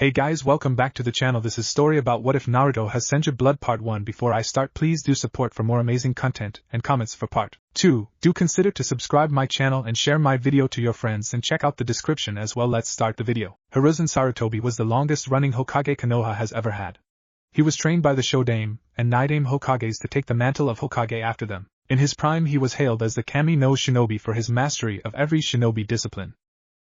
Hey guys, welcome back to the channel. This is story about what if Naruto has Senju blood part 1. Before I start, please do support for more amazing content and comments for part 2. Do consider to subscribe my channel and share my video to your friends and check out the description as well. Let's start the video. Hiruzen Sarutobi was the longest running Hokage Konoha has ever had. He was trained by the Shodaime and Nidaime Hokages to take the mantle of Hokage after them. In his prime he was hailed as the Kami no Shinobi for his mastery of every shinobi discipline.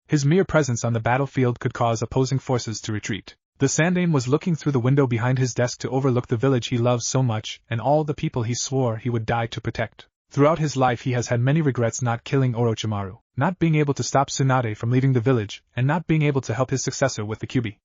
His mere presence on the battlefield could cause opposing forces to retreat. The Sandaime was looking through the window behind his desk to overlook the village he loved so much and all the people he swore he would die to protect. Throughout his life he has had many regrets: not killing Orochimaru, not being able to stop Tsunade from leaving the village, and not being able to help his successor with the Kyuubi.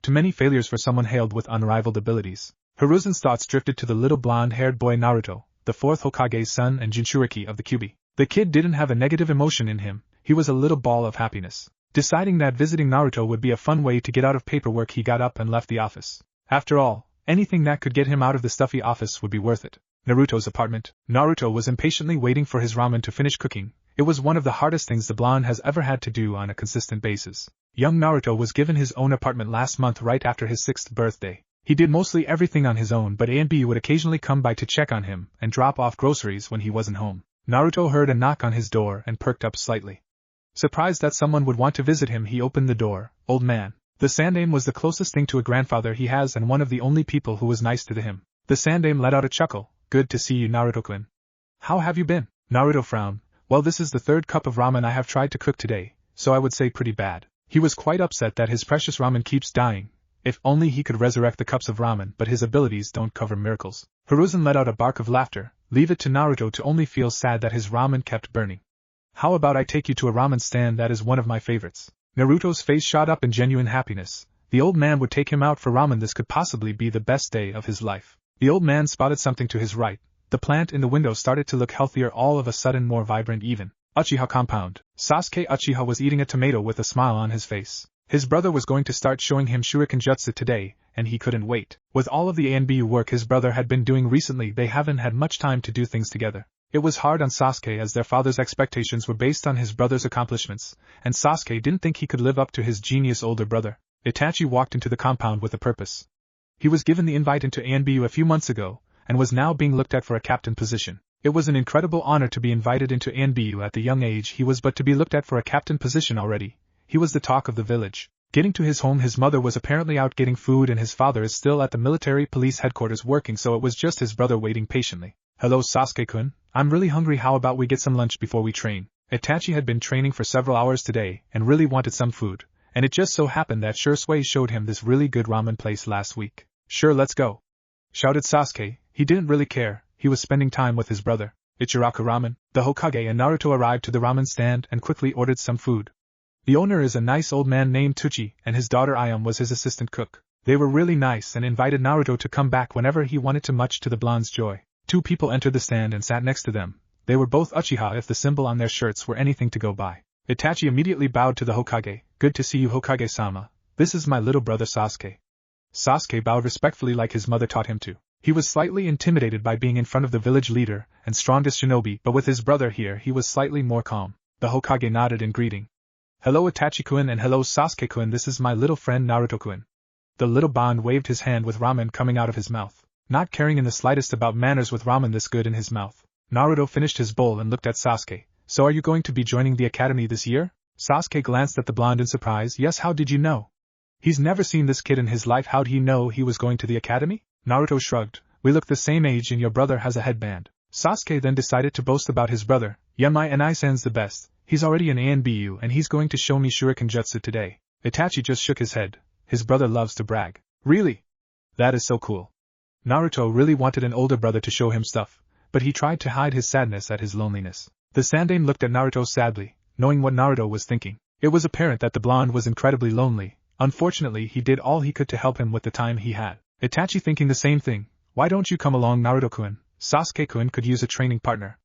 Too many failures for someone hailed with unrivaled abilities. Hiruzen's thoughts drifted to the little blonde-haired boy Naruto, the fourth Hokage's son and Jinchuriki of the Kyuubi. The kid didn't have a negative emotion in him, he was a little ball of happiness. Deciding that visiting Naruto would be a fun way to get out of paperwork, he got up and left the office. After all, anything that could get him out of the stuffy office would be worth it. Naruto's apartment. Naruto was impatiently waiting for his ramen to finish cooking. It was one of the hardest things the blonde has ever had to do on a consistent basis. Young Naruto was given his own apartment last month right after his 6th birthday. He did mostly everything on his own, but A and B would occasionally come by to check on him and drop off groceries when he wasn't home. Naruto heard a knock on his door and perked up slightly. Surprised that someone would want to visit him, he opened the door. Old man. The Sandaime was the closest thing to a grandfather he has and one of the only people who was nice to him. The Sandaime let out a chuckle. Good to see you, Naruto-kun. How have you been? Naruto frowned. Well, this is the 3rd cup of ramen I have tried to cook today, so I would say pretty bad. He was quite upset that his precious ramen keeps dying. If only he could resurrect the cups of ramen, but his abilities don't cover miracles. Hiruzen let out a bark of laughter. Leave it to Naruto to only feel sad that his ramen kept burning. How about I take you to a ramen stand that is one of my favorites? Naruto's face shot up in genuine happiness. The old man would take him out for ramen. This could possibly be the best day of his life. The old man spotted something to his right. The plant in the window started to look healthier, all of a sudden more vibrant even. Uchiha compound. Sasuke Uchiha was eating a tomato with a smile on his face. His brother was going to start showing him shuriken jutsu today, and he couldn't wait. With all of the A&B work his brother had been doing recently, they haven't had much time to do things together. It was hard on Sasuke as their father's expectations were based on his brother's accomplishments, and Sasuke didn't think he could live up to his genius older brother. Itachi walked into the compound with a purpose. He was given the invite into ANBU a few months ago, and was now being looked at for a captain position. It was an incredible honor to be invited into ANBU at the young age he was, but to be looked at for a captain position already. He was the talk of the village. Getting to his home, his mother was apparently out getting food and his father is still at the military police headquarters working, so it was just his brother waiting patiently. Hello Sasuke-kun, I'm really hungry, how about we get some lunch before we train? Itachi had been training for several hours today and really wanted some food, and it just so happened that Shursui showed him this really good ramen place last week. Sure, let's go, shouted Sasuke. He didn't really care, he was spending time with his brother. Ichiraku Ramen. The Hokage and Naruto arrived to the ramen stand and quickly ordered some food. The owner is a nice old man named Tuchi, and his daughter Ayam was his assistant cook. They were really nice and invited Naruto to come back whenever he wanted to, much to the blonde's joy. 2 people entered the stand and sat next to them. They were both Uchiha if the symbol on their shirts were anything to go by. Itachi immediately bowed to the Hokage. Good to see you, Hokage-sama. This is my little brother Sasuke. Sasuke bowed respectfully like his mother taught him to. He was slightly intimidated by being in front of the village leader and strongest shinobi, but with his brother here he was slightly more calm. The Hokage nodded in greeting. Hello Itachi-kun and hello Sasuke-kun, this is my little friend Naruto-kun. The little bond waved his hand with ramen coming out of his mouth. Not caring in the slightest about manners with ramen this good in his mouth, Naruto finished his bowl and looked at Sasuke. So are you going to be joining the academy this year? Sasuke glanced at the blonde in surprise. Yes, how did you know? He's never seen this kid in his life. How'd he know he was going to the academy? Naruto shrugged. We look the same age and your brother has a headband. Sasuke then decided to boast about his brother. Yeah, my Naisen's the best. He's already an ANBU and he's going to show me shuriken jutsu today. Itachi just shook his head. His brother loves to brag. Really? That is so cool. Naruto really wanted an older brother to show him stuff, but he tried to hide his sadness at his loneliness. The Sandaime looked at Naruto sadly, knowing what Naruto was thinking. It was apparent that the blonde was incredibly lonely. Unfortunately, he did all he could to help him with the time he had. Itachi thinking the same thing. Why don't you come along, Naruto-kun? Sasuke-kun could use a training partner,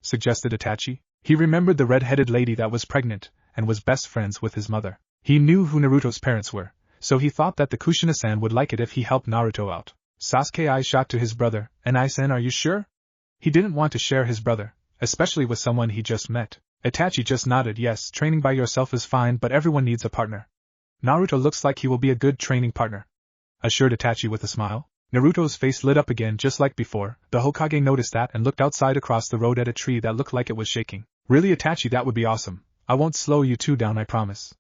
suggested Itachi. He remembered the red-headed lady that was pregnant and was best friends with his mother. He knew who Naruto's parents were, so he thought that the Kushina-san would like it if he helped Naruto out. Sasuke's eyes shot to his brother. Nai-san, are you sure? He didn't want to share his brother, especially with someone he just met. Itachi just nodded. Yes, training by yourself is fine, but everyone needs a partner. Naruto looks like he will be a good training partner, assured Itachi with a smile. Naruto's face lit up again just like before. The Hokage noticed that and looked outside across the road at a tree that looked like it was shaking. Really, Itachi, that would be awesome. I won't slow you two down, I promise,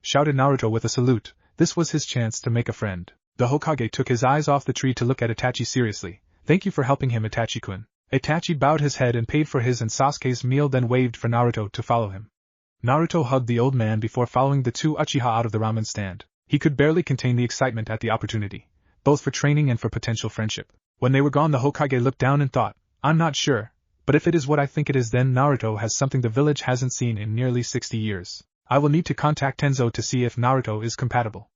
shouted Naruto with a salute. This was his chance to make a friend. The Hokage took his eyes off the tree to look at Itachi seriously. Thank you for helping him, Itachi-kun. Itachi bowed his head and paid for his and Sasuke's meal, then waved for Naruto to follow him. Naruto hugged the old man before following the two Uchiha out of the ramen stand. He could barely contain the excitement at the opportunity, both for training and for potential friendship. When they were gone, the Hokage looked down and thought, I'm not sure, but if it is what I think it is, then Naruto has something the village hasn't seen in nearly 60 years. I will need to contact Tenzo to see if Naruto is compatible.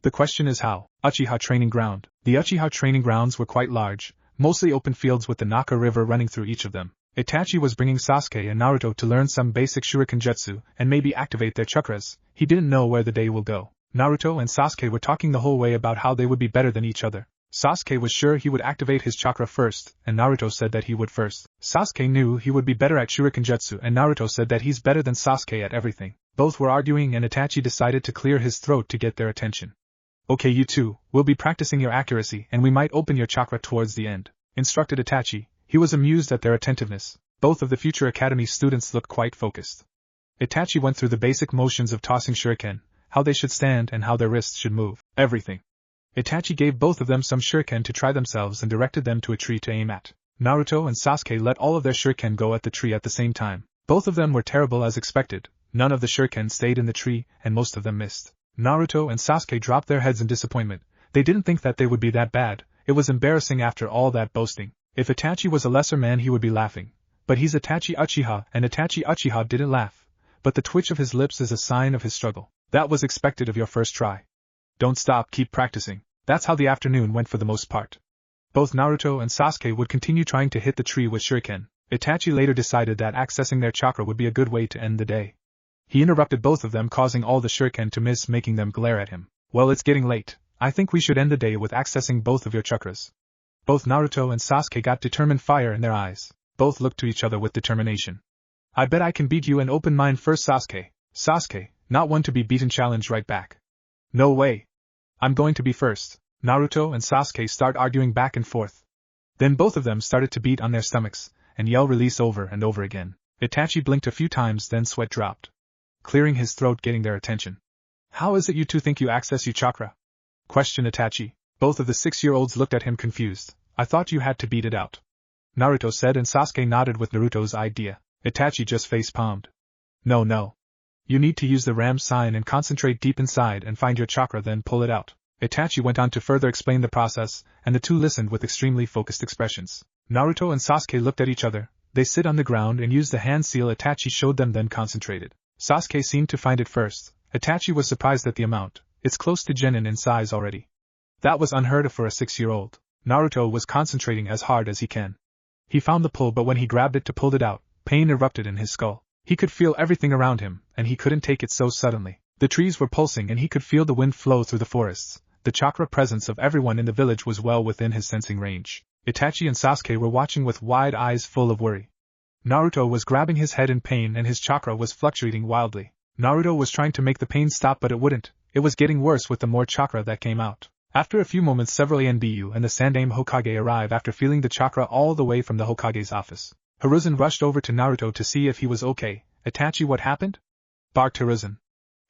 The question is how. Uchiha Training Ground. The Uchiha training grounds were quite large, mostly open fields with the Naka River running through each of them. Itachi was bringing Sasuke and Naruto to learn some basic shuriken jutsu and maybe activate their chakras. He didn't know where the day will go. Naruto and Sasuke were talking the whole way about how they would be better than each other. Sasuke was sure he would activate his chakra first, and Naruto said that he would first. Sasuke knew he would be better at shuriken jutsu, and Naruto said that he's better than Sasuke at everything. Both were arguing, and Itachi decided to clear his throat to get their attention. Okay, you two, we'll be practicing your accuracy, and we might open your chakra towards the end, instructed Itachi. He was amused at their attentiveness. Both of the future academy students looked quite focused. Itachi went through the basic motions of tossing shuriken, how they should stand and how their wrists should move. Everything. Itachi gave both of them some shuriken to try themselves and directed them to a tree to aim at. Naruto and Sasuke let all of their shuriken go at the tree at the same time. Both of them were terrible as expected. None of the shuriken stayed in the tree, and most of them missed. Naruto and Sasuke dropped their heads in disappointment. They didn't think that they would be that bad. It was embarrassing after all that boasting. If Itachi was a lesser man, he would be laughing. But he's Itachi Uchiha, and Itachi Uchiha didn't laugh. But the twitch of his lips is a sign of his struggle. That was expected of your first try. Don't stop, keep practicing. That's how the afternoon went for the most part. Both Naruto and Sasuke would continue trying to hit the tree with shuriken. Itachi later decided that accessing their chakra would be a good way to end the day. He interrupted both of them, causing all the shuriken to miss, making them glare at him. Well, it's getting late. I think we should end the day with accessing both of your chakras. Both Naruto and Sasuke got determined fire in their eyes. Both looked to each other with determination. I bet I can beat you and open mine first, Sasuke. Sasuke, not one to be beaten, challenged right back. No way. I'm going to be first. Naruto and Sasuke start arguing back and forth. Then both of them started to beat on their stomachs and yell release over and over again. Itachi blinked a few times, then sweat dropped, clearing his throat, getting their attention. How is it you two think you access your chakra? Questioned Itachi. Both of the 6-year-olds looked at him confused. I thought you had to beat it out, Naruto said, and Sasuke nodded with Naruto's idea. Itachi just face-palmed. No. You need to use the ram sign and concentrate deep inside and find your chakra, then pull it out. Itachi went on to further explain the process, and the two listened with extremely focused expressions. Naruto and Sasuke looked at each other. They sit on the ground and used the hand seal Itachi showed them, then concentrated. Sasuke seemed to find it first. Itachi was surprised at the amount. It's close to genin in size already. That was unheard of for a 6-year-old. Naruto was concentrating as hard as he can. He found the pull, but when he grabbed it to pull it out, pain erupted in his skull. He could feel everything around him, and he couldn't take it so suddenly. The trees were pulsing and he could feel the wind flow through the forests. The chakra presence of everyone in the village was well within his sensing range. Itachi and Sasuke were watching with wide eyes full of worry. Naruto was grabbing his head in pain and his chakra was fluctuating wildly. Naruto was trying to make the pain stop, but it wouldn't. It was getting worse with the more chakra that came out. After a few moments, several Anbu and the Sandaime Hokage arrive after feeling the chakra all the way from the Hokage's office. Hiruzen rushed over to Naruto to see if he was okay. Itachi, what happened? Barked Hiruzen.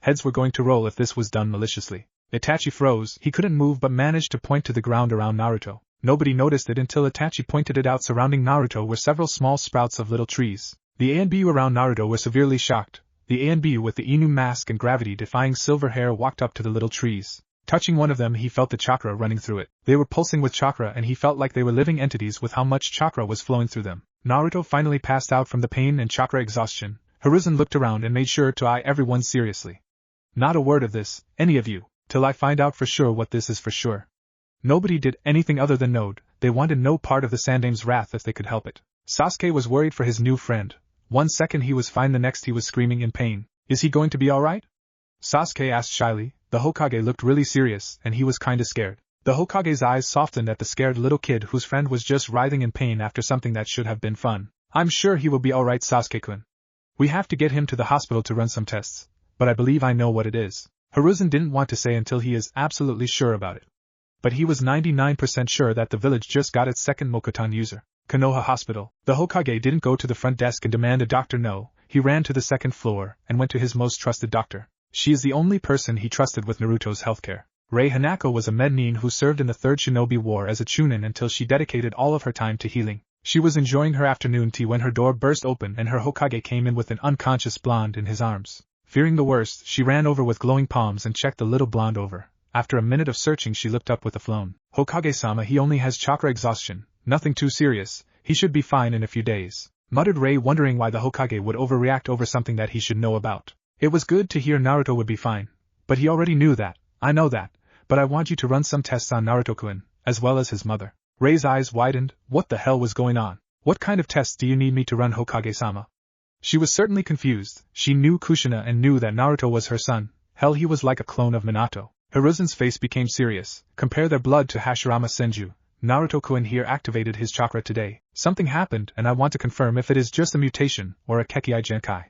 Heads were going to roll if this was done maliciously. Itachi froze. He couldn't move but managed to point to the ground around Naruto. Nobody noticed it until Itachi pointed it out. Surrounding Naruto were several small sprouts of little trees. The Anbu around Naruto were severely shocked. The Anbu with the Inu mask and gravity-defying silver hair walked up to the little trees. Touching one of them, he felt the chakra running through it. They were pulsing with chakra and he felt like they were living entities with how much chakra was flowing through them. Naruto finally passed out from the pain and chakra exhaustion. Hiruzen looked around and made sure to eye everyone seriously. Not a word of this, any of you, till I find out for sure what this is for sure. Nobody did anything other than nod. They wanted no part of the Sandaime's wrath if they could help it. Sasuke was worried for his new friend. One second he was fine, the next he was screaming in pain. Is he going to be alright? Sasuke asked shyly. The Hokage looked really serious and he was kinda scared. The Hokage's eyes softened at the scared little kid whose friend was just writhing in pain after something that should have been fun. I'm sure he will be alright, Sasuke-kun. We have to get him to the hospital to run some tests, but I believe I know what it is. Hiruzen didn't want to say until he is absolutely sure about it. But he was 99% sure that the village just got its second Mokuton user. Konoha Hospital. The Hokage didn't go to the front desk and demand a doctor, no, he ran to the second floor and went to his most trusted doctor. She is the only person he trusted with Naruto's healthcare. Rei Hanako was a Mednin who served in the Third Shinobi War as a Chunin until she dedicated all of her time to healing. She was enjoying her afternoon tea when her door burst open and her Hokage came in with an unconscious blonde in his arms. Fearing the worst, she ran over with glowing palms and checked the little blonde over. After a minute of searching, she looked up with a flown. Hokage-sama, he only has chakra exhaustion, nothing too serious, he should be fine in a few days, muttered Rei, wondering why the Hokage would overreact over something that he should know about. It was good to hear Naruto would be fine, but he already knew that. I know that, but I want you to run some tests on Naruto-kun, as well as his mother. Rei's eyes widened. What the hell was going on? What kind of tests do you need me to run, Hokage-sama? She was certainly confused. She knew Kushina and knew that Naruto was her son. Hell, he was like a clone of Minato. Hiruzen's face became serious. Compare their blood to Hashirama Senju. Naruto-kun here activated his chakra today. Something happened and I want to confirm if it is just a mutation or a Kekkai Genkai.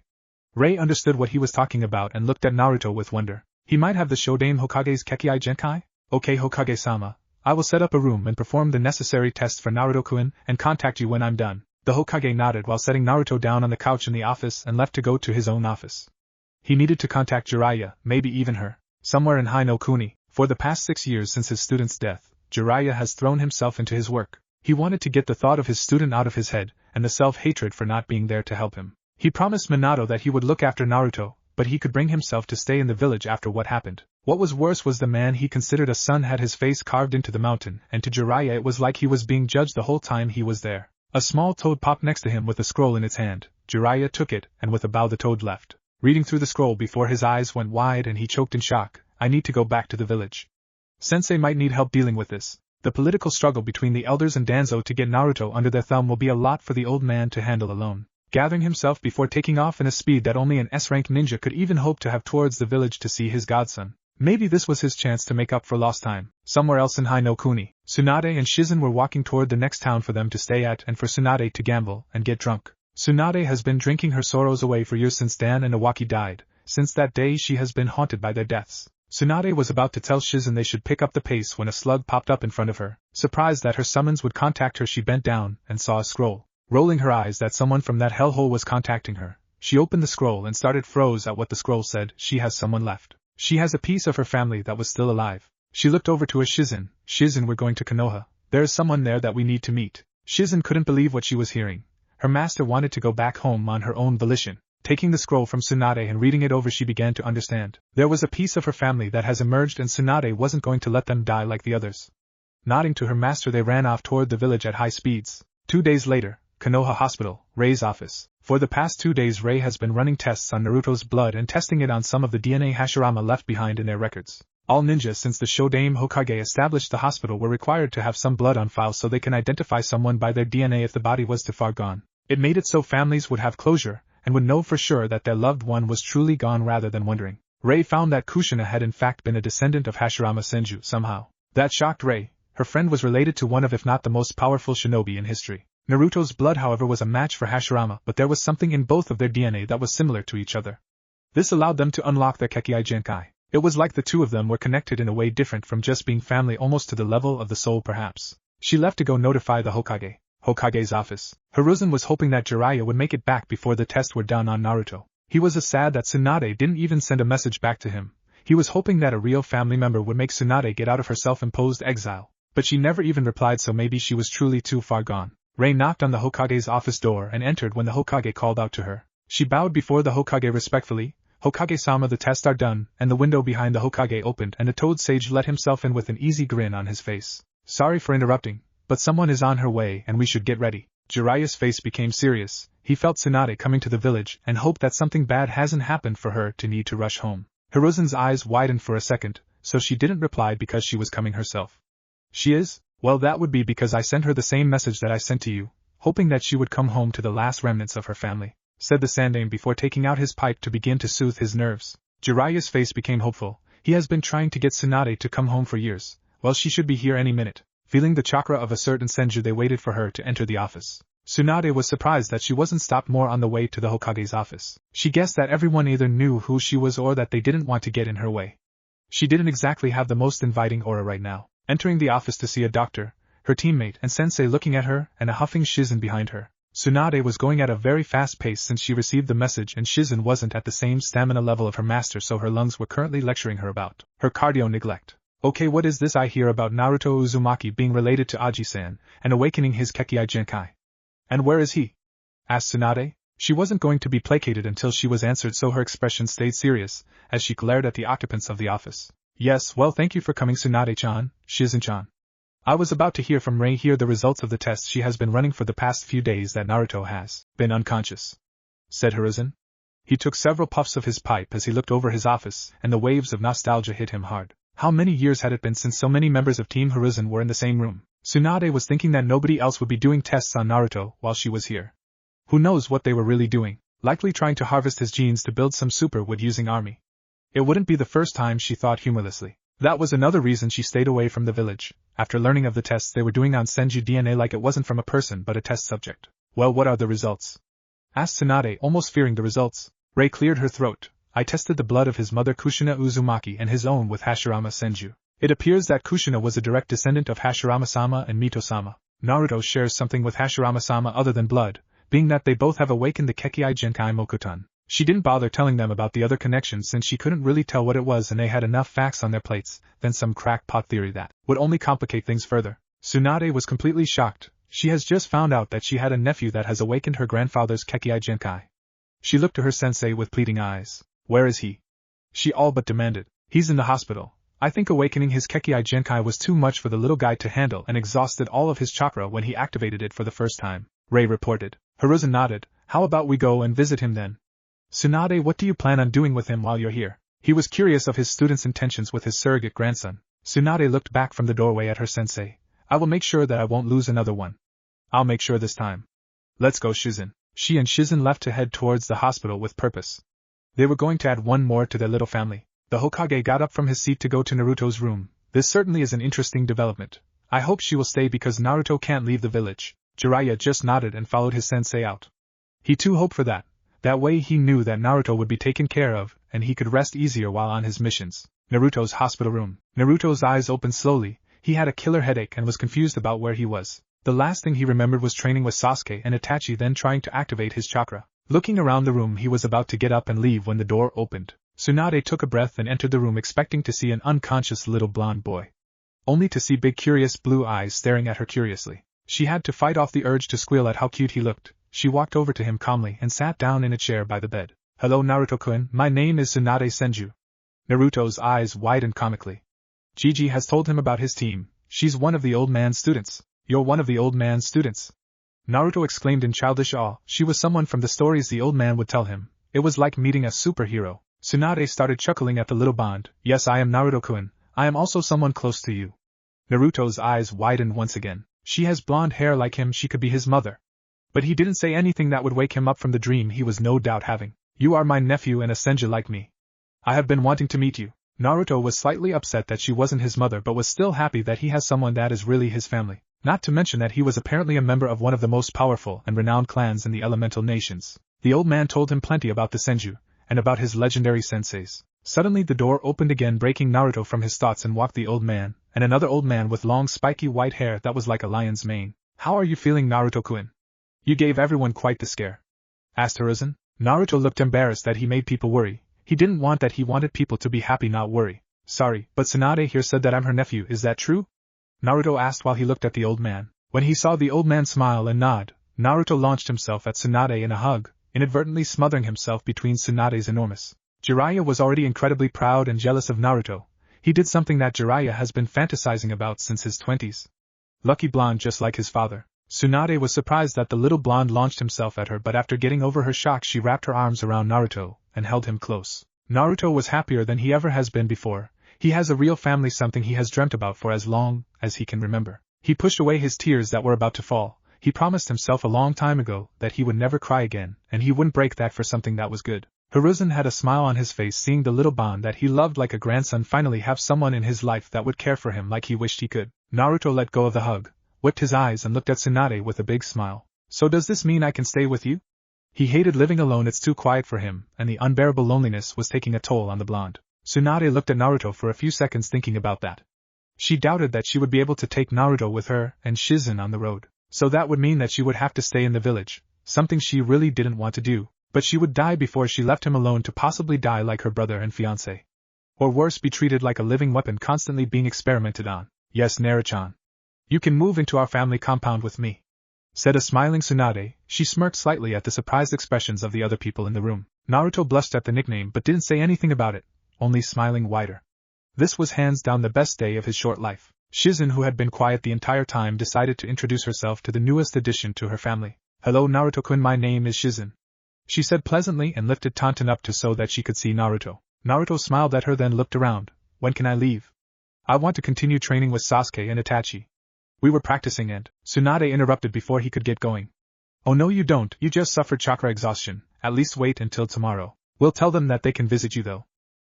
Rei understood what he was talking about and looked at Naruto with wonder. He might have the Shodaime Hokage's Kekkai Genkai? Okay, Hokage-sama. I will set up a room and perform the necessary tests for Naruto-kun and contact you when I'm done. The Hokage nodded while setting Naruto down on the couch in the office and left to go to his own office. He needed to contact Jiraiya, maybe even her. Somewhere in Hi-no-Kuni, for the past 6 years since his student's death, Jiraiya has thrown himself into his work. He wanted to get the thought of his student out of his head, and the self-hatred for not being there to help him. He promised Minato that he would look after Naruto, but he could bring himself to stay in the village after what happened. What was worse was the man he considered a son had his face carved into the mountain, and to Jiraiya it was like he was being judged the whole time he was there. A small toad popped next to him with a scroll in its hand. Jiraiya took it, and with a bow the toad left. Reading through the scroll before his eyes went wide and he choked in shock. I need to go back to the village. Sensei might need help dealing with this. The political struggle between the elders and Danzo to get Naruto under their thumb will be a lot for the old man to handle alone. Gathering himself before taking off in a speed that only an S-rank ninja could even hope to have towards the village to see his godson. Maybe this was his chance to make up for lost time. Somewhere else in Hi-no-Kuni, Tsunade and Shizen were walking toward the next town for them to stay at and for Tsunade to gamble and get drunk. Tsunade has been drinking her sorrows away for years since Dan and Iwaki died. Since that day she has been haunted by their deaths. Tsunade was about to tell Shizen they should pick up the pace when a slug popped up in front of her. Surprised that her summons would contact her, she bent down and saw a scroll. Rolling her eyes that someone from that hellhole was contacting her, she opened the scroll and started froze at what the scroll said. She has someone left. She has a piece of her family that was still alive. She looked over to a Shizen. Shizen, we're going to Konoha. There is someone there that we need to meet. Shizen couldn't believe what she was hearing. Her master wanted to go back home on her own volition. Taking the scroll from Tsunade and reading it over, she began to understand. There was a piece of her family that has emerged and Tsunade wasn't going to let them die like the others. Nodding to her master, they ran off toward the village at high speeds. 2 days later, Konoha Hospital, Rei's office. For the past 2 days Rei has been running tests on Naruto's blood and testing it on some of the DNA Hashirama left behind in their records. All ninjas since the Shodaime Hokage established the hospital were required to have some blood on file so they can identify someone by their DNA if the body was too far gone. It made it so families would have closure and would know for sure that their loved one was truly gone rather than wondering. Rei found that Kushina had in fact been a descendant of Hashirama Senju somehow. That shocked Rei. Her friend was related to one of, if not the most powerful shinobi in history. Naruto's blood, however, was a match for Hashirama, but there was something in both of their DNA that was similar to each other. This allowed them to unlock their Kekkai Genkai. It was like the two of them were connected in a way different from just being family, almost to the level of the soul perhaps. She left to go notify the Hokage. Hokage's office. Hiruzen was hoping that Jiraiya would make it back before the tests were done on Naruto. He was sad that Tsunade didn't even send a message back to him. He was hoping that a real family member would make Tsunade get out of her self-imposed exile. But she never even replied, so maybe she was truly too far gone. Rei knocked on the Hokage's office door and entered when the Hokage called out to her. She bowed before the Hokage respectfully. Hokage-sama, the tests are done, and the window behind the Hokage opened and the Toad Sage let himself in with an easy grin on his face. Sorry for interrupting, but someone is on her way and we should get ready. Jiraiya's face became serious. He felt Tsunade coming to the village and hoped that something bad hasn't happened for her to need to rush home. Hiruzen's eyes widened for a second, so she didn't reply because she was coming herself. She is? Well, that would be because I sent her the same message that I sent to you, hoping that she would come home to the last remnants of her family, said the Sandaime before taking out his pipe to begin to soothe his nerves. Jiraiya's face became hopeful. He has been trying to get Tsunade to come home for years. Well, she should be here any minute. Feeling the chakra of a certain Senju, they waited for her to enter the office. Tsunade was surprised that she wasn't stopped more on the way to the Hokage's office. She guessed that everyone either knew who she was or that they didn't want to get in her way. She didn't exactly have the most inviting aura right now. Entering the office to see a doctor, her teammate and sensei looking at her, and a huffing Shizen behind her. Tsunade was going at a very fast pace since she received the message, and Shizen wasn't at the same stamina level of her master, so her lungs were currently lecturing her about her cardio neglect. Okay, what is this I hear about Naruto Uzumaki being related to Aji-san, and awakening his Kekkai Genkai? And where is he? Asked Tsunade. She wasn't going to be placated until she was answered, so her expression stayed serious, as she glared at the occupants of the office. Yes, well, thank you for coming, Tsunade-chan, Shizen-chan. I was about to hear from Rei here the results of the tests she has been running for the past few days that Naruto has been unconscious, said Hiruzen. He took several puffs of his pipe as he looked over his office, and the waves of nostalgia hit him hard. How many years had it been since so many members of Team Hiruzen were in the same room? Tsunade was thinking that nobody else would be doing tests on Naruto while she was here. Who knows what they were really doing, likely trying to harvest his genes to build some super wood using army. It wouldn't be the first time, she thought humorlessly. That was another reason she stayed away from the village, after learning of the tests they were doing on Senju DNA, like it wasn't from a person but a test subject. Well, what are the results? Asked Tsunade, almost fearing the results. Rei cleared her throat. I tested the blood of his mother Kushina Uzumaki and his own with Hashirama Senju. It appears that Kushina was a direct descendant of Hashirama-sama and Mito-sama. Naruto shares something with Hashirama-sama other than blood, being that they both have awakened the Kekkai Genkai Mokuton. She didn't bother telling them about the other connections since she couldn't really tell what it was, and they had enough facts on their plates, then some crackpot theory that would only complicate things further. Tsunade was completely shocked. She has just found out that she had a nephew that has awakened her grandfather's Kekkai Genkai. She looked to her sensei with pleading eyes. Where is he? She all but demanded. He's in the hospital. I think awakening his Kekkai Genkai was too much for the little guy to handle and exhausted all of his chakra when he activated it for the first time, Rei reported. Hiruzen nodded. How about we go and visit him then? Tsunade, what do you plan on doing with him while you're here? He was curious of his student's intentions with his surrogate grandson. Tsunade looked back from the doorway at her sensei. I will make sure that I won't lose another one. I'll make sure this time. Let's go, Shizen. She and Shizen left to head towards the hospital with purpose. They were going to add one more to their little family. The Hokage got up from his seat to go to Naruto's room. This certainly is an interesting development. I hope she will stay because Naruto can't leave the village. Jiraiya just nodded and followed his sensei out. He too hoped for that. That way he knew that Naruto would be taken care of, and he could rest easier while on his missions. Naruto's hospital room. Naruto's eyes opened slowly. He had a killer headache and was confused about where he was. The last thing he remembered was training with Sasuke and Itachi, then trying to activate his chakra. Looking around the room, he was about to get up and leave when the door opened. Tsunade took a breath and entered the room, expecting to see an unconscious little blonde boy. Only to see big curious blue eyes staring at her curiously. She had to fight off the urge to squeal at how cute he looked. She walked over to him calmly and sat down in a chair by the bed. Hello Naruto-kun, my name is Tsunade Senju. Naruto's eyes widened comically. Gigi has told him about his team. She's one of the old man's students. You're one of the old man's students? Naruto exclaimed in childish awe. She was someone from the stories the old man would tell him. It was like meeting a superhero. Tsunade started chuckling at the little bond. Yes, I am Naruto-kun. I am also someone close to you. Naruto's eyes widened once again. She has blonde hair like him, she could be his mother. But he didn't say anything that would wake him up from the dream he was no doubt having. You are my nephew and a Senju like me. I have been wanting to meet you. Naruto was slightly upset that she wasn't his mother, but was still happy that he has someone that is really his family. Not to mention that he was apparently a member of one of the most powerful and renowned clans in the elemental nations. The old man told him plenty about the Senju, and about his legendary senseis. Suddenly the door opened again, breaking Naruto from his thoughts, and walked the old man, and another old man with long spiky white hair that was like a lion's mane. How are you feeling, Naruto-kun? You gave everyone quite the scare. Asked Hiruzen. Naruto looked embarrassed that he made people worry. He didn't want that, he wanted people to be happy, not worry. Sorry, but Tsunade here said that I'm her nephew, is that true? Naruto asked while he looked at the old man. When he saw the old man smile and nod, Naruto launched himself at Tsunade in a hug, inadvertently smothering himself between Tsunade's enormous. Jiraiya was already incredibly proud and jealous of Naruto. He did something that Jiraiya has been fantasizing about since his 20s. Lucky blonde just like his father. Tsunade was surprised that the little blonde launched himself at her, but after getting over her shock she wrapped her arms around Naruto and held him close. Naruto was happier than he ever has been before. He has a real family, something he has dreamt about for as long as he can remember. He pushed away his tears that were about to fall. He promised himself a long time ago that he would never cry again, and he wouldn't break that for something that was good. Hiruzen had a smile on his face seeing the little bond that he loved like a grandson finally have someone in his life that would care for him like he wished he could. Naruto let go of the hug, whipped his eyes and looked at Tsunade with a big smile. So does this mean I can stay with you? He hated living alone, it's too quiet for him, and the unbearable loneliness was taking a toll on the blonde. Tsunade looked at Naruto for a few seconds thinking about that. She doubted that she would be able to take Naruto with her and Shizen on the road, so that would mean that she would have to stay in the village, something she really didn't want to do, but she would die before she left him alone to possibly die like her brother and fiancé. Or worse, be treated like a living weapon constantly being experimented on. Yes, Naruto-chan. You can move into our family compound with me, said a smiling Tsunade. She smirked slightly at the surprised expressions of the other people in the room. Naruto blushed at the nickname but didn't say anything about it, only smiling wider. This was hands down the best day of his short life. Shizen, who had been quiet the entire time, decided to introduce herself to the newest addition to her family. Hello Naruto-kun, my name is Shizen, she said pleasantly and lifted Tonton up so that she could see Naruto. Naruto smiled at her, then looked around. When can I leave? I want to continue training with Sasuke and Itachi. We were practicing and Tsunade interrupted before he could get going. Oh no you don't, you just suffered chakra exhaustion, at least wait until tomorrow. We'll tell them that they can visit you though.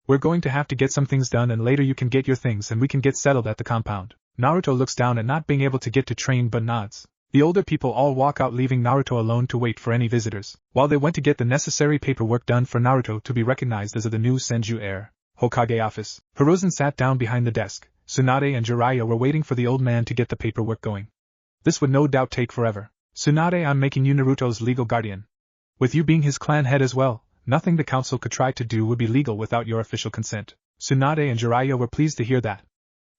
We're going to have to get some things done and later you can get your things and we can get settled at the compound. Naruto looks down at not being able to get to train but nods. The older people all walk out, leaving Naruto alone to wait for any visitors, while they went to get the necessary paperwork done for Naruto to be recognized as the new Senju heir. Hokage office. Hiruzen sat down behind the desk. Tsunade and Jiraiya were waiting for the old man to get the paperwork going. This would no doubt take forever. Tsunade, I'm making you Naruto's legal guardian. With you being his clan head as well, nothing the council could try to do would be legal without your official consent. Tsunade and Jiraiya were pleased to hear that.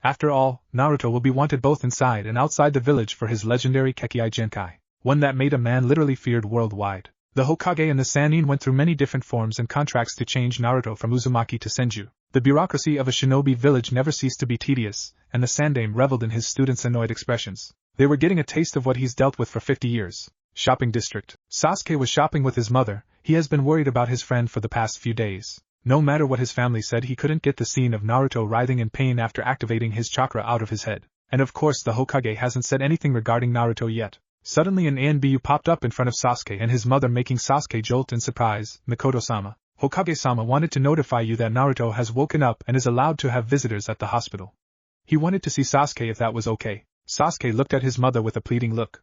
After all, Naruto will be wanted both inside and outside the village for his legendary Kekkai Genkai, one that made a man literally feared worldwide. The Hokage and the Sannin went through many different forms and contracts to change Naruto from Uzumaki to Senju. The bureaucracy of a shinobi village never ceased to be tedious, and the Sandaime reveled in his students' annoyed expressions. They were getting a taste of what he's dealt with for 50 years. Shopping district. Sasuke was shopping with his mother. He has been worried about his friend for the past few days. No matter what his family said, he couldn't get the scene of Naruto writhing in pain after activating his chakra out of his head. And of course the Hokage hasn't said anything regarding Naruto yet. Suddenly an ANBU popped up in front of Sasuke and his mother, making Sasuke jolt in surprise. Mikoto-sama. Hokage-sama wanted to notify you that Naruto has woken up and is allowed to have visitors at the hospital. He wanted to see Sasuke if that was okay. Sasuke looked at his mother with a pleading look.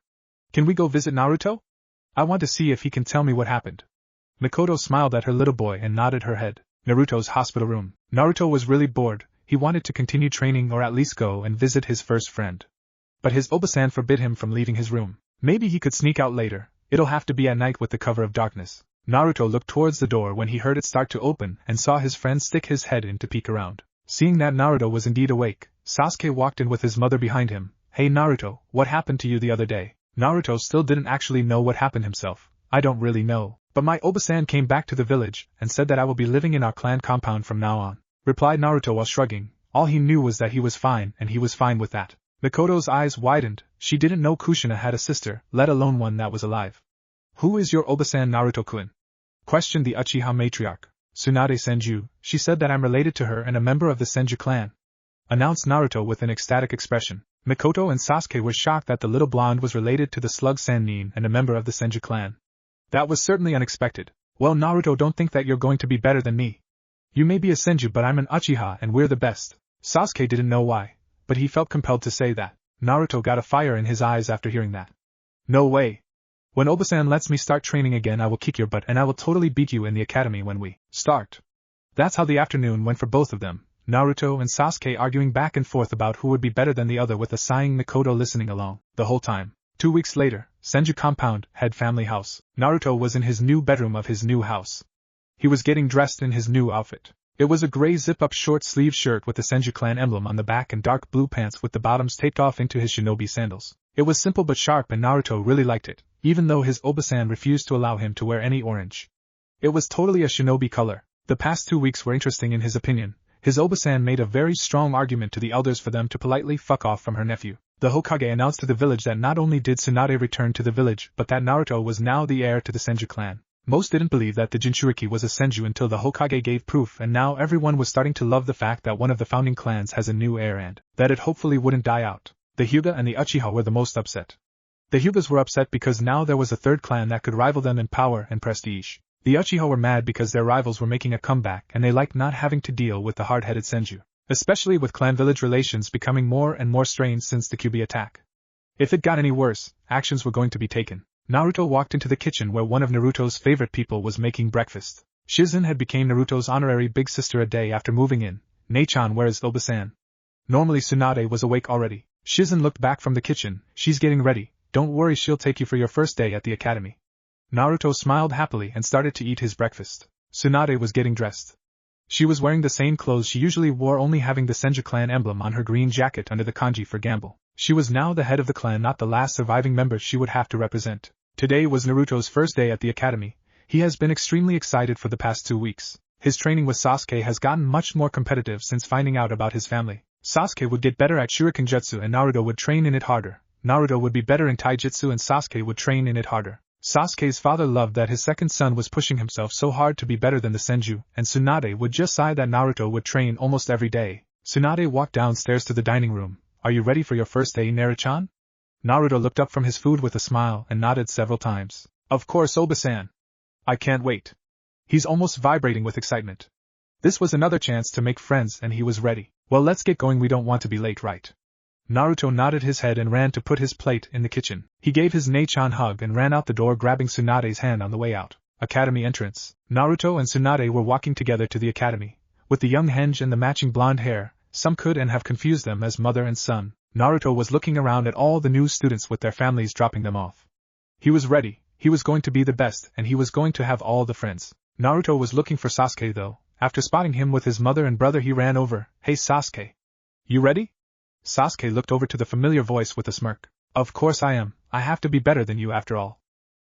Can we go visit Naruto? I want to see if he can tell me what happened. Mikoto smiled at her little boy and nodded her head. Naruto's hospital room. Naruto was really bored. He wanted to continue training or at least go and visit his first friend. But his Obasan forbid him from leaving his room. Maybe he could sneak out later. It'll have to be at night with the cover of darkness. Naruto looked towards the door when he heard it start to open and saw his friend stick his head in to peek around. Seeing that Naruto was indeed awake, Sasuke walked in with his mother behind him. Hey Naruto, what happened to you the other day? Naruto still didn't actually know what happened himself. I don't really know, but my Obasan came back to the village and said that I will be living in our clan compound from now on, replied Naruto while shrugging. All he knew was that he was fine and he was fine with that. Mikoto's eyes widened. She didn't know Kushina had a sister, let alone one that was alive. Who is your Obasan, Naruto-kun? Questioned the Uchiha matriarch. Tsunade Senju. She said that I'm related to her and a member of the Senju clan, announced Naruto with an ecstatic expression. Mikoto and Sasuke were shocked that the little blonde was related to the slug Sannin and a member of the Senju clan. That was certainly unexpected. Well, Naruto, don't think that you're going to be better than me. You may be a Senju, but I'm an Uchiha and we're the best. Sasuke didn't know why, but he felt compelled to say that. Naruto got a fire in his eyes after hearing that. No way. When Obasan lets me start training again, I will kick your butt and I will totally beat you in the academy when we start. That's how the afternoon went for both of them. Naruto and Sasuke arguing back and forth about who would be better than the other, with a sighing Mikoto listening along the whole time. 2 weeks later, Senju compound, head family house. Naruto was in his new bedroom of his new house. He was getting dressed in his new outfit. It was a gray zip-up short-sleeve shirt with the Senju clan emblem on the back and dark blue pants with the bottoms taped off into his shinobi sandals. It was simple but sharp and Naruto really liked it, even though his Obasan refused to allow him to wear any orange. It was totally a shinobi color. The past 2 weeks were interesting in his opinion. His Obasan made a very strong argument to the elders for them to politely fuck off from her nephew. The Hokage announced to the village that not only did Tsunade return to the village, but that Naruto was now the heir to the Senju clan. Most didn't believe that the Jinchuriki was a Senju until the Hokage gave proof, and now everyone was starting to love the fact that one of the founding clans has a new heir and that it hopefully wouldn't die out. The Hyuga and the Uchiha were the most upset. The Hyugas were upset because now there was a third clan that could rival them in power and prestige. The Uchiha were mad because their rivals were making a comeback and they liked not having to deal with the hard-headed Senju, especially with clan-village relations becoming more and more strained since the Kyuubi attack. If it got any worse, actions were going to be taken. Naruto walked into the kitchen where one of Naruto's favorite people was making breakfast. Shizen had become Naruto's honorary big sister a day after moving in. "Nei-chan, where is Oba-san?" Normally Tsunade was awake already. Shizen looked back from the kitchen. "She's getting ready. Don't worry, she'll take you for your first day at the academy." Naruto smiled happily and started to eat his breakfast. Tsunade was getting dressed. She was wearing the same clothes she usually wore, only having the Senju clan emblem on her green jacket under the kanji for gamble. She was now the head of the clan, not the last surviving member she would have to represent. Today was Naruto's first day at the academy. He has been extremely excited for the past 2 weeks. His training with Sasuke has gotten much more competitive since finding out about his family. Sasuke would get better at Shuriken Jutsu and Naruto would train in it harder. Naruto would be better in Taijutsu and Sasuke would train in it harder. Sasuke's father loved that his second son was pushing himself so hard to be better than the Senju, and Tsunade would just sigh that Naruto would train almost every day. Tsunade walked downstairs to the dining room. "Are you ready for your first day, Naru-chan?" Naruto looked up from his food with a smile and nodded several times. "Of course, Oba-san. I can't wait." He's almost vibrating with excitement. This was another chance to make friends and he was ready. "Well, let's get going, we don't want to be late, right?" Naruto nodded his head and ran to put his plate in the kitchen. He gave his Nei-chan hug and ran out the door, grabbing Tsunade's hand on the way out. Academy entrance. Naruto and Tsunade were walking together to the academy. With the young henge and the matching blonde hair, some could and have confused them as mother and son. Naruto was looking around at all the new students with their families dropping them off. He was ready, he was going to be the best and he was going to have all the friends. Naruto was looking for Sasuke though. After spotting him with his mother and brother he ran over. "Hey Sasuke. You ready?" Sasuke looked over to the familiar voice with a smirk. "Of course I am, I have to be better than you after all,"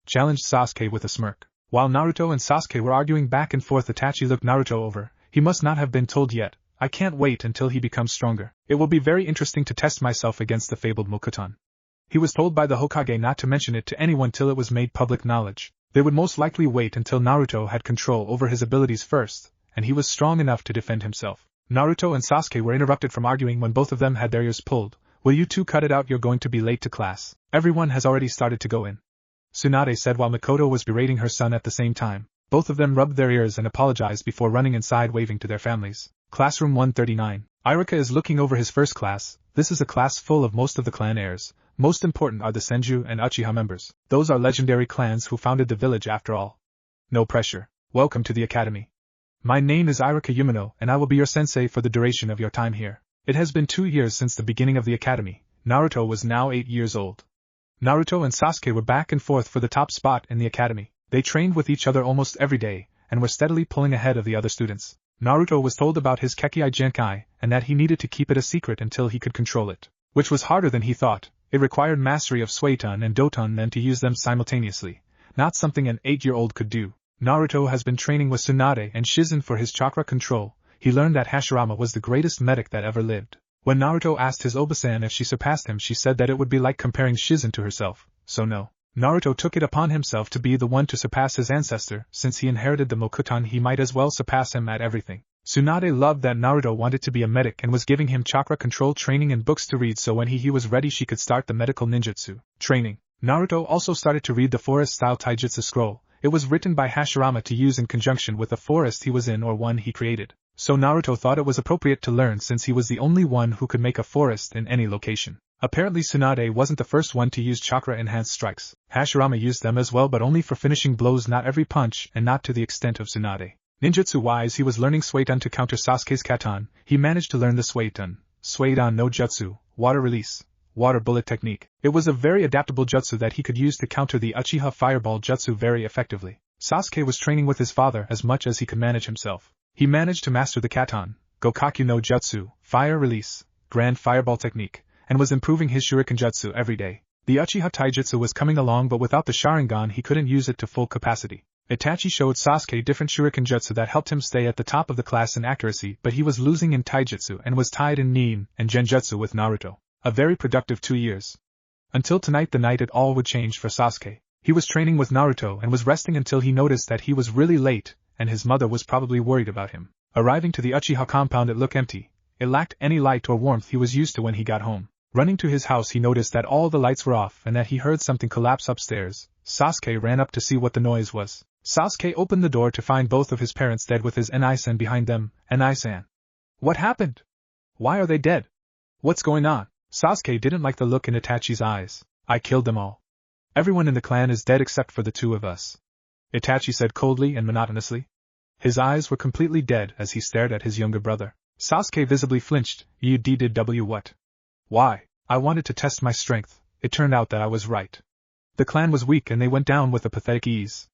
challenged Sasuke with a smirk. While Naruto and Sasuke were arguing back and forth, Itachi looked Naruto over. "He must not have been told yet. I can't wait until he becomes stronger. It will be very interesting to test myself against the fabled Mokuton." He was told by the Hokage not to mention it to anyone till it was made public knowledge. They would most likely wait until Naruto had control over his abilities first, and he was strong enough to defend himself. Naruto and Sasuke were interrupted from arguing when both of them had their ears pulled. "Will you two cut it out, you're going to be late to class. Everyone has already started to go in," Tsunade said while Mikoto was berating her son at the same time. Both of them rubbed their ears and apologized before running inside waving to their families. Classroom 139. Iruka is looking over his first class. This is a class full of most of the clan heirs. Most important are the Senju and Uchiha members. Those are legendary clans who founded the village after all. "No pressure. Welcome to the academy. My name is Iruka Umino and I will be your sensei for the duration of your time here." It has been 2 years since the beginning of the academy. Naruto was now 8 years old. Naruto and Sasuke were back and forth for the top spot in the academy. They trained with each other almost every day, and were steadily pulling ahead of the other students. Naruto was told about his Kekkei Genkai, and that he needed to keep it a secret until he could control it. Which was harder than he thought. It required mastery of Suiton and Doton then to use them simultaneously. Not something an 8-year-old could do. Naruto has been training with Tsunade and Shizen for his chakra control. He learned that Hashirama was the greatest medic that ever lived. When Naruto asked his Oba-san if she surpassed him, she said that it would be like comparing Shizen to herself, so no. Naruto took it upon himself to be the one to surpass his ancestor. Since he inherited the Mokuton, he might as well surpass him at everything. Tsunade loved that Naruto wanted to be a medic and was giving him chakra control training and books to read, so when he was ready she could start the medical ninjutsu training. Naruto also started to read the forest-style taijutsu scroll. It was written by Hashirama to use in conjunction with the forest he was in or one he created. So Naruto thought it was appropriate to learn since he was the only one who could make a forest in any location. Apparently Tsunade wasn't the first one to use chakra-enhanced strikes. Hashirama used them as well, but only for finishing blows, not every punch, and not to the extent of Tsunade. Ninjutsu-wise, he was learning Suiton to counter Sasuke's Katan. He managed to learn the Suiton no Jutsu, water release, water bullet technique. It was a very adaptable jutsu that he could use to counter the Uchiha fireball jutsu very effectively. Sasuke was training with his father as much as he could manage himself. He managed to master the Katan, Gokaku no Jutsu, fire release, grand fireball technique, and was improving his Shuriken Jutsu every day. The Uchiha Taijutsu was coming along, but without the Sharingan he couldn't use it to full capacity. Itachi showed Sasuke different Shuriken Jutsu that helped him stay at the top of the class in accuracy, but he was losing in Taijutsu and was tied in Nin and Genjutsu with Naruto. A very productive 2 years. Until tonight, the night it all would change for Sasuke. He was training with Naruto and was resting until he noticed that he was really late, and his mother was probably worried about him. Arriving to the Uchiha compound, it looked empty. It lacked any light or warmth he was used to when he got home. Running to his house, he noticed that all the lights were off and that he heard something collapse upstairs. Sasuke ran up to see what the noise was. Sasuke opened the door to find both of his parents dead with his Enai-san behind them. Enai-san. What happened? Why are they dead? What's going on? Sasuke didn't like the look in Itachi's eyes. I killed them all. Everyone in the clan is dead except for the two of us, Itachi said coldly and monotonously. His eyes were completely dead as he stared at his younger brother. Sasuke visibly flinched. You did what? Why? I wanted to test my strength. It turned out that I was right. The clan was weak and they went down with a pathetic ease.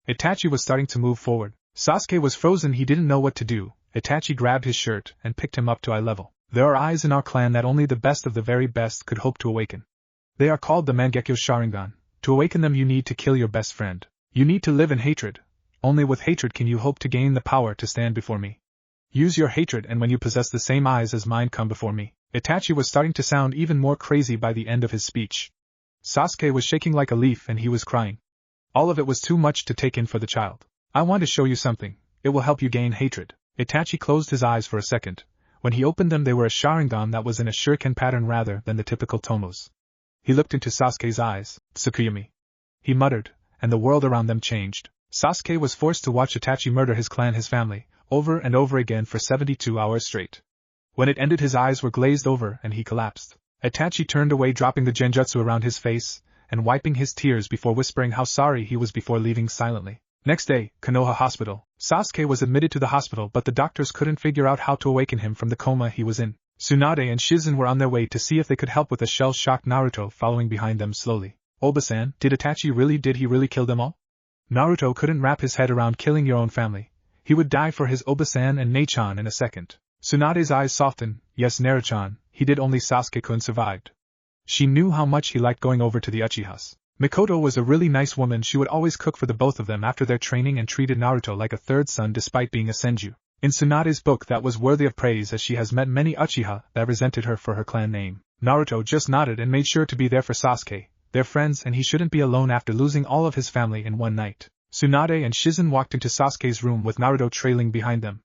Itachi was starting to move forward. Sasuke was frozen, he didn't know what to do. Itachi grabbed his shirt and picked him up to eye level. There are eyes in our clan that only the best of the very best could hope to awaken. They are called the Mangekyo Sharingan. To awaken them you need to kill your best friend. You need to live in hatred. Only with hatred can you hope to gain the power to stand before me. Use your hatred and when you possess the same eyes as mine come before me. Itachi was starting to sound even more crazy by the end of his speech. Sasuke was shaking like a leaf and he was crying. All of it was too much to take in for the child. I want to show you something. It will help you gain hatred. Itachi closed his eyes for a second. When he opened them they were a Sharingan that was in a shuriken pattern rather than the typical tomos. He looked into Sasuke's eyes. Tsukuyami. He muttered, and the world around them changed. Sasuke was forced to watch Itachi murder his clan, his family, over and over again for 72 hours straight. When it ended his eyes were glazed over and he collapsed. Itachi turned away, dropping the genjutsu around his face, and wiping his tears before whispering how sorry he was before leaving silently. Next day, Konoha Hospital. Sasuke was admitted to the hospital but the doctors couldn't figure out how to awaken him from the coma he was in. Tsunade and Shizen were on their way to see if they could help with a shell-shocked Naruto following behind them slowly. Oba-san, did he really kill them all? Naruto couldn't wrap his head around killing your own family. He would die for his Oba-san and Nei-chan in a second. Tsunade's eyes softened. Yes, Naruto-chan, he did, only Sasuke-kun survived. She knew how much he liked going over to the Uchihas. Mikoto was a really nice woman, she would always cook for the both of them after their training and treated Naruto like a third son despite being a Senju. In Tsunade's book that was worthy of praise as she has met many Uchiha that resented her for her clan name. Naruto just nodded and made sure to be there for Sasuke, their friends, and he shouldn't be alone after losing all of his family in one night. Tsunade and Shizen walked into Sasuke's room with Naruto trailing behind them.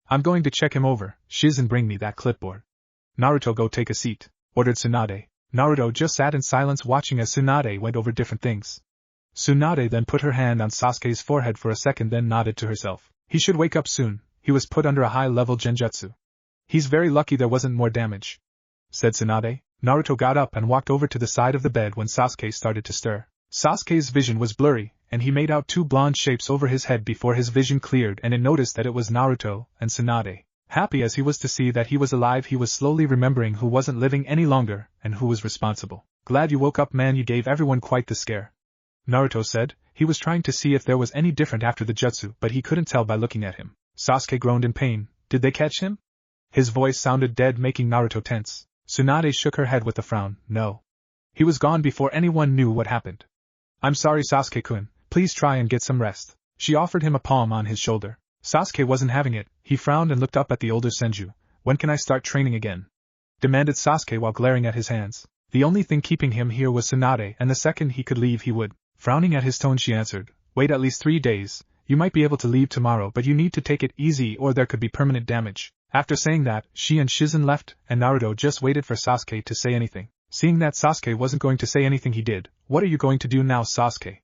I'm going to check him over. Shizen, bring me that clipboard. Naruto, go take a seat, ordered Tsunade. Naruto just sat in silence watching as Tsunade went over different things. Tsunade then put her hand on Sasuke's forehead for a second, then nodded to herself. He should wake up soon. He was put under a high-level genjutsu. He's very lucky there wasn't more damage, said Tsunade. Naruto got up and walked over to the side of the bed when Sasuke started to stir. Sasuke's vision was blurry, and he made out two blonde shapes over his head before his vision cleared and it noticed that it was Naruto and Tsunade. Happy as he was to see that he was alive, he was slowly remembering who wasn't living any longer and who was responsible. Glad you woke up, man, you gave everyone quite the scare, Naruto said. He was trying to see if there was any different after the jutsu, but he couldn't tell by looking at him. Sasuke groaned in pain. Did they catch him? His voice sounded dead, making Naruto tense. Tsunade shook her head with a frown. No. He was gone before anyone knew what happened. I'm sorry, Sasuke-kun. Please try and get some rest. She offered him a palm on his shoulder. Sasuke wasn't having it. He frowned and looked up at the older Senju. When can I start training again? Demanded Sasuke while glaring at his hands. The only thing keeping him here was Tsunade, and the second he could leave he would. Frowning at his tone, she answered, wait at least 3 days. You might be able to leave tomorrow, but you need to take it easy or there could be permanent damage. After saying that, she and Shizen left, and Naruto just waited for Sasuke to say anything. Seeing that Sasuke wasn't going to say anything, he did. What are you going to do now, Sasuke?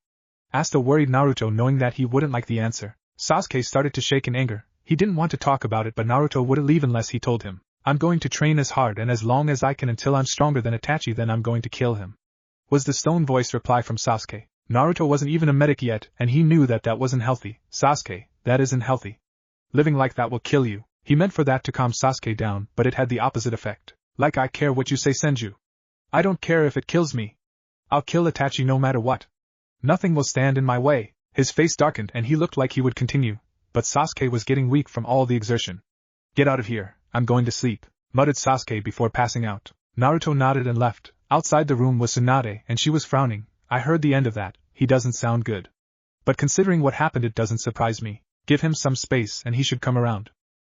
Asked a worried Naruto, knowing that he wouldn't like the answer. Sasuke started to shake in anger. He didn't want to talk about it, but Naruto wouldn't leave unless he told him. I'm going to train as hard and as long as I can until I'm stronger than Itachi, then I'm going to kill him, was the stone-voiced reply from Sasuke. Naruto wasn't even a medic yet, and he knew that that wasn't healthy. Sasuke, that isn't healthy. Living like that will kill you. He meant for that to calm Sasuke down, but it had the opposite effect. Like, I care what you say, Senju. I don't care if it kills me. I'll kill Itachi no matter what. Nothing will stand in my way. His face darkened and he looked like he would continue, but Sasuke was getting weak from all the exertion. Get out of here, I'm going to sleep, muttered Sasuke before passing out. Naruto nodded and left. Outside the room was Tsunade, and she was frowning. I heard the end of that. He doesn't sound good. But considering what happened, it doesn't surprise me. Give him some space and he should come around.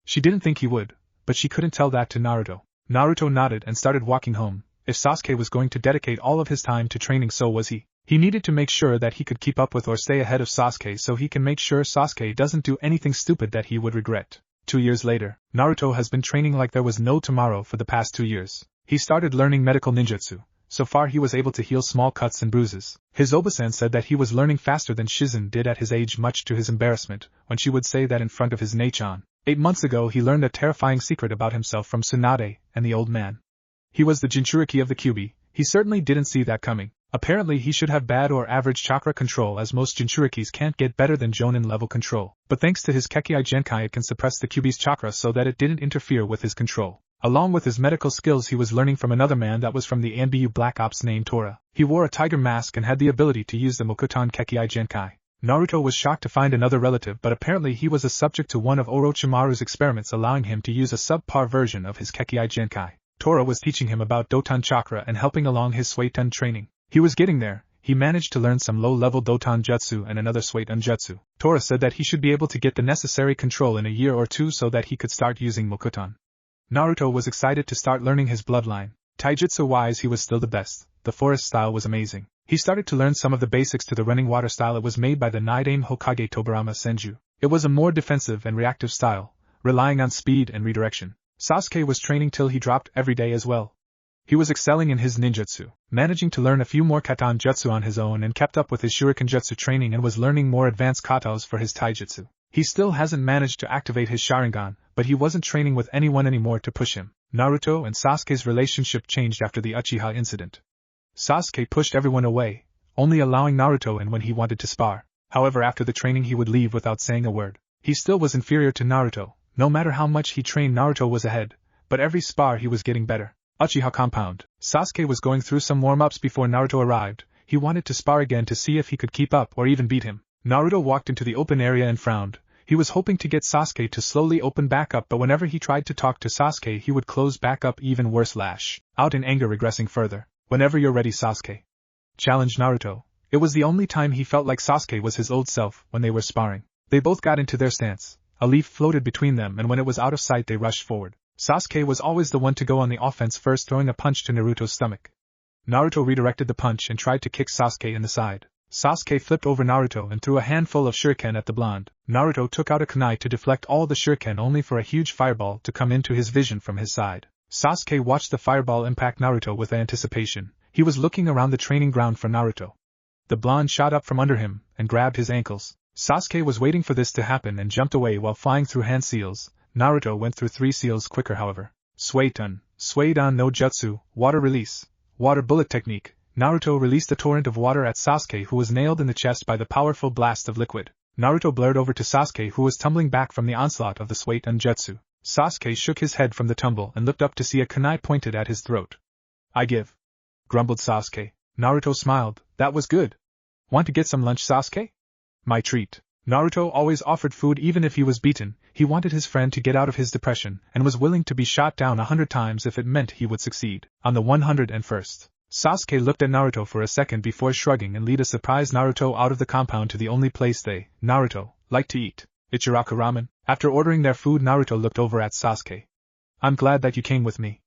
She didn't think he would, but she couldn't tell that to Naruto. Naruto nodded and started walking home. If Sasuke was going to dedicate all of his time to training, so was he. He needed to make sure that he could keep up with or stay ahead of Sasuke so he can make sure Sasuke doesn't do anything stupid that he would regret. 2 years later, Naruto has been training like there was no tomorrow for the past 2 years. He started learning medical ninjutsu. So far he was able to heal small cuts and bruises. His Oba-san said that he was learning faster than Shizen did at his age, much to his embarrassment, when she would say that in front of his Nei-chan. 8 months ago he learned a terrifying secret about himself from Tsunade and the old man. He was the Jinchuriki of the Kyuubi. He certainly didn't see that coming. Apparently he should have bad or average chakra control, as most Jinchurikis can't get better than Jonin level control, but thanks to his Kekkai Genkai it can suppress the Kyuubi's chakra so that it didn't interfere with his control. Along with his medical skills he was learning from another man that was from the NBU Black Ops named Tora. He wore a tiger mask and had the ability to use the Mokuton Kekkai Genkai. Naruto was shocked to find another relative, but apparently he was a subject to one of Orochimaru's experiments, allowing him to use a subpar version of his Kekkai Genkai. Tora was teaching him about Doton chakra and helping along his Suiton training. He was getting there. He managed to learn some low-level Doton Jutsu and another Suiton Jutsu. Tora said that he should be able to get the necessary control in a year or two so that he could start using Mokuton. Naruto was excited to start learning his bloodline. Taijutsu-wise he was still the best. The forest style was amazing. He started to learn some of the basics to the running water style. It was made by the Nidaime Hokage Tobirama Senju. It was a more defensive and reactive style, relying on speed and redirection. Sasuke was training till he dropped every day as well. He was excelling in his ninjutsu, managing to learn a few more katan jutsu on his own and kept up with his shuriken jutsu training and was learning more advanced katas for his taijutsu. He still hasn't managed to activate his Sharingan, but he wasn't training with anyone anymore to push him. Naruto and Sasuke's relationship changed after the Uchiha incident. Sasuke pushed everyone away, only allowing Naruto in when he wanted to spar. However, after the training he would leave without saying a word. He still was inferior to Naruto. No matter how much he trained, Naruto was ahead, but every spar he was getting better. Uchiha compound. Sasuke was going through some warm-ups before Naruto arrived. He wanted to spar again to see if he could keep up or even beat him. Naruto walked into the open area and frowned. He was hoping to get Sasuke to slowly open back up, but whenever he tried to talk to Sasuke he would close back up even worse, lash out in anger, regressing further. Whenever you're ready, Sasuke, challenged Naruto. It was the only time he felt like Sasuke was his old self when they were sparring. They both got into their stance. A leaf floated between them and when it was out of sight they rushed forward. Sasuke was always the one to go on the offense first, throwing a punch to Naruto's stomach. Naruto redirected the punch and tried to kick Sasuke in the side. Sasuke flipped over Naruto and threw a handful of shuriken at the blonde. Naruto took out a kunai to deflect all the shuriken, only for a huge fireball to come into his vision from his side. Sasuke watched the fireball impact Naruto with anticipation. He was looking around the training ground for Naruto. The blonde shot up from under him and grabbed his ankles. Sasuke was waiting for this to happen and jumped away while flying through hand seals. Naruto went through 3 seals quicker, however. Suiton no Jutsu, water release, water bullet technique. Naruto released a torrent of water at Sasuke, who was nailed in the chest by the powerful blast of liquid. Naruto blurred over to Sasuke, who was tumbling back from the onslaught of the Suiton Jutsu. Sasuke shook his head from the tumble and looked up to see a kunai pointed at his throat. I give, grumbled Sasuke. Naruto smiled. That was good. Want to get some lunch, Sasuke? My treat. Naruto always offered food even if he was beaten. He wanted his friend to get out of his depression and was willing to be shot down 100 times if it meant he would succeed. On the 101st, Sasuke looked at Naruto for a second before shrugging and led a surprised Naruto out of the compound to the only place they, Naruto, like to eat, Ichiraku ramen. After ordering their food, Naruto looked over at Sasuke. I'm glad that you came with me,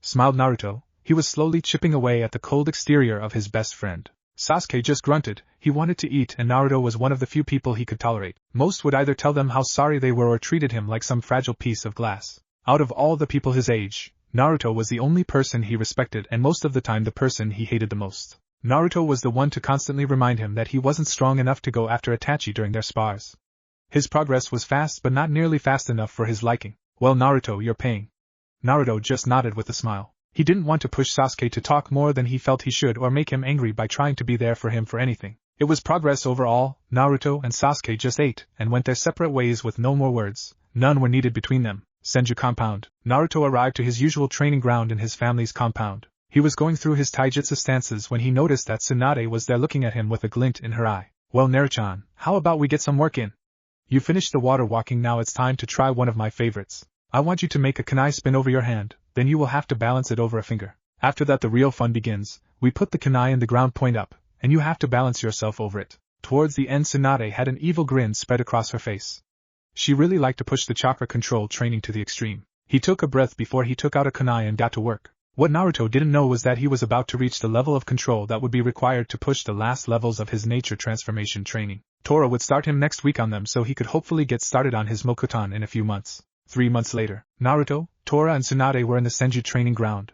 smiled Naruto. He was slowly chipping away at the cold exterior of his best friend. Sasuke just grunted. He wanted to eat, and Naruto was one of the few people he could tolerate. Most would either tell them how sorry they were or treated him like some fragile piece of glass. Out of all the people his age, Naruto was the only person he respected and most of the time the person he hated the most. Naruto was the one to constantly remind him that he wasn't strong enough to go after Itachi during their spars. His progress was fast but not nearly fast enough for his liking. Well, Naruto, you're paying. Naruto just nodded with a smile. He didn't want to push Sasuke to talk more than he felt he should or make him angry by trying to be there for him for anything. It was progress overall. Naruto and Sasuke just ate and went their separate ways with no more words. None were needed between them. Senju compound. Naruto arrived to his usual training ground in his family's compound. He was going through his taijutsu stances when he noticed that Tsunade was there looking at him with a glint in her eye. Well, Naruto-chan, how about we get some work in? You finished the water walking, now it's time to try one of my favorites. I want you to make a kunai spin over your hand, then you will have to balance it over a finger. After that the real fun begins. We put the kunai in the ground point up, and you have to balance yourself over it. Towards the end, Tsunade had an evil grin spread across her face. She really liked to push the chakra control training to the extreme. He took a breath before he took out a kunai and got to work. What Naruto didn't know was that he was about to reach the level of control that would be required to push the last levels of his nature transformation training. Tora would start him next week on them so he could hopefully get started on his Mokuton in a few months. 3 months later, Naruto, Tora and Tsunade were in the Senju training ground.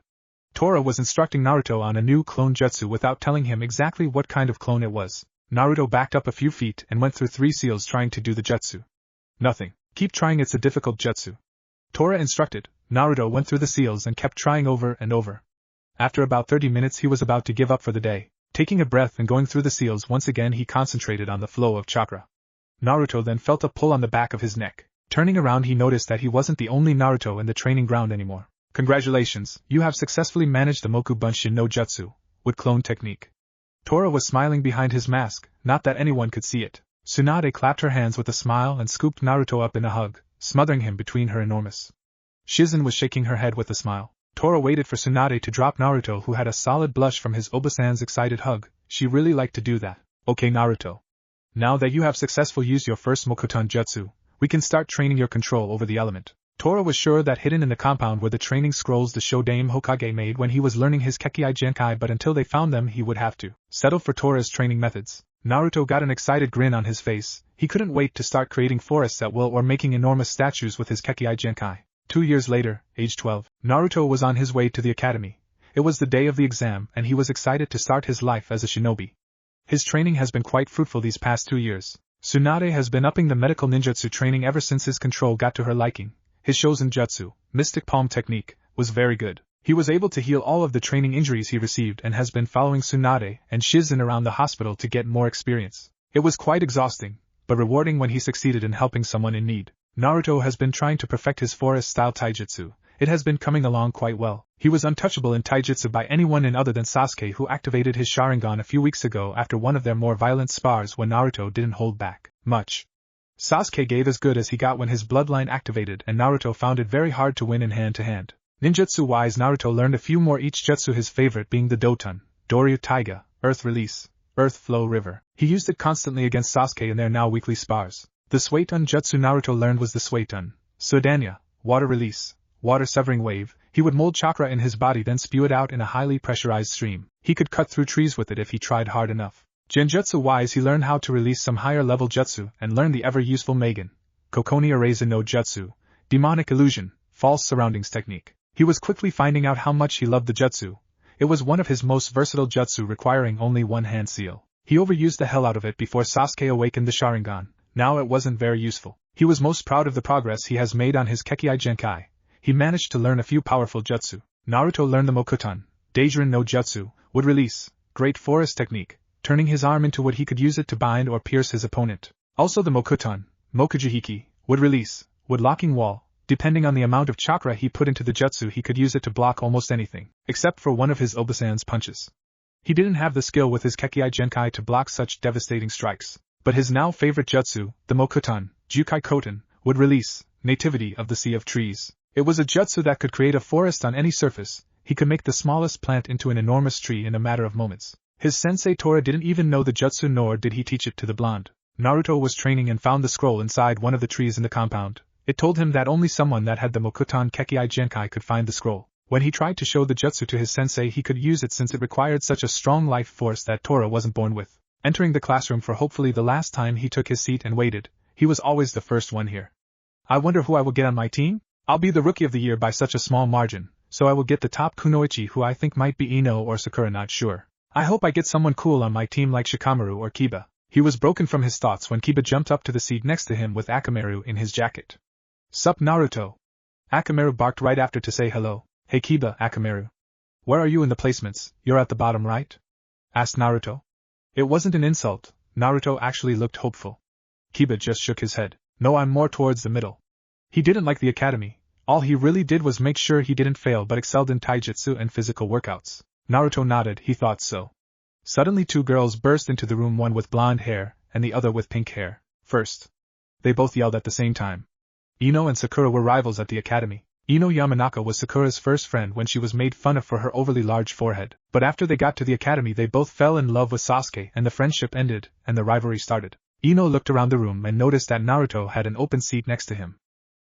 Tora was instructing Naruto on a new clone jutsu without telling him exactly what kind of clone it was. Naruto backed up a few feet and went through 3 seals trying to do the jutsu. Nothing. Keep trying, it's a difficult jutsu. Tora instructed. Naruto went through the seals and kept trying over and over. After about 30 minutes he was about to give up for the day. Taking a breath and going through the seals once again, he concentrated on the flow of chakra. Naruto then felt a pull on the back of his neck. Turning around, he noticed that he wasn't the only Naruto in the training ground anymore. Congratulations, you have successfully managed the Moku Bunshin no Jutsu, with clone technique. Tora was smiling behind his mask, not that anyone could see it. Tsunade clapped her hands with a smile and scooped Naruto up in a hug, smothering him between her enormous. Shizen was shaking her head with a smile. Tora waited for Tsunade to drop Naruto, who had a solid blush from his Obasan's excited hug. She really liked to do that. Okay Naruto. Now that you have successfully used your first Mokuton Jutsu, we can start training your control over the element. Tora was sure that hidden in the compound were the training scrolls the Shodaime Hokage made when he was learning his Kekkai Genkai, but until they found them he would have to settle for Tora's training methods. Naruto got an excited grin on his face. He couldn't wait to start creating forests at will or making enormous statues with his Kekkai Genkai. 2 years later, age 12, Naruto was on his way to the academy. It was the day of the exam and he was excited to start his life as a shinobi. His training has been quite fruitful these past 2 years. Tsunade has been upping the medical ninjutsu training ever since his control got to her liking. His Shosen Jutsu, Mystic Palm technique, was very good. He was able to heal all of the training injuries he received and has been following Tsunade and Shizen around the hospital to get more experience. It was quite exhausting, but rewarding when he succeeded in helping someone in need. Naruto has been trying to perfect his forest-style taijutsu. It has been coming along quite well. He was untouchable in taijutsu by anyone in other than Sasuke, who activated his Sharingan a few weeks ago after one of their more violent spars when Naruto didn't hold back much. Sasuke gave as good as he got when his bloodline activated, and Naruto found it very hard to win in hand-to-hand. Ninjutsu-wise, Naruto learned a few more each jutsu, his favorite being the Doton, Doryu Taiga, Earth Release, Earth Flow River. He used it constantly against Sasuke in their now weekly spars. The Suiton jutsu Naruto learned was the Suiton, Sudanya, Water Release, Water Severing Wave. He would mold chakra in his body then spew it out in a highly pressurized stream. He could cut through trees with it if he tried hard enough. Genjutsu-wise, he learned how to release some higher-level jutsu and learned the ever-useful Magen, Kokoni Areza no Jutsu, Demonic Illusion, False Surroundings technique. He was quickly finding out how much he loved the jutsu. It was one of his most versatile jutsu, requiring only one hand seal. He overused the hell out of it before Sasuke awakened the Sharingan. Now it wasn't very useful. He was most proud of the progress he has made on his Kekkai Genkai. He managed to learn a few powerful jutsu. Naruto learned the Mokuton, Daijirin no Jutsu, Wood Release, Great Forest technique, turning his arm into wood he could use it to bind or pierce his opponent. Also the Mokuton, Mokujihiki, Wood Release, Wood Locking Wall. Depending on the amount of chakra he put into the jutsu, he could use it to block almost anything, except for one of his Obasan's punches. He didn't have the skill with his Kekkai Genkai to block such devastating strikes. But his now favorite jutsu, the Mokuton, Jukai Koten, Would Release, Nativity of the Sea of Trees. It was a jutsu that could create a forest on any surface. He could make the smallest plant into an enormous tree in a matter of moments. His sensei Tora didn't even know the jutsu, nor did he teach it to the blonde. Naruto was training and found the scroll inside one of the trees in the compound. It told him that only someone that had the Mokuton Kekkai Genkai could find the scroll. When he tried to show the jutsu to his sensei, he could use it since it required such a strong life force that Tora wasn't born with. Entering the classroom for hopefully the last time, he took his seat and waited. He was always the first one here. I wonder who I will get on my team? I'll be the rookie of the year by such a small margin, so I will get the top kunoichi, who I think might be Ino or Sakura, not sure. I hope I get someone cool on my team like Shikamaru or Kiba. He was broken from his thoughts when Kiba jumped up to the seat next to him with Akamaru in his jacket. Sup Naruto? Akamaru barked right after to say hello. Hey Kiba, Akamaru. Where are you in the placements? You're at the bottom, right? Asked Naruto. It wasn't an insult. Naruto actually looked hopeful. Kiba just shook his head. No, I'm more towards the middle. He didn't like the academy. All he really did was make sure he didn't fail but excelled in taijutsu and physical workouts. Naruto nodded, he thought so. Suddenly 2 girls burst into the room, one with blonde hair and the other with pink hair. First, they both yelled at the same time. Ino and Sakura were rivals at the academy. Ino Yamanaka was Sakura's first friend when she was made fun of for her overly large forehead. But after they got to the academy, they both fell in love with Sasuke and the friendship ended and the rivalry started. Ino looked around the room and noticed that Naruto had an open seat next to him.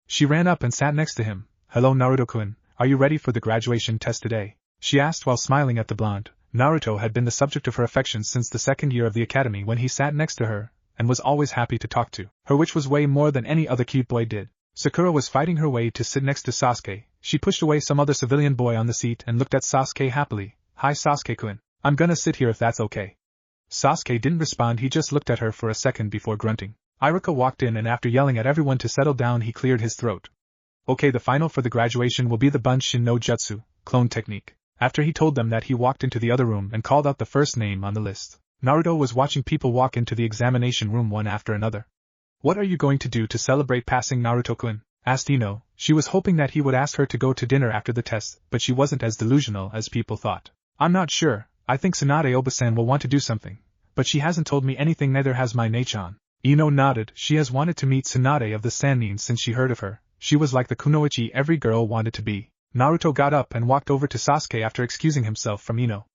She ran up and sat next to him. Hello Naruto-kun, are you ready for the graduation test today? She asked while smiling at the blonde. Naruto had been the subject of her affection since the second year of the academy when he sat next to her, and was always happy to talk to her, which was way more than any other cute boy did. Sakura was fighting her way to sit next to Sasuke. She pushed away some other civilian boy on the seat and looked at Sasuke happily. Hi Sasuke-kun. I'm gonna sit here if that's okay. Sasuke didn't respond, he just looked at her for a second before grunting. Iruka walked in and after yelling at everyone to settle down, he cleared his throat. Okay, the final for the graduation will be the Bunshin no Jutsu, clone technique. After he told them that, he walked into the other room and called out the first name on the list. Naruto was watching people walk into the examination room one after another. "What are you going to do to celebrate passing, Naruto-kun?" asked Ino. She was hoping that he would ask her to go to dinner after the test, but she wasn't as delusional as people thought. "I'm not sure. I think Tsunade Oba-san will want to do something, but she hasn't told me anything, neither has my Nei-chan." Ino nodded. She has wanted to meet Tsunade of the Sannin since she heard of her. She was like the kunoichi every girl wanted to be. Naruto got up and walked over to Sasuke after excusing himself from Ino.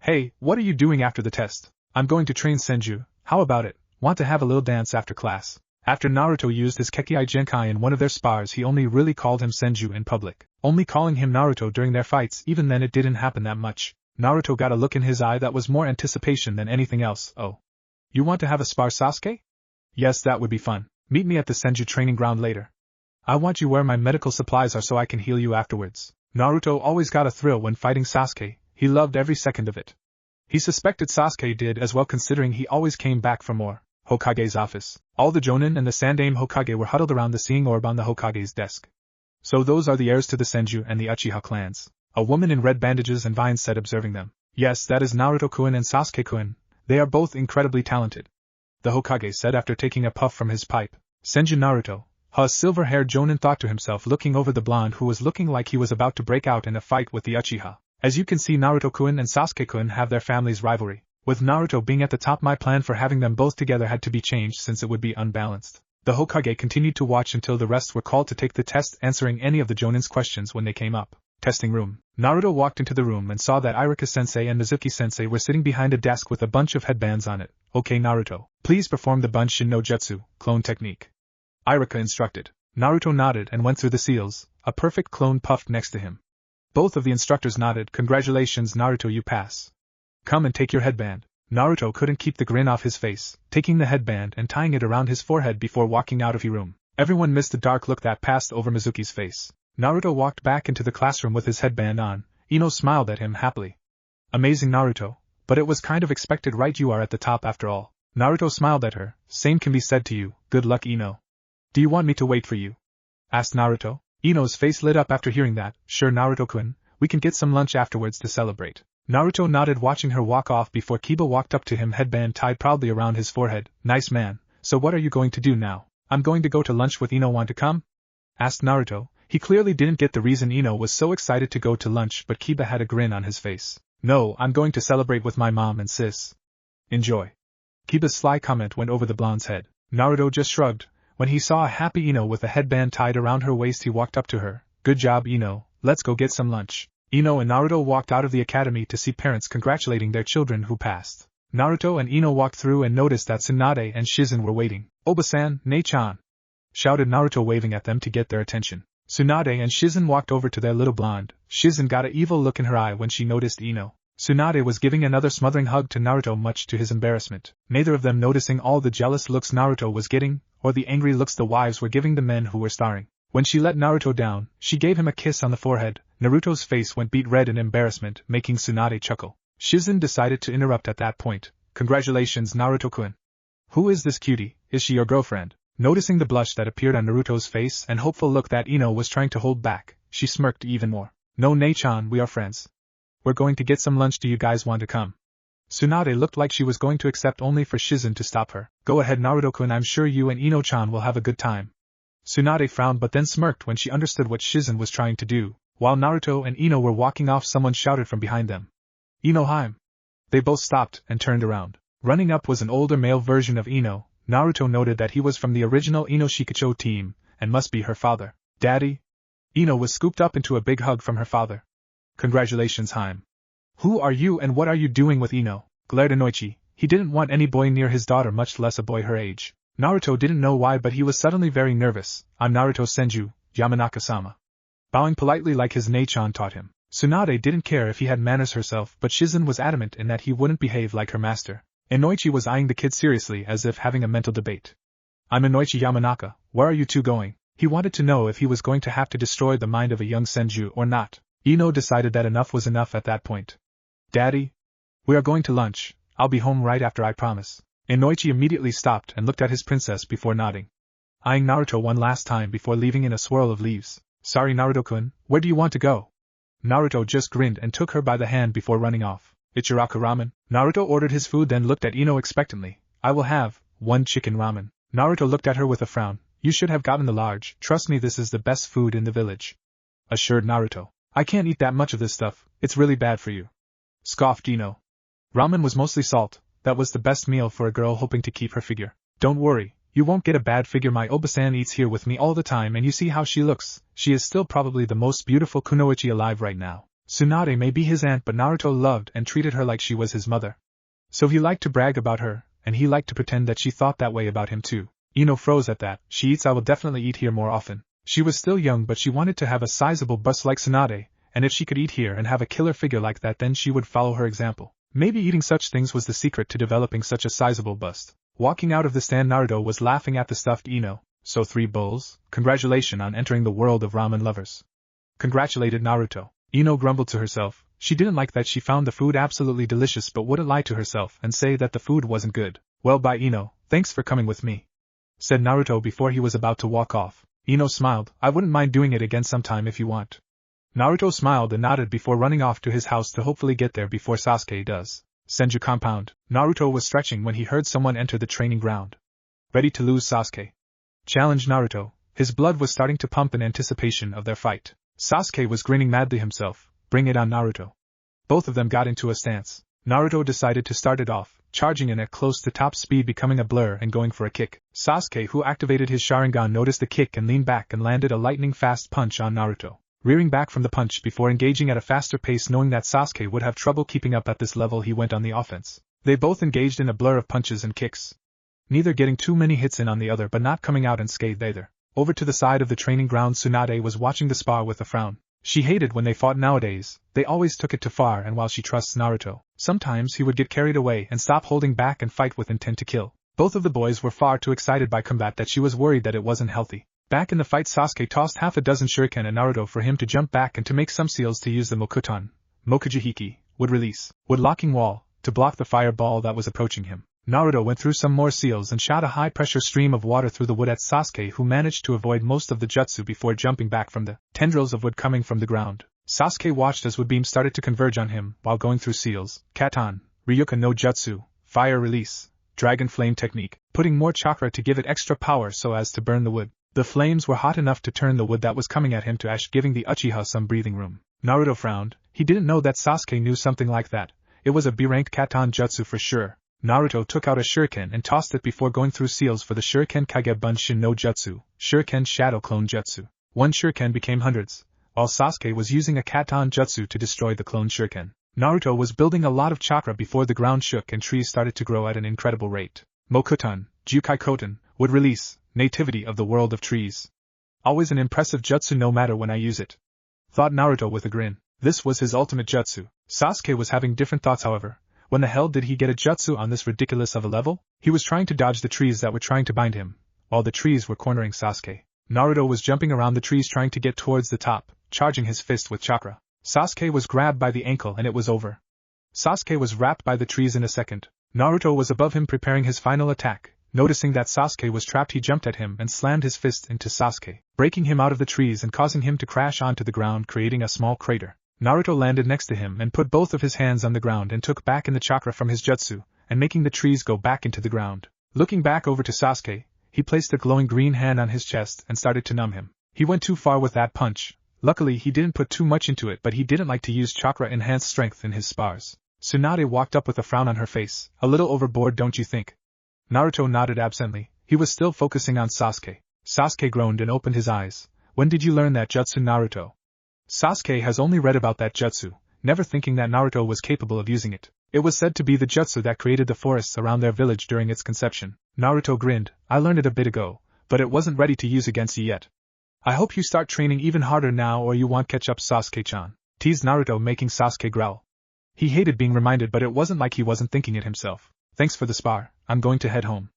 "Hey, what are you doing after the test?" "I'm going to train Senju. How about it? Want to have a little dance after class?" After Naruto used his Kekkai Genkai in one of their spars, he only really called him Senju in public, only calling him Naruto during their fights. Even then it didn't happen that much. Naruto got a look in his eye that was more anticipation than anything else. "Oh. You want to have a spar, Sasuke?" "Yes, that would be fun. Meet me at the Senju training ground later. I want you where my medical supplies are so I can heal you afterwards." Naruto always got a thrill when fighting Sasuke. He loved every second of it. He suspected Sasuke did as well, considering he always came back for more. Hokage's office. All the Jonin and the Sandaime Hokage were huddled around the seeing orb on the Hokage's desk. "So those are the heirs to the Senju and the Uchiha clans," a woman in red bandages and vines said, observing them. "Yes, that is Naruto-kun and Sasuke-kun. They are both incredibly talented," the Hokage said after taking a puff from his pipe. "Senju Naruto," a silver-haired Jonin thought to himself, looking over the blonde who was looking like he was about to break out in a fight with the Uchiha. "As you can see, Naruto-kun and Sasuke-kun have their family's rivalry. With Naruto being at the top, my plan for having them both together had to be changed since it would be unbalanced." The Hokage continued to watch until the rest were called to take the test, answering any of the Jonin's questions when they came up. Testing room. Naruto walked into the room and saw that Iruka-sensei and Mizuki-sensei were sitting behind a desk with a bunch of headbands on it. "Okay, Naruto, please perform the Bunshin no Jutsu, clone technique," Iruka instructed. Naruto nodded and went through the seals. A perfect clone puffed next to him. Both of the instructors nodded. "Congratulations, Naruto, you pass. Come and take your headband." Naruto couldn't keep the grin off his face, taking the headband and tying it around his forehead before walking out of the room. Everyone missed the dark look that passed over Mizuki's face. Naruto walked back into the classroom with his headband on. Ino smiled at him happily. "Amazing, Naruto, but it was kind of expected, right? You are at the top after all." Naruto smiled at her. "Same can be said to you. Good luck, Ino." "Do you want me to wait for you?" asked Naruto. Ino's face lit up after hearing that. "Sure, Naruto-kun, we can get some lunch afterwards to celebrate." Naruto nodded, watching her walk off before Kiba walked up to him, headband tied proudly around his forehead. "Nice man. So what are you going to do now?" "I'm going to go to lunch with Ino. Want to come?" asked Naruto. He clearly didn't get the reason Ino was so excited to go to lunch, but Kiba had a grin on his face. "No, I'm going to celebrate with my mom and sis." "Enjoy." Kiba's sly comment went over the blonde's head. Naruto just shrugged. When he saw a happy Ino with a headband tied around her waist, he walked up to her. "Good job, Ino. Let's go get some lunch." Ino and Naruto walked out of the academy to see parents congratulating their children who passed. Naruto and Ino walked through and noticed that Tsunade and Shizen were waiting. "Oba-san, Nei-chan!" shouted Naruto, waving at them to get their attention. Tsunade and Shizen walked over to their little blonde. Shizen got an evil look in her eye when she noticed Ino. Tsunade was giving another smothering hug to Naruto, much to his embarrassment. Neither of them noticing all the jealous looks Naruto was getting, or the angry looks the wives were giving the men who were starring. When she let Naruto down, she gave him a kiss on the forehead. Naruto's face went beet red in embarrassment, making Tsunade chuckle. Shizen decided to interrupt at that point. "Congratulations, Naruto-kun. Who is this cutie? Is she your girlfriend?" Noticing the blush that appeared on Naruto's face and hopeful look that Ino was trying to hold back, she smirked even more. "No, Nei-chan, we are friends. We're going to get some lunch. Do you guys want to come?" Tsunade looked like she was going to accept, only for Shizen to stop her. "Go ahead, Naruto-kun, I'm sure you and Ino-chan will have a good time." Tsunade frowned but then smirked when she understood what Shizen was trying to do. While Naruto and Ino were walking off, someone shouted from behind them. "Ino-hime!" They both stopped and turned around. Running up was an older male version of Ino. Naruto noted that he was from the original Ino Shikacho team, and must be her father. "Daddy?" Ino was scooped up into a big hug from her father. "Congratulations, Haim." "Who are you and what are you doing with Ino?" glared Inoichi. He didn't want any boy near his daughter, much less a boy her age. Naruto didn't know why, but he was suddenly very nervous. "I'm Naruto Senju, Yamanaka-sama." Bowing politely like his Nei-chan taught him. Tsunade didn't care if he had manners herself, but Shizen was adamant in that he wouldn't behave like her master. Inoichi was eyeing the kid seriously, as if having a mental debate. "I'm Inoichi Yamanaka, where are you two going?" He wanted to know if he was going to have to destroy the mind of a young Senju or not. Ino decided that enough was enough at that point. "Daddy? We are going to lunch. I'll be home right after, I promise." Inoichi immediately stopped and looked at his princess before nodding. Eyeing Naruto one last time before leaving in a swirl of leaves. "Sorry, Naruto-kun, where do you want to go?" Naruto just grinned and took her by the hand before running off. Ichiraku ramen? Naruto ordered his food, then looked at Ino expectantly. I will have one chicken ramen. Naruto looked at her with a frown. You should have gotten the large. Trust me, this is the best food in the village, assured Naruto. I can't eat that much of this stuff, it's really bad for you, scoffed Ino. Ramen was mostly salt. That was the best meal for a girl hoping to keep her figure. Don't worry, you won't get a bad figure. My Obasan eats here with me all the time and you see how she looks. She is still probably the most beautiful kunoichi alive right now. Tsunade may be his aunt, but Naruto loved and treated her like she was his mother. So he liked to brag about her, and he liked to pretend that she thought that way about him too. Ino froze at that. She eats. I will definitely eat here more often. She was still young, but she wanted to have a sizable bust like Tsunade, and if she could eat here and have a killer figure like that, then she would follow her example. Maybe eating such things was the secret to developing such a sizable bust. Walking out of the stand, Naruto was laughing at the stuffed Ino. So 3 bowls? Congratulations on entering the world of ramen lovers, congratulated Naruto. Ino grumbled to herself. She didn't like that she found the food absolutely delicious but wouldn't lie to herself and say that the food wasn't good. Well, bye Ino, thanks for coming with me, said Naruto before he was about to walk off. Ino smiled. I wouldn't mind doing it again sometime if you want. Naruto smiled and nodded before running off to his house to hopefully get there before Sasuke does. Senju compound. Naruto was stretching when he heard someone enter the training ground. Ready to lose, Sasuke? Challenged Naruto. His blood was starting to pump in anticipation of their fight. Sasuke was grinning madly himself. Bring it on, Naruto. Both of them got into a stance. Naruto decided to start it off, charging in at close to top speed, becoming a blur and going for a kick. Sasuke, who activated his Sharingan, noticed the kick and leaned back and landed a lightning-fast punch on Naruto. Rearing back from the punch before engaging at a faster pace, knowing that Sasuke would have trouble keeping up at this level, he went on the offense. They both engaged in a blur of punches and kicks, neither getting too many hits in on the other but not coming out unscathed either. Over to the side of the training ground, Tsunade was watching the spar with a frown. She hated when they fought nowadays. They always took it too far, and while she trusts Naruto, sometimes he would get carried away and stop holding back and fight with intent to kill. Both of the boys were far too excited by combat that she was worried that it wasn't healthy. Back in the fight, Sasuke tossed half a dozen shuriken at Naruto for him to jump back and to make some seals to use the Mokuton, Mokujihiki, wood release, wood locking wall, to block the fireball that was approaching him. Naruto went through some more seals and shot a high-pressure stream of water through the wood at Sasuke, who managed to avoid most of the jutsu before jumping back from the tendrils of wood coming from the ground. Sasuke watched as wood beams started to converge on him while going through seals, Katan, Ryuka no Jutsu, fire release, dragon flame technique, putting more chakra to give it extra power so as to burn the wood. The flames were hot enough to turn the wood that was coming at him to ash, giving the Uchiha some breathing room. Naruto frowned. He didn't know that Sasuke knew something like that. It was a B-ranked Katan jutsu for sure. Naruto took out a shuriken and tossed it before going through seals for the shuriken Kage Bunshin no Jutsu, shuriken shadow clone jutsu. One shuriken became hundreds, while Sasuke was using a Katan jutsu to destroy the clone shuriken. Naruto was building a lot of chakra before the ground shook and trees started to grow at an incredible rate. Mokuton, Jukai Koten, would release, nativity of the world of trees. Always an impressive jutsu no matter when I use it, thought Naruto with a grin. This was his ultimate jutsu. Sasuke was having different thoughts, however. When the hell did he get a jutsu on this ridiculous of a level? He was trying to dodge the trees that were trying to bind him, while the trees were cornering Sasuke. Naruto was jumping around the trees trying to get towards the top, charging his fist with chakra. Sasuke was grabbed by the ankle and it was over. Sasuke was wrapped by the trees in a second. Naruto was above him preparing his final attack. Noticing that Sasuke was trapped, he jumped at him and slammed his fist into Sasuke, breaking him out of the trees and causing him to crash onto the ground, creating a small crater. Naruto landed next to him and put both of his hands on the ground and took back in the chakra from his jutsu, and making the trees go back into the ground. Looking back over to Sasuke, he placed a glowing green hand on his chest and started to numb him. He went too far with that punch. Luckily he didn't put too much into it, but he didn't like to use chakra-enhanced strength in his spars. Tsunade walked up with a frown on her face. A little overboard, don't you think? Naruto nodded absently. He was still focusing on Sasuke. Sasuke groaned and opened his eyes. When did you learn that jutsu, Naruto? Sasuke has only read about that jutsu, never thinking that Naruto was capable of using it. It was said to be the jutsu that created the forests around their village during its conception. Naruto grinned. I learned it a bit ago, but it wasn't ready to use against you yet. I hope you start training even harder now or you won't catch up, Sasuke-chan, teased Naruto, making Sasuke growl. He hated being reminded, but it wasn't like he wasn't thinking it himself. Thanks for the spar, I'm going to head home.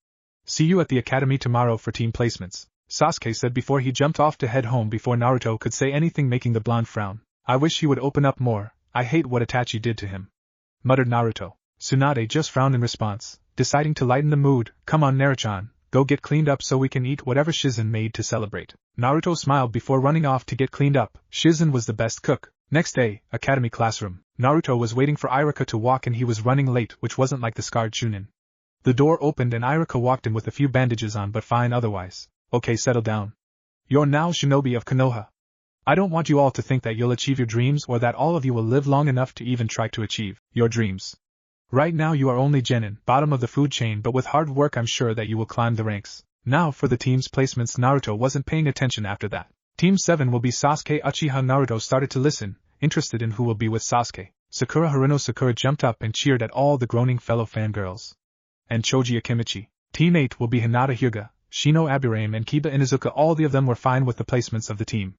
See you at the academy tomorrow for team placements, Sasuke said before he jumped off to head home before Naruto could say anything, making the blonde frown. I wish he would open up more. I hate what Itachi did to him, muttered Naruto. Tsunade just frowned in response, deciding to lighten the mood. Come on, Naruto-chan, go get cleaned up so we can eat whatever Shizen made to celebrate. Naruto smiled before running off to get cleaned up. Shizen was the best cook. Next day, academy classroom. Naruto was waiting for Iruka to walk and he was running late, which wasn't like the scarred Chunin. The door opened and Iruka walked in with a few bandages on but fine otherwise. Okay, settle down. You're now shinobi of Konoha. I don't want you all to think that you'll achieve your dreams or that all of you will live long enough to even try to achieve your dreams. Right now you are only genin, bottom of the food chain, but with hard work I'm sure that you will climb the ranks. Now for the team's placements. Naruto wasn't paying attention after that. Team 7 will be Sasuke Uchiha. Naruto started to listen, interested in who will be with Sasuke. Sakura Haruno. Sakura jumped up and cheered at all the groaning fellow fangirls. And Choji Akimichi. Team 8 will be Hinata Hyuga, Shino Aburame and Kiba Inuzuka. All of them were fine with the placements of the team.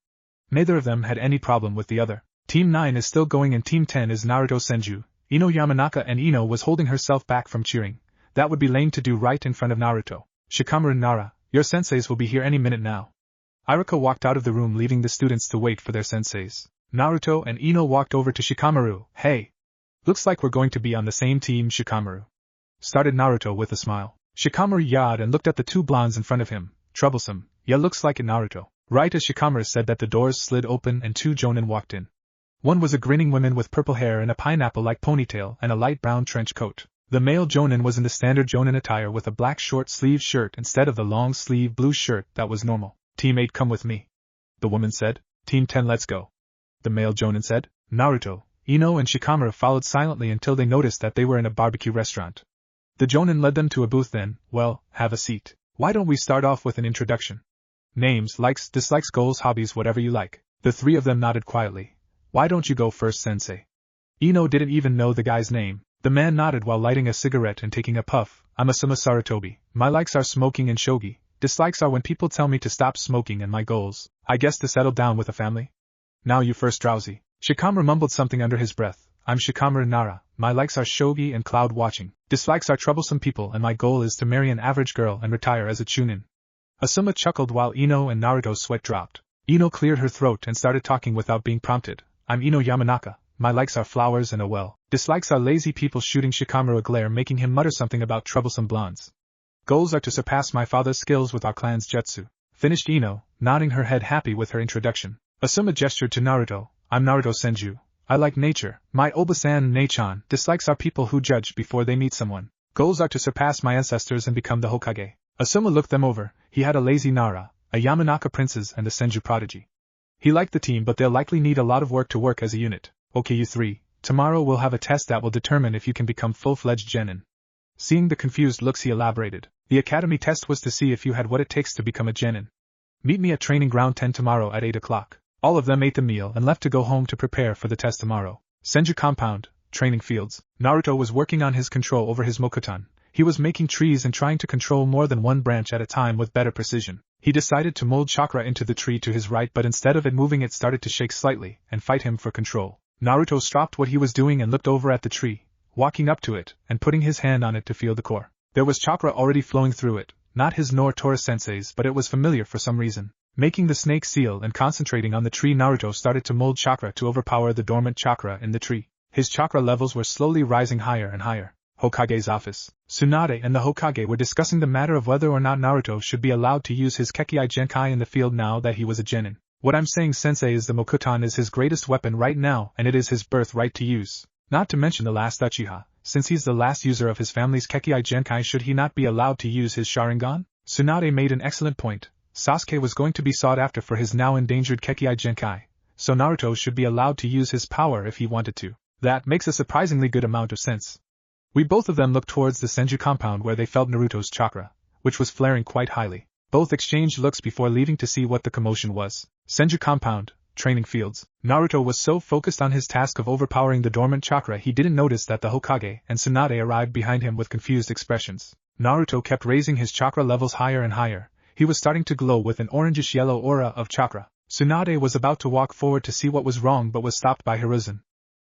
Neither of them had any problem with the other. Team 9 is still going and Team 10 is Naruto Senju. Ino Yamanaka and Ino was holding herself back from cheering. That would be lame to do right in front of Naruto. Shikamaru. Nara, your senseis will be here any minute now. Iruka walked out of the room leaving the students to wait for their senseis. Naruto and Ino walked over to Shikamaru. Hey! Looks like we're going to be on the same team. Shikamaru started Naruto with a smile. Shikamaru yawned and looked at the two blondes in front of him. Troublesome. Yeah, looks like it. Naruto. Right as Shikamaru said that, the doors slid open and two jonin walked in. One was a grinning woman with purple hair and a pineapple-like ponytail and a light brown trench coat. The male jonin was in the standard jonin attire with a black short-sleeved shirt instead of the long-sleeved blue shirt that was normal. Team 8, come with me, the woman said. Team 10, let's go, the male jonin said. Naruto, Ino and Shikamaru followed silently until they noticed that they were in a barbecue restaurant. The jonin led them to a booth. Then, well, have a seat. Why don't we start off with an introduction? Names, likes, dislikes, goals, hobbies, whatever you like. The three of them nodded quietly. Why don't you go first, sensei? Ino didn't even know the guy's name. The man nodded while lighting a cigarette and taking a puff. I'm Asuma Sarutobi. My likes are smoking and shogi. Dislikes are when people tell me to stop smoking, and my goals, I guess, to settle down with a family. Now you first, drowsy. Shikamaru mumbled something under his breath. I'm Shikamaru Nara. My likes are shogi and cloud watching. Dislikes are troublesome people, and my goal is to marry an average girl and retire as a chunin. Asuma chuckled while Ino and Naruto's sweat dropped. Ino cleared her throat and started talking without being prompted. I'm Ino Yamanaka. My likes are flowers and a well. Dislikes are lazy people, shooting Shikamaru a glare, making him mutter something about troublesome blondes. Goals are to surpass my father's skills with our clan's jutsu. Finished Ino, nodding her head happy with her introduction. Asuma gestured to Naruto. I'm Naruto Senju. I like nature. My Obasan Nechan. Dislikes are people who judge before they meet someone. Goals are to surpass my ancestors and become the Hokage. Asuma looked them over. He had a lazy Nara, a Yamanaka princess and a Senju prodigy. He liked the team, but they'll likely need a lot of work to work as a unit. Okay, you three. Tomorrow we'll have a test that will determine if you can become full-fledged genin. Seeing the confused looks, he elaborated. The academy test was to see if you had what it takes to become a genin. Meet me at training ground 10 tomorrow at 8 o'clock. All of them ate the meal and left to go home to prepare for the test tomorrow. Senju compound, training fields. Naruto was working on his control over his Mokuton. He was making trees and trying to control more than one branch at a time with better precision. He decided to mold chakra into the tree to his right, but instead of it moving, it started to shake slightly and fight him for control. Naruto stopped what he was doing and looked over at the tree, walking up to it and putting his hand on it to feel the core. There was chakra already flowing through it, not his nor Tora Sensei's, but it was familiar for some reason. Making the snake seal and concentrating on the tree, Naruto started to mold chakra to overpower the dormant chakra in the tree. His chakra levels were slowly rising higher and higher. Hokage's office. Tsunade and the Hokage were discussing the matter of whether or not Naruto should be allowed to use his Kekkai Genkai in the field now that he was a genin. What I'm saying, sensei, is the Mokuton is his greatest weapon right now, and it is his birthright to use. Not to mention the last Uchiha. Since he's the last user of his family's Kekkai Genkai, should he not be allowed to use his Sharingan? Tsunade made an excellent point. Sasuke was going to be sought after for his now endangered Kekkai Genkai, so Naruto should be allowed to use his power if he wanted to. That makes a surprisingly good amount of sense. We both of them looked towards the Senju compound where they felt Naruto's chakra, which was flaring quite highly. Both exchanged looks before leaving to see what the commotion was. Senju compound, training fields. Naruto was so focused on his task of overpowering the dormant chakra he didn't notice that the Hokage and Tsunade arrived behind him with confused expressions. Naruto kept raising his chakra levels higher and higher. He was starting to glow with an orangish-yellow aura of chakra. Tsunade was about to walk forward to see what was wrong but was stopped by Hiruzen.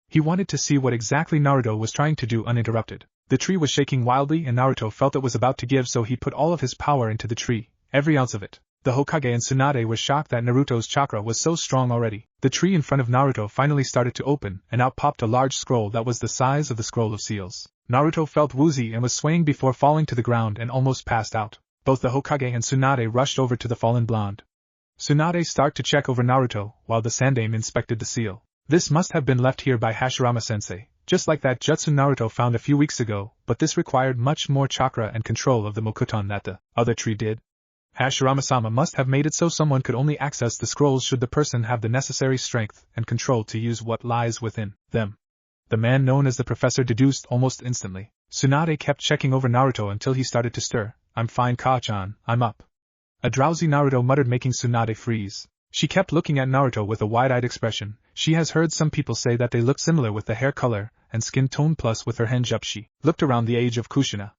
He wanted to see what exactly Naruto was trying to do uninterrupted. The tree was shaking wildly and Naruto felt it was about to give, so he put all of his power into the tree, every ounce of it. The Hokage and Tsunade were shocked that Naruto's chakra was so strong already. The tree in front of Naruto finally started to open, and out popped a large scroll that was the size of the scroll of seals. Naruto felt woozy and was swaying before falling to the ground and almost passed out. Both the Hokage and Tsunade rushed over to the fallen blonde. Tsunade started to check over Naruto, while the Sandaime inspected the seal. This must have been left here by Hashirama-sensei, just like that jutsu Naruto found a few weeks ago, but this required much more chakra and control of the Mokuton that the other tree did. Hashirama-sama must have made it so someone could only access the scrolls should the person have the necessary strength and control to use what lies within them. The man known as the professor deduced almost instantly. Tsunade kept checking over Naruto until he started to stir. I'm fine, Ka-chan, I'm up. A drowsy Naruto muttered, making Tsunade freeze. She kept looking at Naruto with a wide-eyed expression. She has heard some people say that they look similar with the hair color and skin tone, plus with her henj up. She looked around the age of Kushina.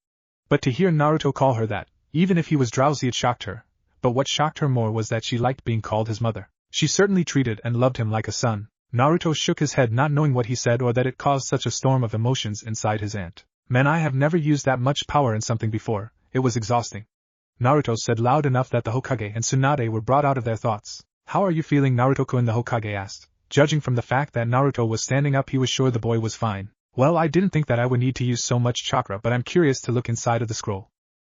But to hear Naruto call her that, even if he was drowsy, it shocked her. But what shocked her more was that she liked being called his mother. She certainly treated and loved him like a son. Naruto shook his head, not knowing what he said or that it caused such a storm of emotions inside his aunt. Man, I have never used that much power in something before. It was exhausting. Naruto said loud enough that the Hokage and Tsunade were brought out of their thoughts. How are you feeling, Naruto-kun? The Hokage asked. Judging from the fact that Naruto was standing up, he was sure the boy was fine. Well, I didn't think that I would need to use so much chakra, but I'm curious to look inside of the scroll.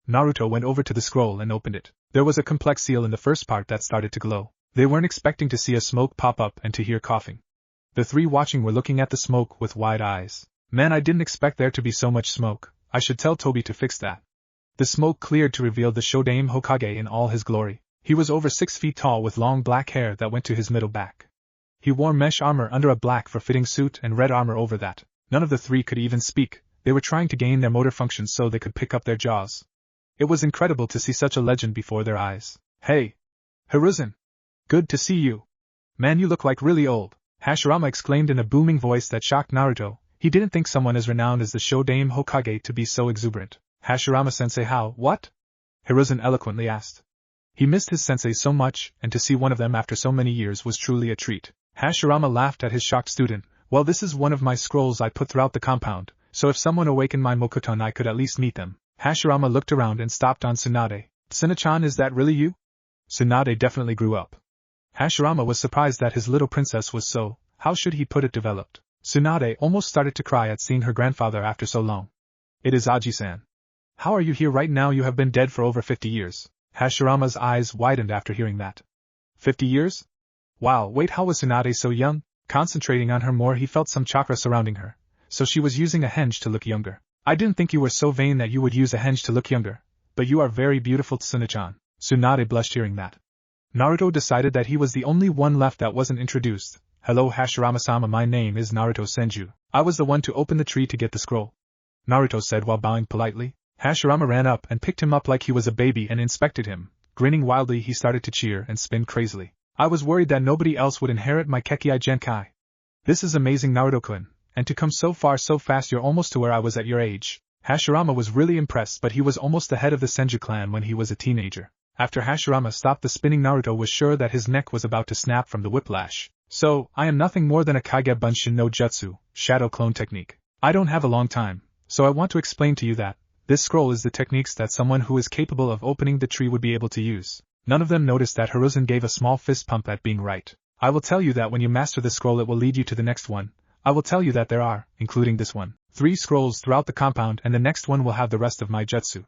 Naruto went over to the scroll and opened it. There was a complex seal in the first part that started to glow. They weren't expecting to see a smoke pop up and to hear coughing. The three watching were looking at the smoke with wide eyes. Man, I didn't expect there to be so much smoke. I should tell Toby to fix that. The smoke cleared to reveal the Shodaime Hokage in all his glory. He was over 6 feet tall with long black hair that went to his middle back. He wore mesh armor under a black fur-fitting suit and red armor over that. None of the three could even speak. They were trying to gain their motor functions so they could pick up their jaws. It was incredible to see such a legend before their eyes. Hey! Hiruzen! Good to see you. Man, you look like really old. Hashirama exclaimed in a booming voice that shocked Naruto. He didn't think someone as renowned as the Shodaime Hokage to be so exuberant. Hashirama-sensei, how? What? Hiruzen eloquently asked. He missed his sensei so much, and to see one of them after so many years was truly a treat. Hashirama laughed at his shocked student. Well, this is one of my scrolls I put throughout the compound, so if someone awakened my Mokuton I could at least meet them. Hashirama looked around and stopped on Tsunade. Tsunade-chan, is that really you? Tsunade definitely grew up. Hashirama was surprised that his little princess was so, how should he put it, developed. Tsunade almost started to cry at seeing her grandfather after so long. It is Aji-san. How are you here right now? You have been dead for over 50 years. Hashirama's eyes widened after hearing that. 50 years? Wow, wait, how was Tsunade so young? Concentrating on her more, he felt some chakra surrounding her. So she was using a henj to look younger. I didn't think you were so vain that you would use a henj to look younger. But you are very beautiful, Tsune-chan. Tsunade blushed hearing that. Naruto decided that he was the only one left that wasn't introduced. Hello Hashirama-sama, my name is Naruto Senju. I was the one to open the tree to get the scroll. Naruto said while bowing politely. Hashirama ran up and picked him up like he was a baby and inspected him. Grinning wildly, he started to cheer and spin crazily. I was worried that nobody else would inherit my Kekkei Genkai. This is amazing, Naruto-kun, and to come so far so fast. You're almost to where I was at your age. Hashirama was really impressed, but he was almost the head of the Senju clan when he was a teenager. After Hashirama stopped the spinning, Naruto was sure that his neck was about to snap from the whiplash. So, I am nothing more than a Kage Bunshin no Jutsu, shadow clone technique. I don't have a long time, so I want to explain to you that this scroll is the techniques that someone who is capable of opening the tree would be able to use. None of them noticed that Hiruzen gave a small fist pump at being right. I will tell you that when you master the scroll it will lead you to the next one. I will tell you that there are, including this one, 3 scrolls throughout the compound, and the next one will have the rest of my jutsu.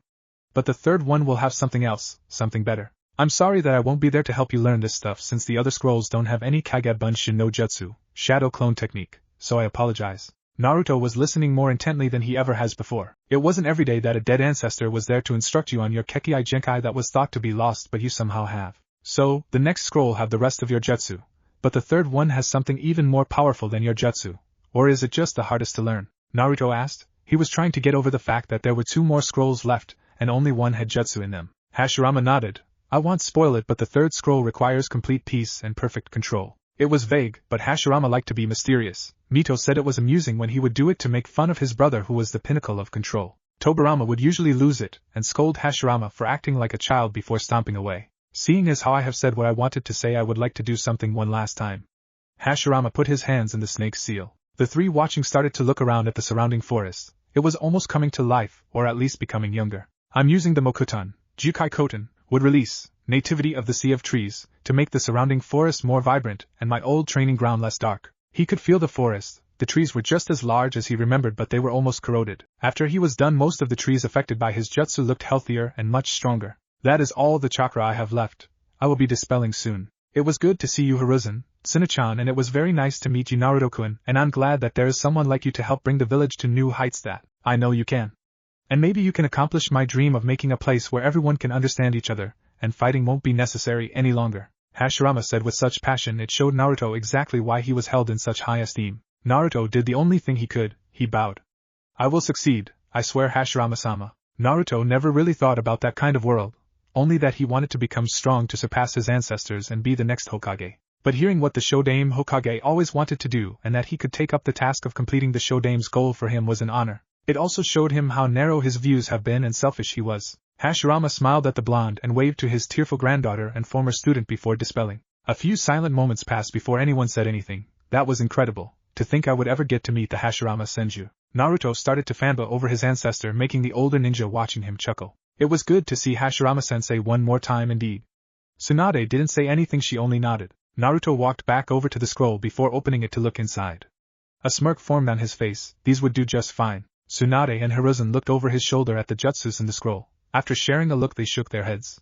But the third one will have something else, something better. I'm sorry that I won't be there to help you learn this stuff since the other scrolls don't have any Kage Bunshin no Jutsu, shadow clone technique, so I apologize. Naruto was listening more intently than he ever has before. It wasn't every day that a dead ancestor was there to instruct you on your Kekkei Genkai that was thought to be lost but you somehow have. So, the next scroll have the rest of your jutsu, but the third one has something even more powerful than your jutsu. Or is it just the hardest to learn? Naruto asked. He was trying to get over the fact that there were 2 more scrolls left, and only one had jutsu in them. Hashirama nodded. I won't spoil it, but the third scroll requires complete peace and perfect control. It was vague, but Hashirama liked to be mysterious. Mito said it was amusing when he would do it to make fun of his brother who was the pinnacle of control. Tobirama would usually lose it, and scold Hashirama for acting like a child before stomping away. Seeing as how I have said what I wanted to say, I would like to do something one last time. Hashirama put his hands in the snake's seal. The 3 watching started to look around at the surrounding forest. It was almost coming to life, or at least becoming younger. I'm using the Mokuton, Jukai Koten, would release, nativity of the Sea of Trees, to make the surrounding forest more vibrant and my old training ground less dark. He could feel the forest. The trees were just as large as he remembered, but they were almost corroded. After he was done, most of the trees affected by his jutsu looked healthier and much stronger. That is all the chakra I have left. I will be dispelling soon. It was good to see you, Hiruzen. Suna-chan, and it was very nice to meet you, Naruto-kun, and I'm glad that there is someone like you to help bring the village to new heights that I know you can. And maybe you can accomplish my dream of making a place where everyone can understand each other, and fighting won't be necessary any longer. Hashirama said with such passion it showed Naruto exactly why he was held in such high esteem. Naruto did the only thing he could, he bowed. I will succeed, I swear, Hashirama-sama. Naruto never really thought about that kind of world, only that he wanted to become strong to surpass his ancestors and be the next Hokage. But hearing what the Shodaime Hokage always wanted to do and that he could take up the task of completing the Shodaime's goal for him was an honor. It also showed him how narrow his views have been and selfish he was. Hashirama smiled at the blonde and waved to his tearful granddaughter and former student before dispelling. A few silent moments passed before anyone said anything. That was incredible. To think I would ever get to meet the Hashirama Senju. Naruto started to fanboy over his ancestor, making the older ninja watching him chuckle. It was good to see Hashirama-sensei one more time indeed. Tsunade didn't say anything, she only nodded. Naruto walked back over to the scroll before opening it to look inside. A smirk formed on his face. These would do just fine. Tsunade and Hiruzen looked over his shoulder at the jutsus in the scroll. After sharing a look they shook their heads.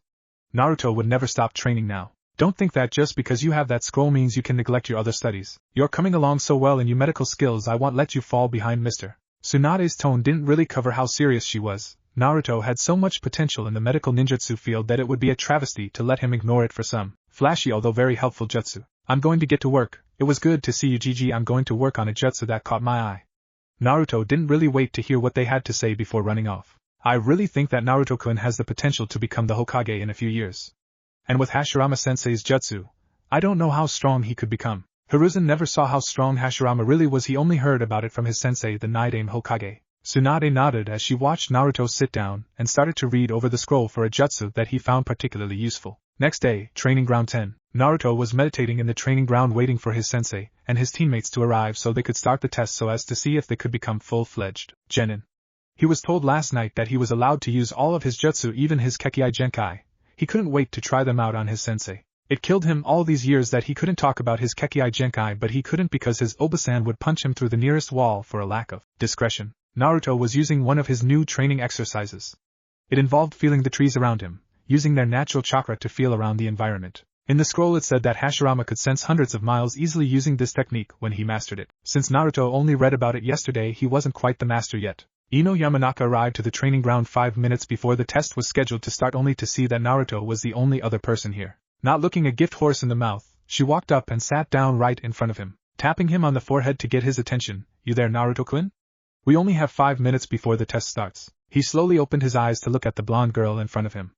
Naruto would never stop training now. Don't think that just because you have that scroll means you can neglect your other studies. You're coming along so well in your medical skills, I won't let you fall behind, mister. Tsunade's tone didn't really cover how serious she was. Naruto had so much potential in the medical ninjutsu field that it would be a travesty to let him ignore it for some flashy although very helpful jutsu. I'm going to get to work. It was good to see you, Gigi. I'm going to work on a jutsu that caught my eye. Naruto didn't really wait to hear what they had to say before running off. I really think that Naruto-kun has the potential to become the Hokage in a few years. And with Hashirama-sensei's jutsu, I don't know how strong he could become. Hiruzen never saw how strong Hashirama really was, he only heard about it from his sensei, the Nidaime Hokage. Tsunade nodded as she watched Naruto sit down and started to read over the scroll for a jutsu that he found particularly useful. Next day, Training Ground 10. Naruto was meditating in the training ground waiting for his sensei and his teammates to arrive so they could start the test so as to see if they could become full-fledged genin. He was told last night that he was allowed to use all of his jutsu, even his Kekkai Genkai. He couldn't wait to try them out on his sensei. It killed him all these years that he couldn't talk about his Kekkai Genkai, but he couldn't because his Obasan would punch him through the nearest wall for a lack of discretion. Naruto was using one of his new training exercises. It involved feeling the trees around him, using their natural chakra to feel around the environment. In the scroll it said that Hashirama could sense hundreds of miles easily using this technique when he mastered it. Since Naruto only read about it yesterday, he wasn't quite the master yet. Ino Yamanaka arrived to the training ground 5 minutes before the test was scheduled to start, only to see that Naruto was the only other person here. Not looking a gift horse in the mouth, she walked up and sat down right in front of him, tapping him on the forehead to get his attention. You there, Naruto-kun? We only have 5 minutes before the test starts. He slowly opened his eyes to look at the blonde girl in front of him.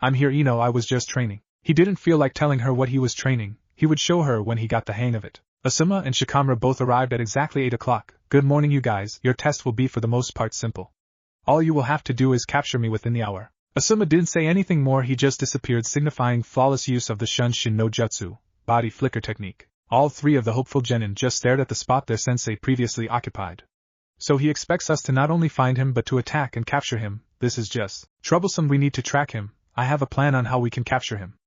I'm here, Ino, I was just training. He didn't feel like telling her what he was training. He would show her when he got the hang of it. Asuma and Shikamaru both arrived at exactly 8 o'clock. Good morning, you guys. Your test will be for the most part simple. All you will have to do is capture me within the hour. Asuma didn't say anything more, he just disappeared, signifying flawless use of the Shunshin no Jutsu, body flicker technique. All three of the hopeful genin just stared at the spot their sensei previously occupied. So he expects us to not only find him but to attack and capture him. This is just troublesome. We need to track him. I have a plan on how we can capture him.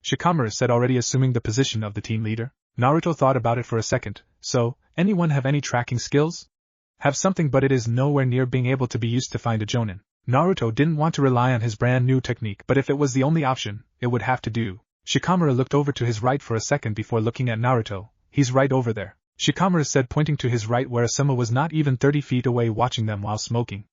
Shikamaru said, already assuming the position of the team leader. Naruto thought about it for a second. So, anyone have any tracking skills? Have something, but it is nowhere near being able to be used to find a jonin. Naruto didn't want to rely on his brand new technique, but if it was the only option, it would have to do. Shikamaru looked over to his right for a second before looking at Naruto. He's right over there, Shikamaru said, pointing to his right where Asuma was not even 30 feet away watching them while smoking.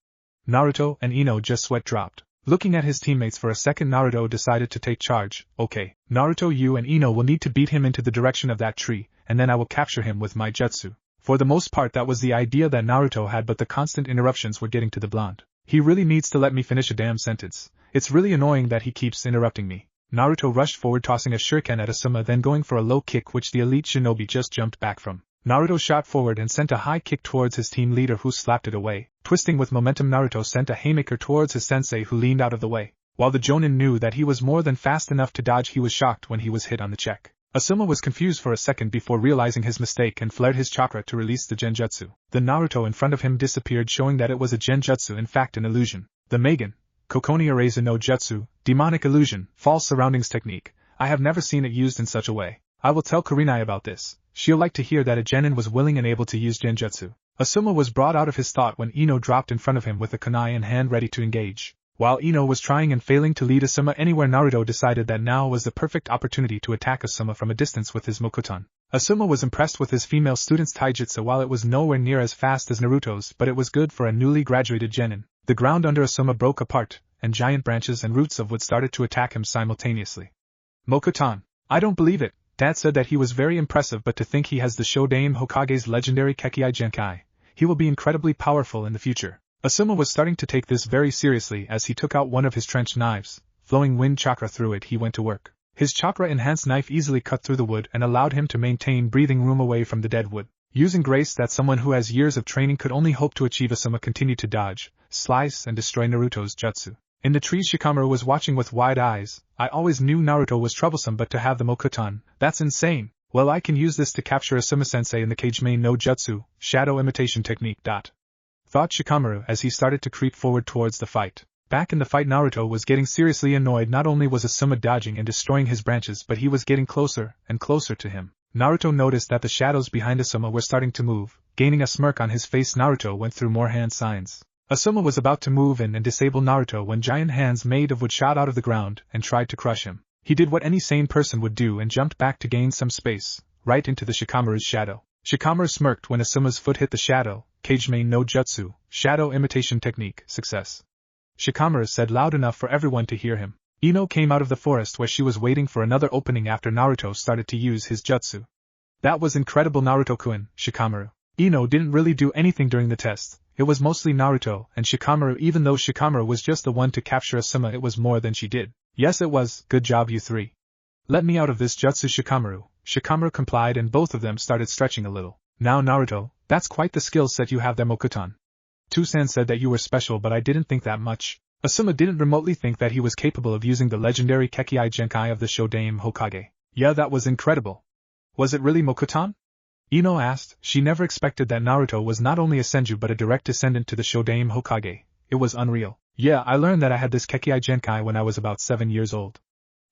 Naruto and Ino just sweat dropped. Looking at his teammates for a second, Naruto decided to take charge. Okay, Naruto, you and Ino will need to beat him into the direction of that tree, and then I will capture him with my jutsu. For the most part that was the idea that Naruto had, but the constant interruptions were getting to the blonde. He really needs to let me finish a damn sentence. It's really annoying that he keeps interrupting me. Naruto rushed forward, tossing a shuriken at Asuma, then going for a low kick which the elite shinobi just jumped back from. Naruto shot forward and sent a high kick towards his team leader, who slapped it away. Twisting with momentum, Naruto sent a haymaker towards his sensei, who leaned out of the way. While the jonin knew that he was more than fast enough to dodge, he was shocked when he was hit on the cheek. Asuma was confused for a second before realizing his mistake and flared his chakra to release the genjutsu. The Naruto in front of him disappeared, showing that it was a genjutsu, in fact an illusion. The Magen, Kokoni Areza no Jutsu, demonic illusion, false surroundings technique. I have never seen it used in such a way. I will tell Kurenai about this. She'll like to hear that a genin was willing and able to use genjutsu. Asuma was brought out of his thought when Ino dropped in front of him with a kunai in hand ready to engage. While Ino was trying and failing to lead Asuma anywhere, Naruto decided that now was the perfect opportunity to attack Asuma from a distance with his Mokuton. Asuma was impressed with his female student's taijutsu. While it was nowhere near as fast as Naruto's, but it was good for a newly graduated genin. The ground under Asuma broke apart, and giant branches and roots of wood started to attack him simultaneously. Mokutan. I don't believe it. Dad said that he was very impressive, but to think he has the Shodaime Hokage's legendary Kekkei Genkai. He will be incredibly powerful in the future. Asuma was starting to take this very seriously as he took out one of his trench knives, flowing wind chakra through it. He went to work. His chakra-enhanced knife easily cut through the wood and allowed him to maintain breathing room away from the dead wood. Using grace that someone who has years of training could only hope to achieve, Asuma continued to dodge, slice and destroy Naruto's jutsu. In the trees, Shikamaru was watching with wide eyes. I always knew Naruto was troublesome, but to have the Mokutan, that's insane. Well, I can use this to capture Asuma-sensei in the Kageme no Jutsu, shadow imitation technique. Thought Shikamaru as he started to creep forward towards the fight. Back in the fight, Naruto was getting seriously annoyed. Not only was Asuma dodging and destroying his branches, but he was getting closer and closer to him. Naruto noticed that the shadows behind Asuma were starting to move. Gaining a smirk on his face, Naruto went through more hand signs. Asuma was about to move in and disable Naruto when giant hands made of wood shot out of the ground and tried to crush him. He did what any sane person would do and jumped back to gain some space, right into the Shikamaru's shadow. Shikamaru smirked when Asuma's foot hit the shadow. Kageme no Jutsu, shadow imitation technique, success. Shikamaru said loud enough for everyone to hear him. Ino came out of the forest where she was waiting for another opening after Naruto started to use his jutsu. That was incredible, Naruto-kun, Shikamaru. Ino didn't really do anything during the test. It was mostly Naruto and Shikamaru. Even though Shikamaru was just the one to capture Asuma, it was more than she did. Yes, it was. Good job, you three. Let me out of this jutsu, Shikamaru. Shikamaru complied and both of them started stretching a little. Now Naruto, that's quite the skill set you have there, Mokutan. Tusan said that you were special, but I didn't think that much. Asuma didn't remotely think that he was capable of using the legendary Kekkei Genkai of the Shodaime Hokage. Yeah, that was incredible. Was it really, Mokutan? Ino asked. She never expected that Naruto was not only a Senju but a direct descendant to the Shodaime Hokage. It was unreal. Yeah, I learned that I had this Kekkei Genkai when I was about 7 years old.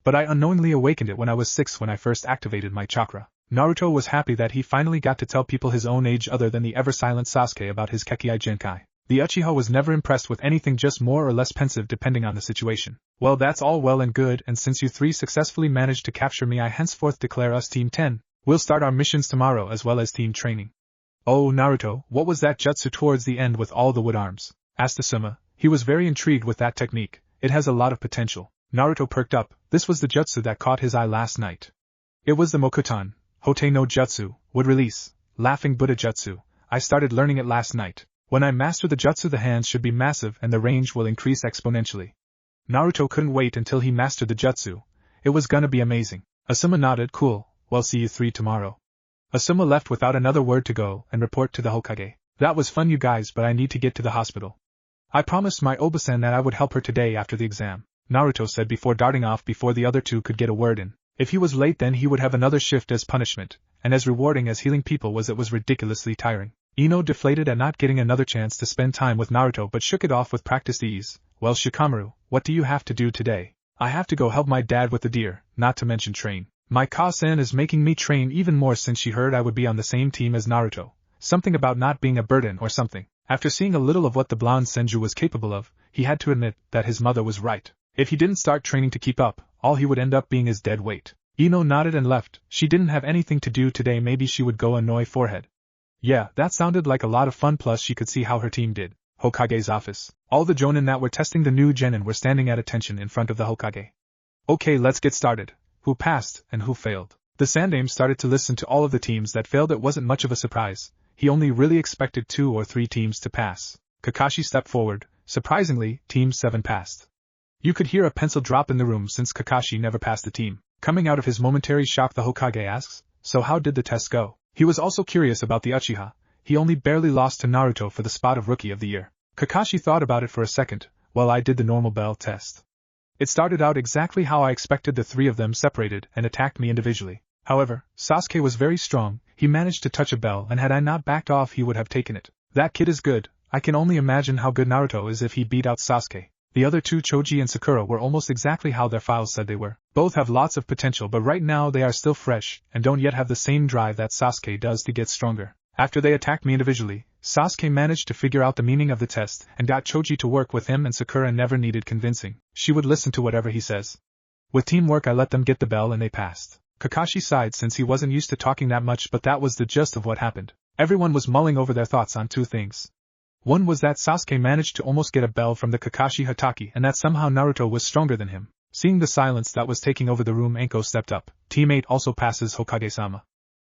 But I unknowingly awakened it when I was 6 when I first activated my chakra. Naruto was happy that he finally got to tell people his own age other than the ever-silent Sasuke about his Kekkei Genkai. The Uchiha was never impressed with anything, just more or less pensive depending on the situation. Well, that's all well and good, and since you three successfully managed to capture me, I henceforth declare us Team 10. We'll start our missions tomorrow as well as team training. Oh, Naruto, what was that jutsu towards the end with all the wood arms? Asked Asuma. He was very intrigued with that technique. It has a lot of potential. Naruto perked up. This was the jutsu that caught his eye last night. It was the Mokutan, Hote no Jutsu, wood release, laughing Buddha jutsu. I started learning it last night. When I master the jutsu, the hands should be massive and the range will increase exponentially. Naruto couldn't wait until he mastered the jutsu. It was gonna be amazing. Asuma nodded. Cool, well, see you three tomorrow. Asuma left without another word to go and report to the Hokage. That was fun, you guys, but I need to get to the hospital. I promised my Obasan that I would help her today after the exam, Naruto said before darting off before the other two could get a word in. If he was late, then he would have another shift as punishment, and as rewarding as healing people was, it was ridiculously tiring. Ino deflated at not getting another chance to spend time with Naruto but shook it off with practiced ease. Well, Shikamaru, what do you have to do today? I have to go help my dad with the deer, not to mention train. My Ka-san is making me train even more since she heard I would be on the same team as Naruto. Something about not being a burden or something. After seeing a little of what the blonde Senju was capable of, he had to admit that his mother was right. If he didn't start training to keep up, all he would end up being is dead weight. Ino nodded and left. She didn't have anything to do today. Maybe she would go annoy Forehead. Yeah, that sounded like a lot of fun, plus she could see how her team did. Hokage's office. All the Jonin that were testing the new genin were standing at attention in front of the Hokage. Okay, let's get started. Who passed and who failed? The Sandaime started to listen to all of the teams that failed. It wasn't much of a surprise. He only really expected 2 or 3 teams to pass. Kakashi stepped forward. Surprisingly, Team 7 passed. You could hear a pencil drop in the room since Kakashi never passed the team. Coming out of his momentary shock, the Hokage asks, so how did the test go? He was also curious about the Uchiha. He only barely lost to Naruto for the spot of Rookie of the Year. Kakashi thought about it for a second. Well, I did the normal bell test. It started out exactly how I expected. The 3 of them separated and attacked me individually. However, Sasuke was very strong. He managed to touch a bell, and had I not backed off, he would have taken it. That kid is good. I can only imagine how good Naruto is if he beat out Sasuke. The other 2, Choji and Sakura, were almost exactly how their files said they were. Both have lots of potential, but right now they are still fresh and don't yet have the same drive that Sasuke does to get stronger. After they attacked me individually, Sasuke managed to figure out the meaning of the test and got Choji to work with him, and Sakura never needed convincing. She would listen to whatever he says. With teamwork, I let them get the bell and they passed. Kakashi sighed since he wasn't used to talking that much, but that was the gist of what happened. Everyone was mulling over their thoughts on two things. One was that Sasuke managed to almost get a bell from the Kakashi Hatake and that somehow Naruto was stronger than him. Seeing the silence that was taking over the room, Anko stepped up. Teammate also passes Hokage-sama.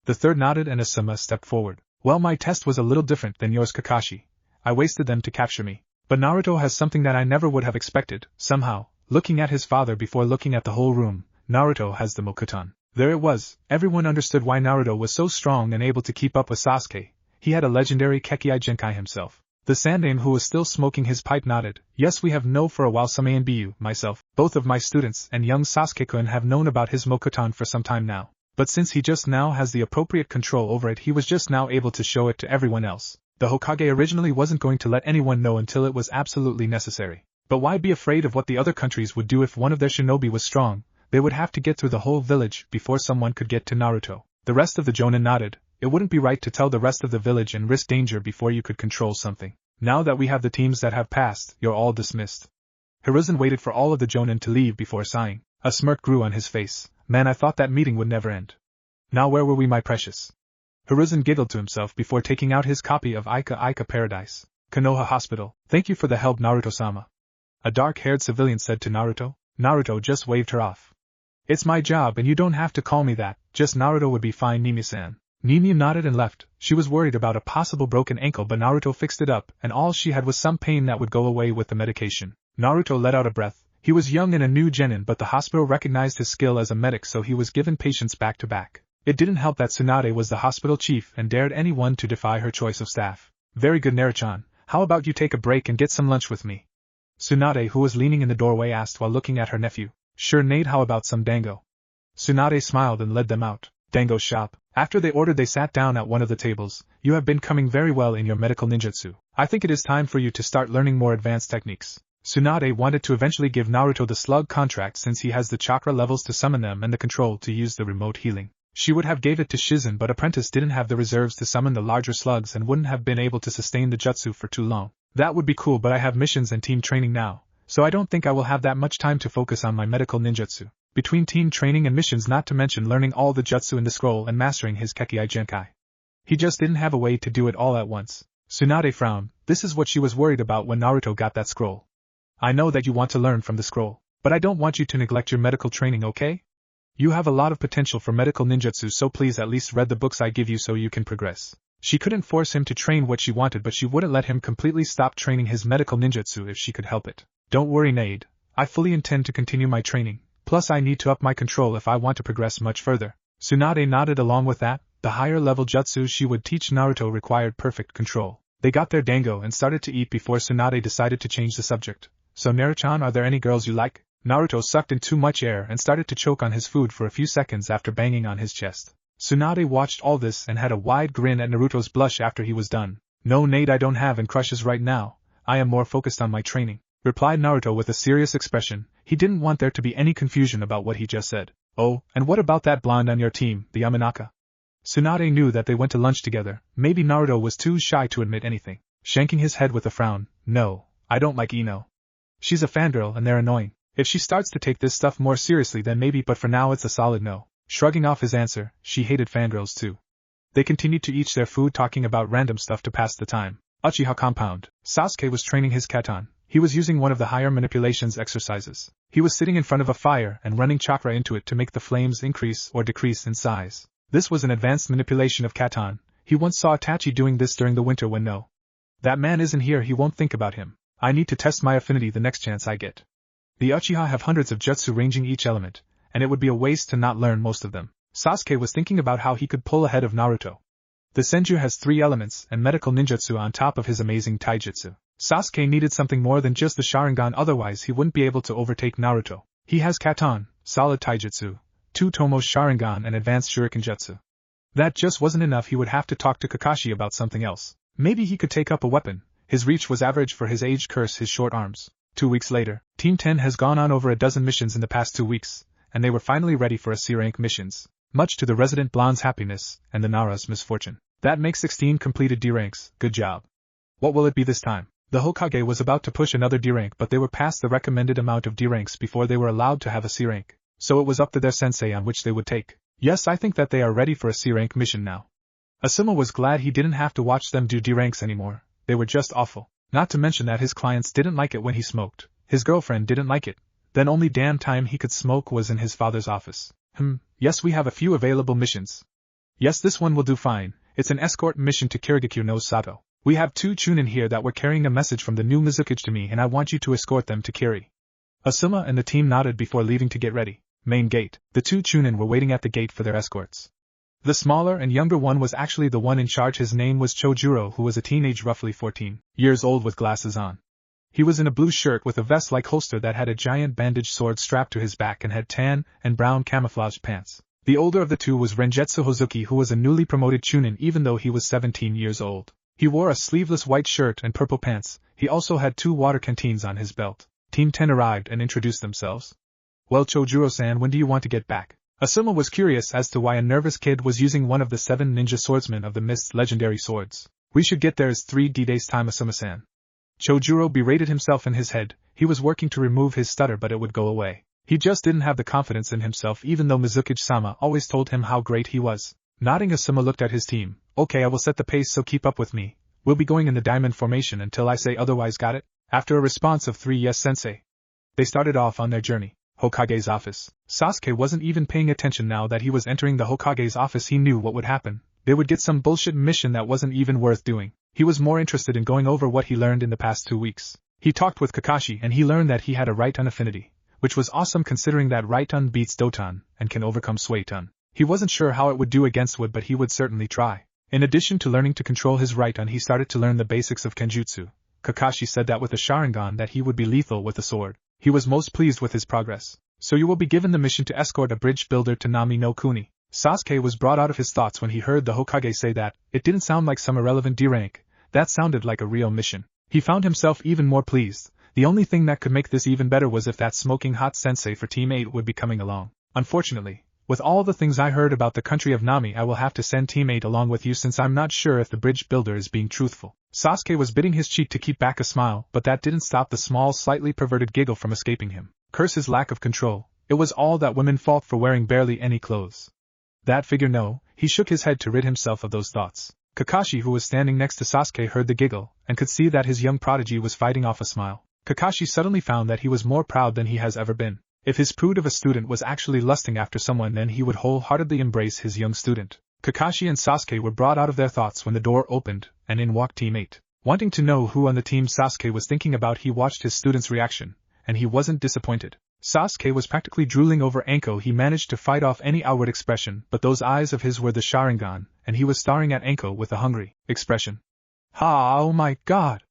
The third nodded and Asuma stepped forward. Well, my test was a little different than yours, Kakashi. I wasted them to capture me. But Naruto has something that I never would have expected, somehow. Looking at his father before looking at the whole room, Naruto has the Mokuton. There it was. Everyone understood why Naruto was so strong and able to keep up with Sasuke. He had a legendary Kekkai Genkai himself. The Sandaime, who was still smoking his pipe, nodded. Yes, we have known for a while. Same and Bu, myself, both of my students, and young Sasuke-kun have known about his Mokuton for some time now. But since he just now has the appropriate control over it, he was just now able to show it to everyone else. The Hokage originally wasn't going to let anyone know until it was absolutely necessary. But why be afraid of what the other countries would do if one of their shinobi was strong? They would have to get through the whole village before someone could get to Naruto. The rest of the Jonin nodded. It wouldn't be right to tell the rest of the village and risk danger before you could control something. Now that we have the teams that have passed, you're all dismissed. Hiruzen waited for all of the Jonin to leave before sighing. A smirk grew on his face. Man, I thought that meeting would never end. Now where were we, my precious? Hiruzen giggled to himself before taking out his copy of Ika Paradise. Konoha Hospital. Thank you for the help, Naruto-sama. A dark-haired civilian said to Naruto. Naruto just waved her off. It's my job and you don't have to call me that, just Naruto would be fine, Nimi-san. Nimi nodded and left. She was worried about a possible broken ankle, but Naruto fixed it up, and all she had was some pain that would go away with the medication. Naruto let out a breath. He was young and a new genin, but the hospital recognized his skill as a medic, so he was given patients back to back. It didn't help that Tsunade was the hospital chief and dared anyone to defy her choice of staff. Very good, Naruto-chan. How about you take a break and get some lunch with me? Tsunade, who was leaning in the doorway, asked while looking at her nephew. Sure, Nate, how about some dango? Tsunade smiled and led them out. Dango shop. After they ordered, they sat down at one of the tables. You have been coming very well in your medical ninjutsu. I think it is time for you to start learning more advanced techniques. Tsunade wanted to eventually give Naruto the slug contract since he has the chakra levels to summon them and the control to use the remote healing. She would have gave it to Shizen, but Apprentice didn't have the reserves to summon the larger slugs and wouldn't have been able to sustain the jutsu for too long. That would be cool, but I have missions and team training now, so I don't think I will have that much time to focus on my medical ninjutsu. Between team training and missions, not to mention learning all the jutsu in the scroll and mastering his Kekkai Genkai. He just didn't have a way to do it all at once. Tsunade frowned. This is what she was worried about when Naruto got that scroll. I know that you want to learn from the scroll, but I don't want you to neglect your medical training, okay? You have a lot of potential for medical ninjutsu, so please at least read the books I give you so you can progress. She couldn't force him to train what she wanted, but she wouldn't let him completely stop training his medical ninjutsu if she could help it. Don't worry, Nade. I fully intend to continue my training. Plus I need to up my control if I want to progress much further. Tsunade nodded along with that. The higher level jutsu she would teach Naruto required perfect control. They got their dango and started to eat before Tsunade decided to change the subject. So Naruto-chan, are there any girls you like? Naruto sucked in too much air and started to choke on his food for a few seconds after banging on his chest. Tsunade watched all this and had a wide grin at Naruto's blush after he was done. No, Nade, I don't have any crushes right now. I am more focused on my training, replied Naruto with a serious expression. He didn't want there to be any confusion about what he just said. Oh, and what about that blonde on your team, the Yamanaka? Tsunade knew that they went to lunch together. Maybe Naruto was too shy to admit anything. Shanking his head with a frown. No, I don't like Ino. She's a fangirl and they're annoying. If she starts to take this stuff more seriously then maybe, but for now it's a solid no. Shrugging off his answer, she hated fangirls too. They continued to eat their food, talking about random stuff to pass the time. Uchiha compound. Sasuke was training his katan. He was using one of the higher manipulations exercises. He was sitting in front of a fire and running chakra into it to make the flames increase or decrease in size. This was an advanced manipulation of katan. He once saw Itachi doing this during the winter when no. That man isn't here, he won't think about him. I need to test my affinity the next chance I get. The Uchiha have hundreds of jutsu ranging each element, and it would be a waste to not learn most of them. Sasuke was thinking about how he could pull ahead of Naruto. The Senju has 3 elements and medical ninjutsu on top of his amazing taijutsu. Sasuke needed something more than just the Sharingan, otherwise he wouldn't be able to overtake Naruto. He has katan, solid taijutsu, 2 tomos Sharingan and advanced shuriken jutsu. That just wasn't enough, he would have to talk to Kakashi about something else. Maybe he could take up a weapon. His reach was average for his age, curse his short arms. 2 weeks later, Team 10 has gone on over a dozen missions in the past 2 weeks, and they were finally ready for a C-rank missions, much to the resident blonde's happiness and the Nara's misfortune. That makes 16 completed D ranks. Good job. What will it be this time? The Hokage was about to push another D rank, but they were past the recommended amount of D ranks before they were allowed to have a C rank, so it was up to their sensei on which they would take. Yes, I think that they are ready for a C-rank mission now. Asuma was glad he didn't have to watch them do D-ranks anymore. They were just awful. Not to mention that his clients didn't like it when he smoked. His girlfriend didn't like it. Then only damn time he could smoke was in his father's office. Yes, we have a few available missions. Yes, this one will do fine. It's an escort mission to Kirigakure no Sato. We have 2 Chunin here that were carrying a message from the new Mizukage to me and I want you to escort them to Kiri. Asuma and the team nodded before leaving to get ready. Main gate. The 2 Chunin were waiting at the gate for their escorts. The smaller and younger one was actually the one in charge. His name was Chojuro, who was a teenage roughly 14 years old with glasses on. He was in a blue shirt with a vest-like holster that had a giant bandaged sword strapped to his back and had tan and brown camouflaged pants. The older of the 2 was Renjetsu Hozuki, who was a newly promoted Chunin even though he was 17 years old. He wore a sleeveless white shirt and purple pants. He also had 2 water canteens on his belt. Team 10 arrived and introduced themselves. Well, Chojuro-san, when do you want to get back? Asuma was curious as to why a nervous kid was using one of the 7 ninja swordsmen of the Mist's legendary swords. We should get there as 3 days time, Asuma-san. Chojuro berated himself in his head. He was working to remove his stutter, but it would go away. He just didn't have the confidence in himself, even though Mizukage-sama always told him how great he was. Nodding, Asuma looked at his team. Okay, I will set the pace, so keep up with me. We'll be going in the diamond formation until I say otherwise, got it? After a response of 3 yes, sensei. They started off on their journey. Hokage's office. Sasuke wasn't even paying attention now that he was entering the Hokage's office. He knew what would happen. They would get some bullshit mission that wasn't even worth doing. He was more interested in going over what he learned in the past 2 weeks. He talked with Kakashi and he learned that he had a Right-on affinity, which was awesome considering that Right-on beats Doton and can overcome Sway-ton. He wasn't sure how it would do against Wood, but he would certainly try. In addition to learning to control his Right-on, he started to learn the basics of Kenjutsu. Kakashi said that with a Sharingan that he would be lethal with a sword. He was most pleased with his progress. So you will be given the mission to escort a bridge builder to Nami no Kuni. Sasuke was brought out of his thoughts when he heard the Hokage say that. It didn't sound like some irrelevant D-rank. That sounded like a real mission. He found himself even more pleased. The only thing that could make this even better was if that smoking hot sensei for Team 8 would be coming along. Unfortunately, with all the things I heard about the country of Nami, I will have to send Team 8 along with you since I'm not sure if the bridge builder is being truthful. Sasuke was biting his cheek to keep back a smile, but that didn't stop the small, slightly perverted giggle from escaping him. Curse his lack of control. It was all that women fault for wearing barely any clothes. That figure no, he shook his head to rid himself of those thoughts. Kakashi, who was standing next to Sasuke, heard the giggle, and could see that his young prodigy was fighting off a smile. Kakashi suddenly found that he was more proud than he has ever been. If his prude of a student was actually lusting after someone, then he would wholeheartedly embrace his young student. Kakashi and Sasuke were brought out of their thoughts when the door opened, and in walked Team 8. Wanting to know who on the team Sasuke was thinking about, he watched his student's reaction, and he wasn't disappointed. Sasuke was practically drooling over Anko. He managed to fight off any outward expression, but those eyes of his were the Sharingan, and he was staring at Anko with a hungry expression. Oh my god!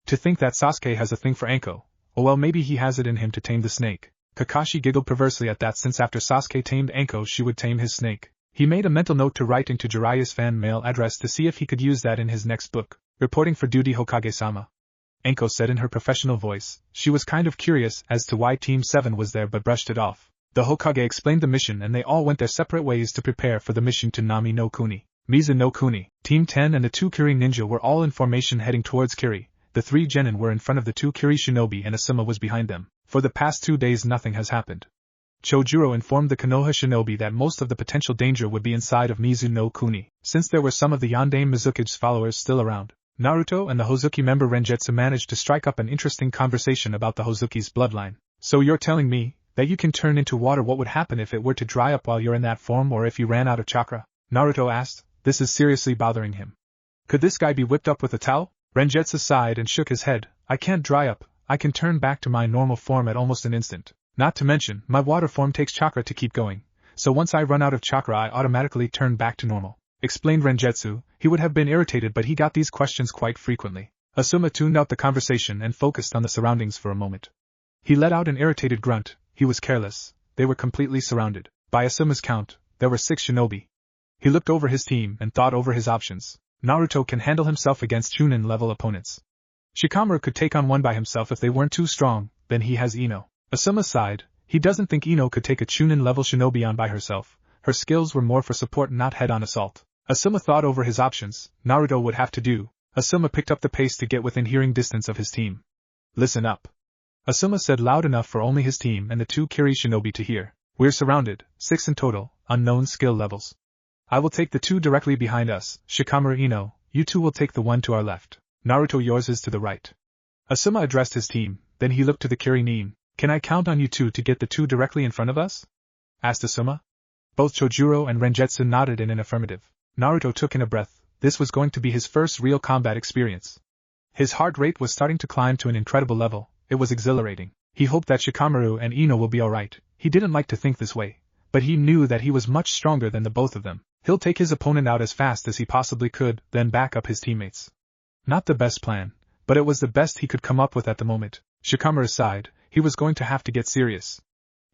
To think that Sasuke has a thing for Anko. Oh well, maybe he has it in him to tame the snake. Kakashi giggled perversely at that, since after Sasuke tamed Anko she would tame his snake. He made a mental note to write into Jiraiya's fan mail address to see if he could use that in his next book. Reporting for duty, Hokage-sama. Anko said in her professional voice. She was kind of curious as to why Team 7 was there but brushed it off. The Hokage explained the mission and they all went their separate ways to prepare for the mission to Nami no Kuni. Mizu no Kuni, Team 10 and the 2 Kiri ninja were all in formation heading towards Kiri. The 3 genin were in front of the 2 Kiri shinobi and Asuma was behind them. For the past 2 days nothing has happened. Chojuro informed the Konoha shinobi that most of the potential danger would be inside of Mizu no Kuni, since there were some of the Yondaime Mizukage's followers still around. Naruto and the Hozuki member Renjetsu managed to strike up an interesting conversation about the Hozuki's bloodline. So you're telling me that you can turn into water? What would happen if it were to dry up while you're in that form, or if you ran out of chakra? Naruto asked. This is seriously bothering him. Could this guy be whipped up with a towel? Renjetsu sighed and shook his head. I can't dry up. I can turn back to my normal form at almost an instant. Not to mention, my water form takes chakra to keep going. So once I run out of chakra I automatically turn back to normal. Explained Renjetsu. He would have been irritated, but he got these questions quite frequently. Asuma tuned out the conversation and focused on the surroundings for a moment. He let out an irritated grunt. He was careless. They were completely surrounded. By Asuma's count, there were 6 shinobi. He looked over his team and thought over his options. Naruto can handle himself against Chunin-level opponents. Shikamaru could take on one by himself if they weren't too strong, then he has Ino. Asuma sighed. He doesn't think Ino could take a Chunin-level shinobi on by herself. Her skills were more for support, not head-on assault. Asuma thought over his options. Naruto would have to do. Asuma picked up the pace to get within hearing distance of his team. Listen up. Asuma said loud enough for only his team and the 2 Kiri shinobi to hear. We're surrounded, 6 in total. unknown skill levels. I will take the two directly behind us, Shikamaru Ino, you two will take the one to our left. Naruto, yours is to the right. Asuma addressed his team, then he looked to the Kirin. Can I count on you two to get the two directly in front of us? Asked Asuma. Both Chojuro and Renjetsu nodded in an affirmative. Naruto took in a breath. This was going to be his first real combat experience. His heart rate was starting to climb to an incredible level. It was exhilarating. He hoped that Shikamaru and Ino will be alright. He didn't like to think this way, but he knew that he was much stronger than the both of them. He'll take his opponent out as fast as he possibly could, then back up his teammates. Not the best plan, but it was the best he could come up with at the moment. Shikamaru sighed. He was going to have to get serious.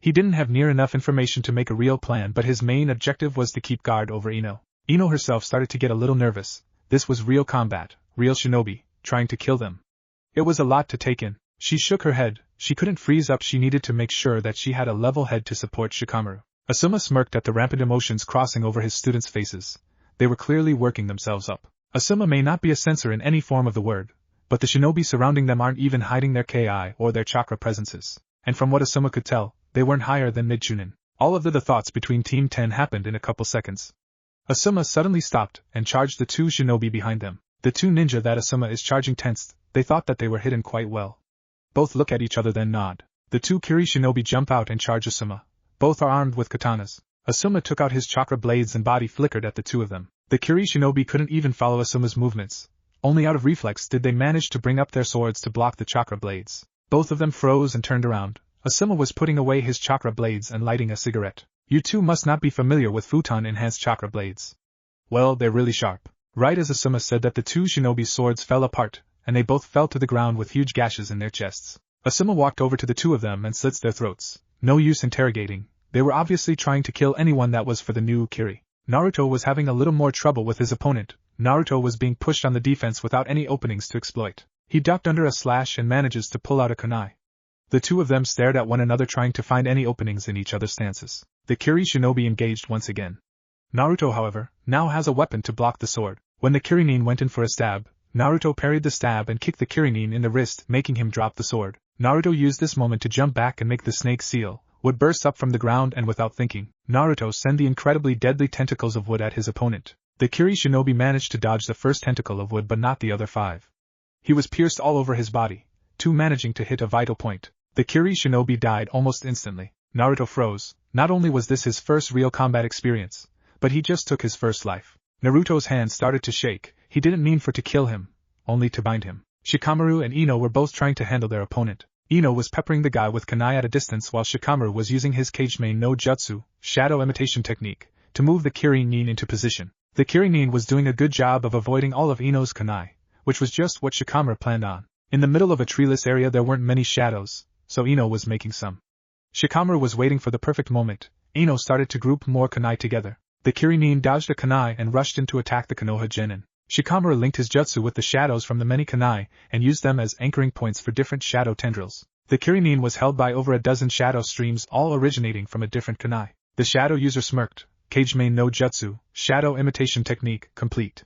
He didn't have near enough information to make a real plan, but his main objective was to keep guard over Ino. Ino herself started to get a little nervous. This was real combat, real shinobi, trying to kill them. It was a lot to take in. She shook her head. She couldn't freeze up. She needed to make sure that she had a level head to support Shikamaru. Asuma smirked at the rampant emotions crossing over his students' faces. They were clearly working themselves up. Asuma may not be a censor in any form of the word, but the shinobi surrounding them aren't even hiding their ki or their chakra presences. And from what Asuma could tell, they weren't higher than mid-Chunin. All of the thoughts between Team 10 happened in a couple seconds. Asuma suddenly stopped and charged the two shinobi behind them. The two ninja that Asuma is charging tensed. They thought that they were hidden quite well. Both look at each other then nod. The two Kiri shinobi jump out and charge Asuma. Both are armed with katanas. Asuma took out his chakra blades and body flickered at the two of them. The Kiri shinobi couldn't even follow Asuma's movements. Only out of reflex did they manage to bring up their swords to block the chakra blades. Both of them froze and turned around. Asuma was putting away his chakra blades and lighting a cigarette. You two must not be familiar with futon-enhanced chakra blades. Well, they're really sharp. Right as Asuma said that, the two shinobi's swords fell apart, and they both fell to the ground with huge gashes in their chests. Asuma walked over to the two of them and slits their throats. No use interrogating. They were obviously trying to kill anyone that was for the new Kiri. Naruto was having a little more trouble with his opponent. Naruto was being pushed on the defense without any openings to exploit. He ducked under a slash and manages to pull out a kunai. The two of them stared at one another, trying to find any openings in each other's stances. The Kiri shinobi engaged once again. Naruto, however, now has a weapon to block the sword. When the Kirinin went in for a stab, Naruto parried the stab and kicked the Kirinin in the wrist, making him drop the sword. Naruto used this moment to jump back and make the snake seal. Wood burst up from the ground, and without thinking, Naruto sent the incredibly deadly tentacles of wood at his opponent. The Kiri shinobi managed to dodge the first tentacle of wood but not the other 5. He was pierced all over his body, too, managing to hit a vital point. The Kiri shinobi died almost instantly. Naruto froze. Not only was this his first real combat experience, but he just took his first life. Naruto's hand started to shake. He didn't mean for to kill him, only to bind him. Shikamaru and Ino were both trying to handle their opponent. Ino was peppering the guy with kunai at a distance, while Shikamaru was using his Kagemain no Jutsu, shadow imitation technique, to move the Kirinin into position. The Kirinin was doing a good job of avoiding all of Ino's kunai, which was just what Shikamaru planned on. In the middle of a treeless area there weren't many shadows, so Ino was making some. Shikamaru was waiting for the perfect moment. Ino started to group more kunai together. The Kirinin dodged a kunai and rushed in to attack the Konoha Genin. Shikamaru linked his jutsu with the shadows from the many kunai, and used them as anchoring points for different shadow tendrils. The Kirinin was held by over a dozen shadow streams, all originating from a different kunai. The shadow user smirked. Kagemain no Jutsu, shadow imitation technique, complete,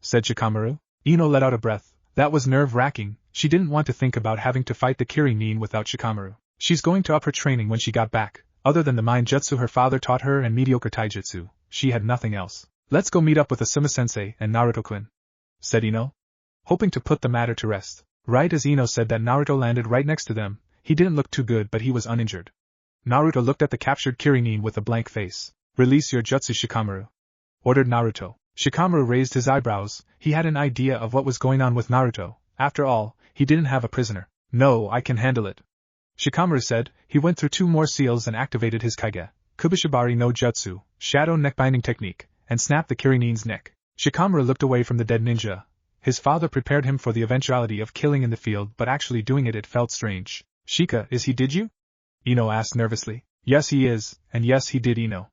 said Shikamaru. Ino let out a breath. That was nerve-wracking. She didn't want to think about having to fight the Kirinin without Shikamaru. She's going to up her training when she got back. Other than the mind jutsu her father taught her and mediocre taijutsu, she had nothing else. Let's go meet up with Asuma-sensei and Naruto-kun, said Ino, hoping to put the matter to rest. Right as Ino said that, Naruto landed right next to them. He didn't look too good, but he was uninjured. Naruto looked at the captured Kirinin with a blank face. Release your jutsu, Shikamaru, ordered Naruto. Shikamaru raised his eyebrows. He had an idea of what was going on with Naruto. After all, he didn't have a prisoner. No, I can handle it, Shikamaru said. He went through 2 more seals and activated his Kaige, Kubishibari no Jutsu, shadow neck binding technique, and snapped the Kirinin's neck. Shikamaru looked away from the dead ninja. His father prepared him for the eventuality of killing in the field, but actually doing it felt strange. Shika, is he did you? Ino asked nervously. Yes he is, and yes he did, Ino,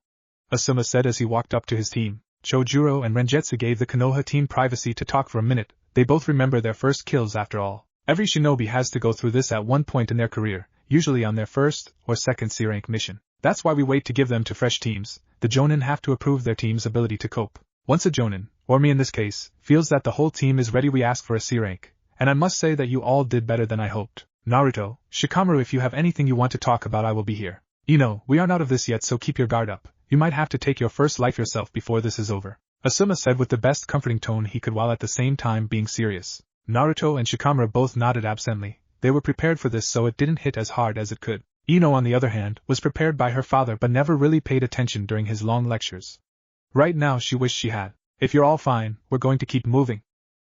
Asuma said as he walked up to his team. Chojuro and Renjetsu gave the Konoha team privacy to talk for a minute. They both remember their first kills after all. Every shinobi has to go through this at one point in their career, usually on their first or second C-rank mission. That's why we wait to give them to fresh teams. The Jonin have to approve their team's ability to cope. Once a Jonin, or me in this case, feels that the whole team is ready, we ask for a C-rank. And I must say that you all did better than I hoped. Naruto, Shikamaru, if you have anything you want to talk about, I will be here. Ino, we aren't out of this yet, so keep your guard up. You might have to take your first life yourself before this is over, Asuma said with the best comforting tone he could while at the same time being serious. Naruto and Shikamaru both nodded absently. They were prepared for this so it didn't hit as hard as it could. Ino, on the other hand, was prepared by her father but never really paid attention during his long lectures. Right now she wished she had. If you're all fine, we're going to keep moving,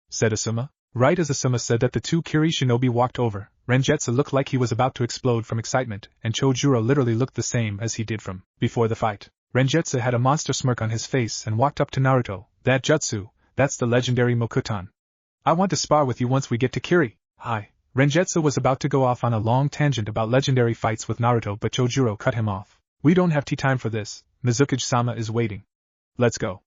said Asuma. Right as Asuma said that, the two Kiri shinobi walked over. Rengetsu looked like he was about to explode from excitement, and Chojuro literally looked the same as he did from before the fight. Rengetsu had a monster smirk on his face and walked up to Naruto. That jutsu, that's the legendary Mokutan. I want to spar with you once we get to Kiri. Hi. Rengetsu was about to go off on a long tangent about legendary fights with Naruto, but Chojuro cut him off. We don't have tea time for this. Mizukage-sama is waiting. Let's go,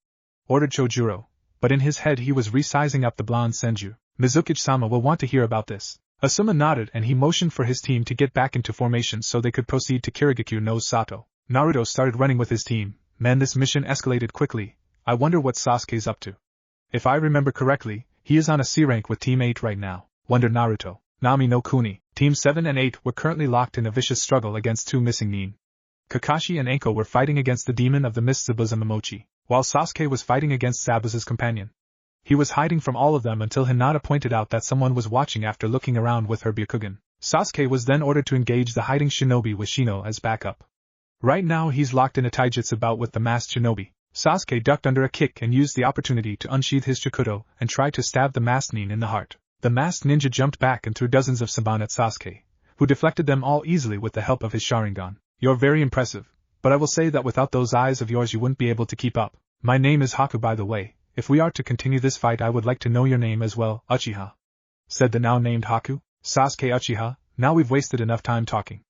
ordered Chojuro, but in his head he was resizing up the blonde Senju. Mizukage-sama will want to hear about this. Asuma nodded and he motioned for his team to get back into formation so they could proceed to Kirigakure no Sato. Naruto started running with his team. Man, this mission escalated quickly. I wonder what Sasuke's up to. If I remember correctly, he is on a C rank with Team 8 right now, wondered Naruto. Nami no Kuni, Team 7 and 8 were currently locked in a vicious struggle against two missing Nin. Kakashi and Anko were fighting against the demon of the mist Zabuza Momochi, while Sasuke was fighting against Zabuza's companion. He was hiding from all of them until Hinata pointed out that someone was watching after looking around with her Byakugan. Sasuke was then ordered to engage the hiding shinobi with Shino as backup. Right now he's locked in a taijutsu bout with the masked shinobi. Sasuke ducked under a kick and used the opportunity to unsheath his Chikuto and tried to stab the masked nin in the heart. The masked ninja jumped back and threw dozens of Senbon at Sasuke, who deflected them all easily with the help of his Sharingan. You're very impressive, but I will say that without those eyes of yours you wouldn't be able to keep up. My name is Haku, by the way. If we are to continue this fight, I would like to know your name as well. Uchiha, said the now named Haku. Sasuke Uchiha. Now we've wasted enough time talking,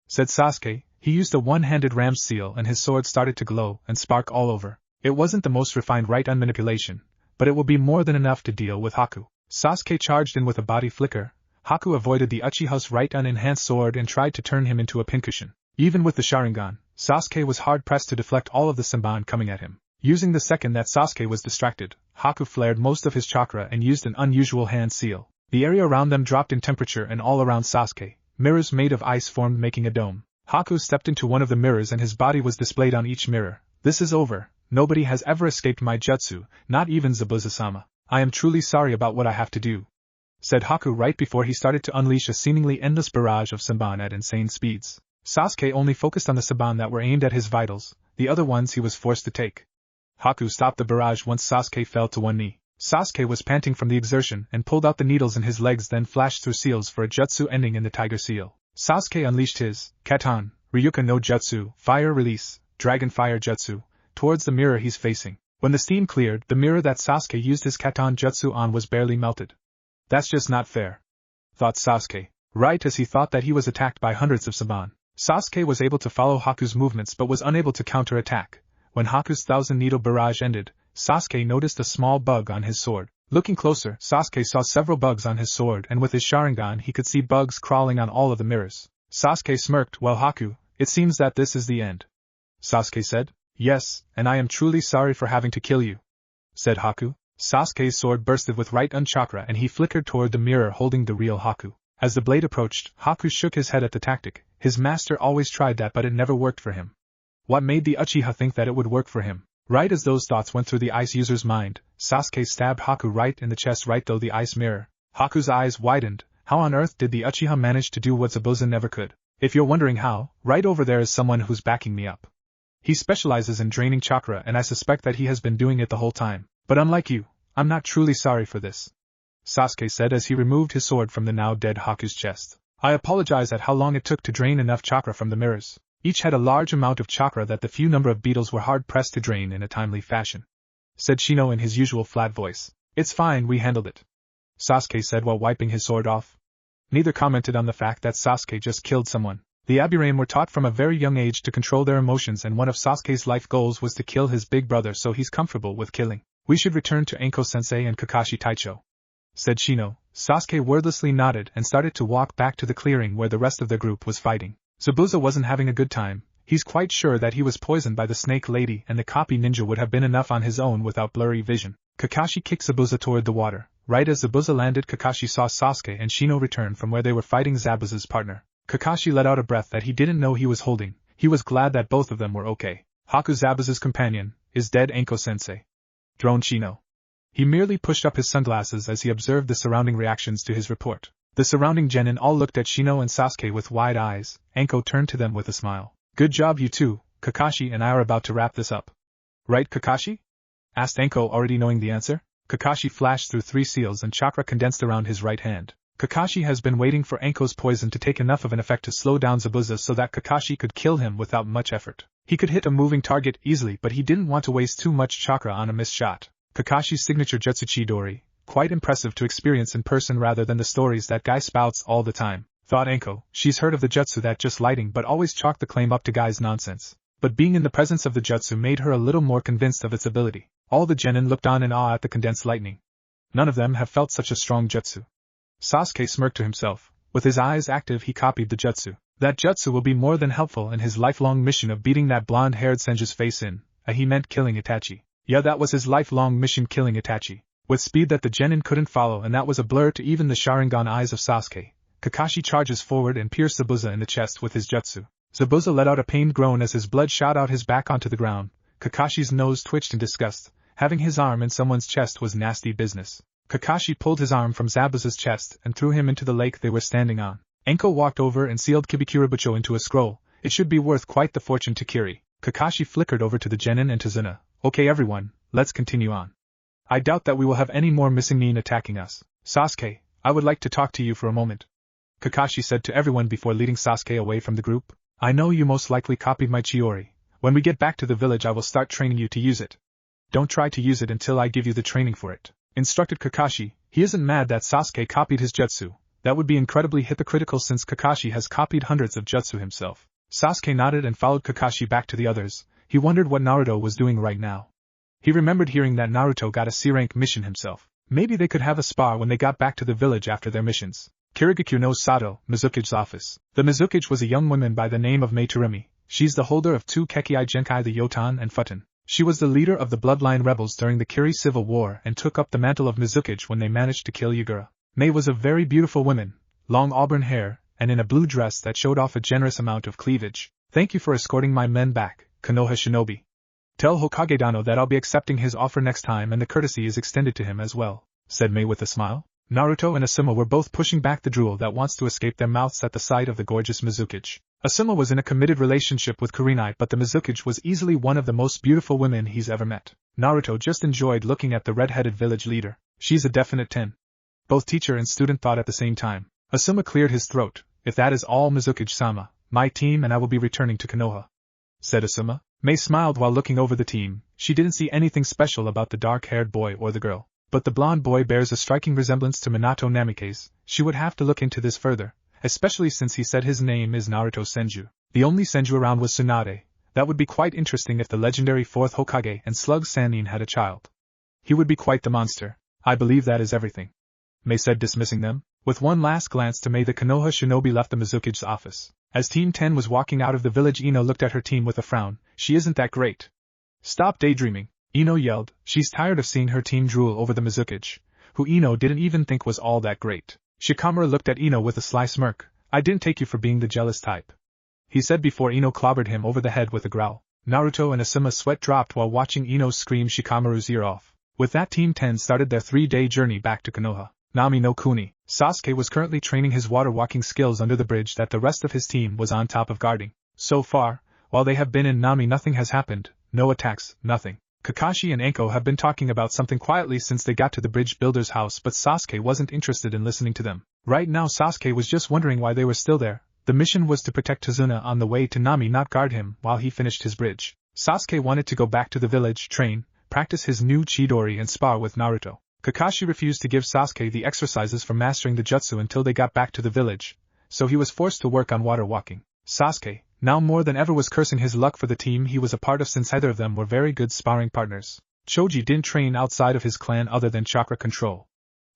said Sasuke. He used a one-handed ram's seal and his sword started to glow and spark all over. It wasn't the most refined right-hand manipulation, but it will be more than enough to deal with Haku. Sasuke charged in with a body flicker. Haku avoided the Uchiha's right-hand enhanced sword and tried to turn him into a pincushion. Even with the Sharingan, Sasuke was hard-pressed to deflect all of the Senbon coming at him. Using the second that Sasuke was distracted, Haku flared most of his chakra and used an unusual hand seal. The area around them dropped in temperature and all around Sasuke, mirrors made of ice formed making a dome. Haku stepped into one of the mirrors and his body was displayed on each mirror. This is over. Nobody has ever escaped my jutsu, not even Zabuza-sama. I am truly sorry about what I have to do, said Haku right before he started to unleash a seemingly endless barrage of Senbon at insane speeds. Sasuke only focused on the Senbon that were aimed at his vitals, the other ones he was forced to take. Haku stopped the barrage once Sasuke fell to one knee. Sasuke was panting from the exertion and pulled out the needles in his legs, then flashed through seals for a jutsu ending in the tiger seal. Sasuke unleashed his Katan, Ryuka no Jutsu, fire release, dragon fire jutsu, towards the mirror he's facing. When the steam cleared, the mirror that Sasuke used his Katan jutsu on was barely melted. That's just not fair, thought Sasuke, right as he thought that he was attacked by hundreds of Senbon. Sasuke was able to follow Haku's movements but was unable to counter-attack. When Haku's 1,000-needle barrage ended, Sasuke noticed a small bug on his sword. Looking closer, Sasuke saw several bugs on his sword and with his Sharingan he could see bugs crawling on all of the mirrors. Sasuke smirked. Well, Haku, it seems that this is the end, Sasuke said. Yes, and I am truly sorry for having to kill you, said Haku. Sasuke's sword bursted with right-hand chakra and he flickered toward the mirror holding the real Haku. As the blade approached, Haku shook his head at the tactic. His master always tried that but it never worked for him. What made the Uchiha think that it would work for him? Right as those thoughts went through the ice user's mind, Sasuke stabbed Haku right in the chest right through the ice mirror. Haku's eyes widened. How on earth did the Uchiha manage to do what Zabuza never could? If you're wondering how, right over there is someone who's backing me up. He specializes in draining chakra and I suspect that he has been doing it the whole time. But unlike you, I'm not truly sorry for this, Sasuke said as he removed his sword from the now dead Haku's chest. I apologize at how long it took to drain enough chakra from the mirrors. Each had a large amount of chakra that the few number of beetles were hard-pressed to drain in a timely fashion, said Shino in his usual flat voice. It's fine, we handled it, Sasuke said while wiping his sword off. Neither commented on the fact that Sasuke just killed someone. The Abirame were taught from a very young age to control their emotions and one of Sasuke's life goals was to kill his big brother, so he's comfortable with killing. We should return to Anko-sensei and Kakashi Taicho, said Shino. Sasuke wordlessly nodded and started to walk back to the clearing where the rest of the group was fighting. Zabuza wasn't having a good time. He's quite sure that he was poisoned by the snake lady and the copy ninja would have been enough on his own without blurry vision. Kakashi kicked Zabuza toward the water. Right as Zabuza landed, Kakashi saw Sasuke and Shino return from where they were fighting Zabuza's partner. Kakashi let out a breath that he didn't know he was holding. He was glad that both of them were okay. Haku Zabuza's companion, is dead. Anko-sensei, droned Shino. He merely pushed up his sunglasses as he observed the surrounding reactions to his report. The surrounding genin all looked at Shino and Sasuke with wide eyes. Anko turned to them with a smile. Good job you two. Kakashi and I are about to wrap this up. Right, Kakashi? Asked Anko, already knowing the answer. Kakashi flashed through 3 seals and chakra condensed around his right hand. Kakashi has been waiting for Anko's poison to take enough of an effect to slow down Zabuza so that Kakashi could kill him without much effort. He could hit a moving target easily, but he didn't want to waste too much chakra on a missed shot. Kakashi's signature jutsu Chidori, quite impressive to experience in person rather than the stories that guy spouts all the time, thought Anko. She's heard of the jutsu that just lighting but always chalked the claim up to guy's nonsense. But being in the presence of the jutsu made her a little more convinced of its ability. All the genin looked on in awe at the condensed lightning. None of them have felt such a strong jutsu. Sasuke smirked to himself. With his eyes active, he copied the jutsu. That jutsu will be more than helpful in his lifelong mission of beating that blonde-haired Senju's face in. He meant killing Itachi. Yeah, that was his lifelong mission, killing Itachi. With speed that the genin couldn't follow, and that was a blur to even the Sharingan eyes of Sasuke. Kakashi charges forward and pierced Zabuza in the chest with his jutsu. Zabuza let out a pained groan as his blood shot out his back onto the ground. Kakashi's nose twitched in disgust. Having his arm in someone's chest was nasty business. Kakashi pulled his arm from Zabuza's chest and threw him into the lake they were standing on. Anko walked over and sealed Kibikirabucho into a scroll. It should be worth quite the fortune to Kiri. Kakashi flickered over to the genin and to Zuna. Okay everyone, let's continue on. I doubt that we will have any more missing nin attacking us. Sasuke, I would like to talk to you for a moment, Kakashi said to everyone before leading Sasuke away from the group. I know you most likely copied my Chiori. When we get back to the village I will start training you to use it. Don't try to use it until I give you the training for it, instructed Kakashi. He isn't mad that Sasuke copied his jutsu. That would be incredibly hypocritical since Kakashi has copied hundreds of jutsu himself. Sasuke nodded and followed Kakashi back to the others. He wondered what Naruto was doing right now. He remembered hearing that Naruto got a C-rank mission himself. Maybe they could have a spar when they got back to the village after their missions. Kirigakure no Sato, Mizuki's office. The Mizuki was a young woman by the name of Mei Terumi. She's the holder of 2 Kekkai Genkai, the Yotan and Futon. She was the leader of the Bloodline rebels during the Kiri Civil War and took up the mantle of Mizuki when they managed to kill Yagura. Mei was a very beautiful woman, long auburn hair, and in a blue dress that showed off a generous amount of cleavage. Thank you for escorting my men back, Konoha Shinobi. Tell Hokage Dano that I'll be accepting his offer next time and the courtesy is extended to him as well, said Mei with a smile. Naruto and Asuma were both pushing back the drool that wants to escape their mouths at the sight of the gorgeous Mizuki. Asuma was in a committed relationship with Kurenai, but the Mizuki was easily one of the most beautiful women he's ever met. Naruto just enjoyed looking at the red-headed village leader. She's a definite 10. Both teacher and student thought at the same time. Asuma cleared his throat. If that is all, Mizuki-sama, my team and I will be returning to Konoha, said Asuma. Mei smiled while looking over the team. She didn't see anything special about the dark-haired boy or the girl. But the blonde boy bears a striking resemblance to Minato Namikaze. She would have to look into this further, especially since he said his name is Naruto Senju. The only Senju around was Tsunade. That would be quite interesting if the legendary 4th Hokage and Slug Sannin had a child. He would be quite the monster. I believe that is everything, Mei said, dismissing them. With one last glance to Mei, the Konoha Shinobi left the Mizuki's office. As Team 10 was walking out of the village, Ino looked at her team with a frown. She isn't that great. Stop daydreaming, Ino yelled. She's tired of seeing her team drool over the Mizuki, who Ino didn't even think was all that great. Shikamaru looked at Ino with a sly smirk. I didn't take you for being the jealous type, he said before Ino clobbered him over the head with a growl. Naruto and Asuma's sweat dropped while watching Ino scream Shikamaru's ear off. With that, Team 10 started their 3-day journey back to Konoha. Nami no Kuni. Sasuke was currently training his water-walking skills under the bridge that the rest of his team was on top of guarding. So far, while they have been in Nami, nothing has happened. No attacks, nothing. Kakashi and Anko have been talking about something quietly since they got to the bridge builder's house, but Sasuke wasn't interested in listening to them. Right now Sasuke was just wondering why they were still there. The mission was to protect Tazuna on the way to Nami, not guard him while he finished his bridge. Sasuke wanted to go back to the village, train, practice his new Chidori and spar with Naruto. Kakashi refused to give Sasuke the exercises for mastering the jutsu until they got back to the village, so he was forced to work on water walking. Sasuke, now more than ever, was cursing his luck for the team he was a part of, since either of them were very good sparring partners. Choji didn't train outside of his clan other than chakra control.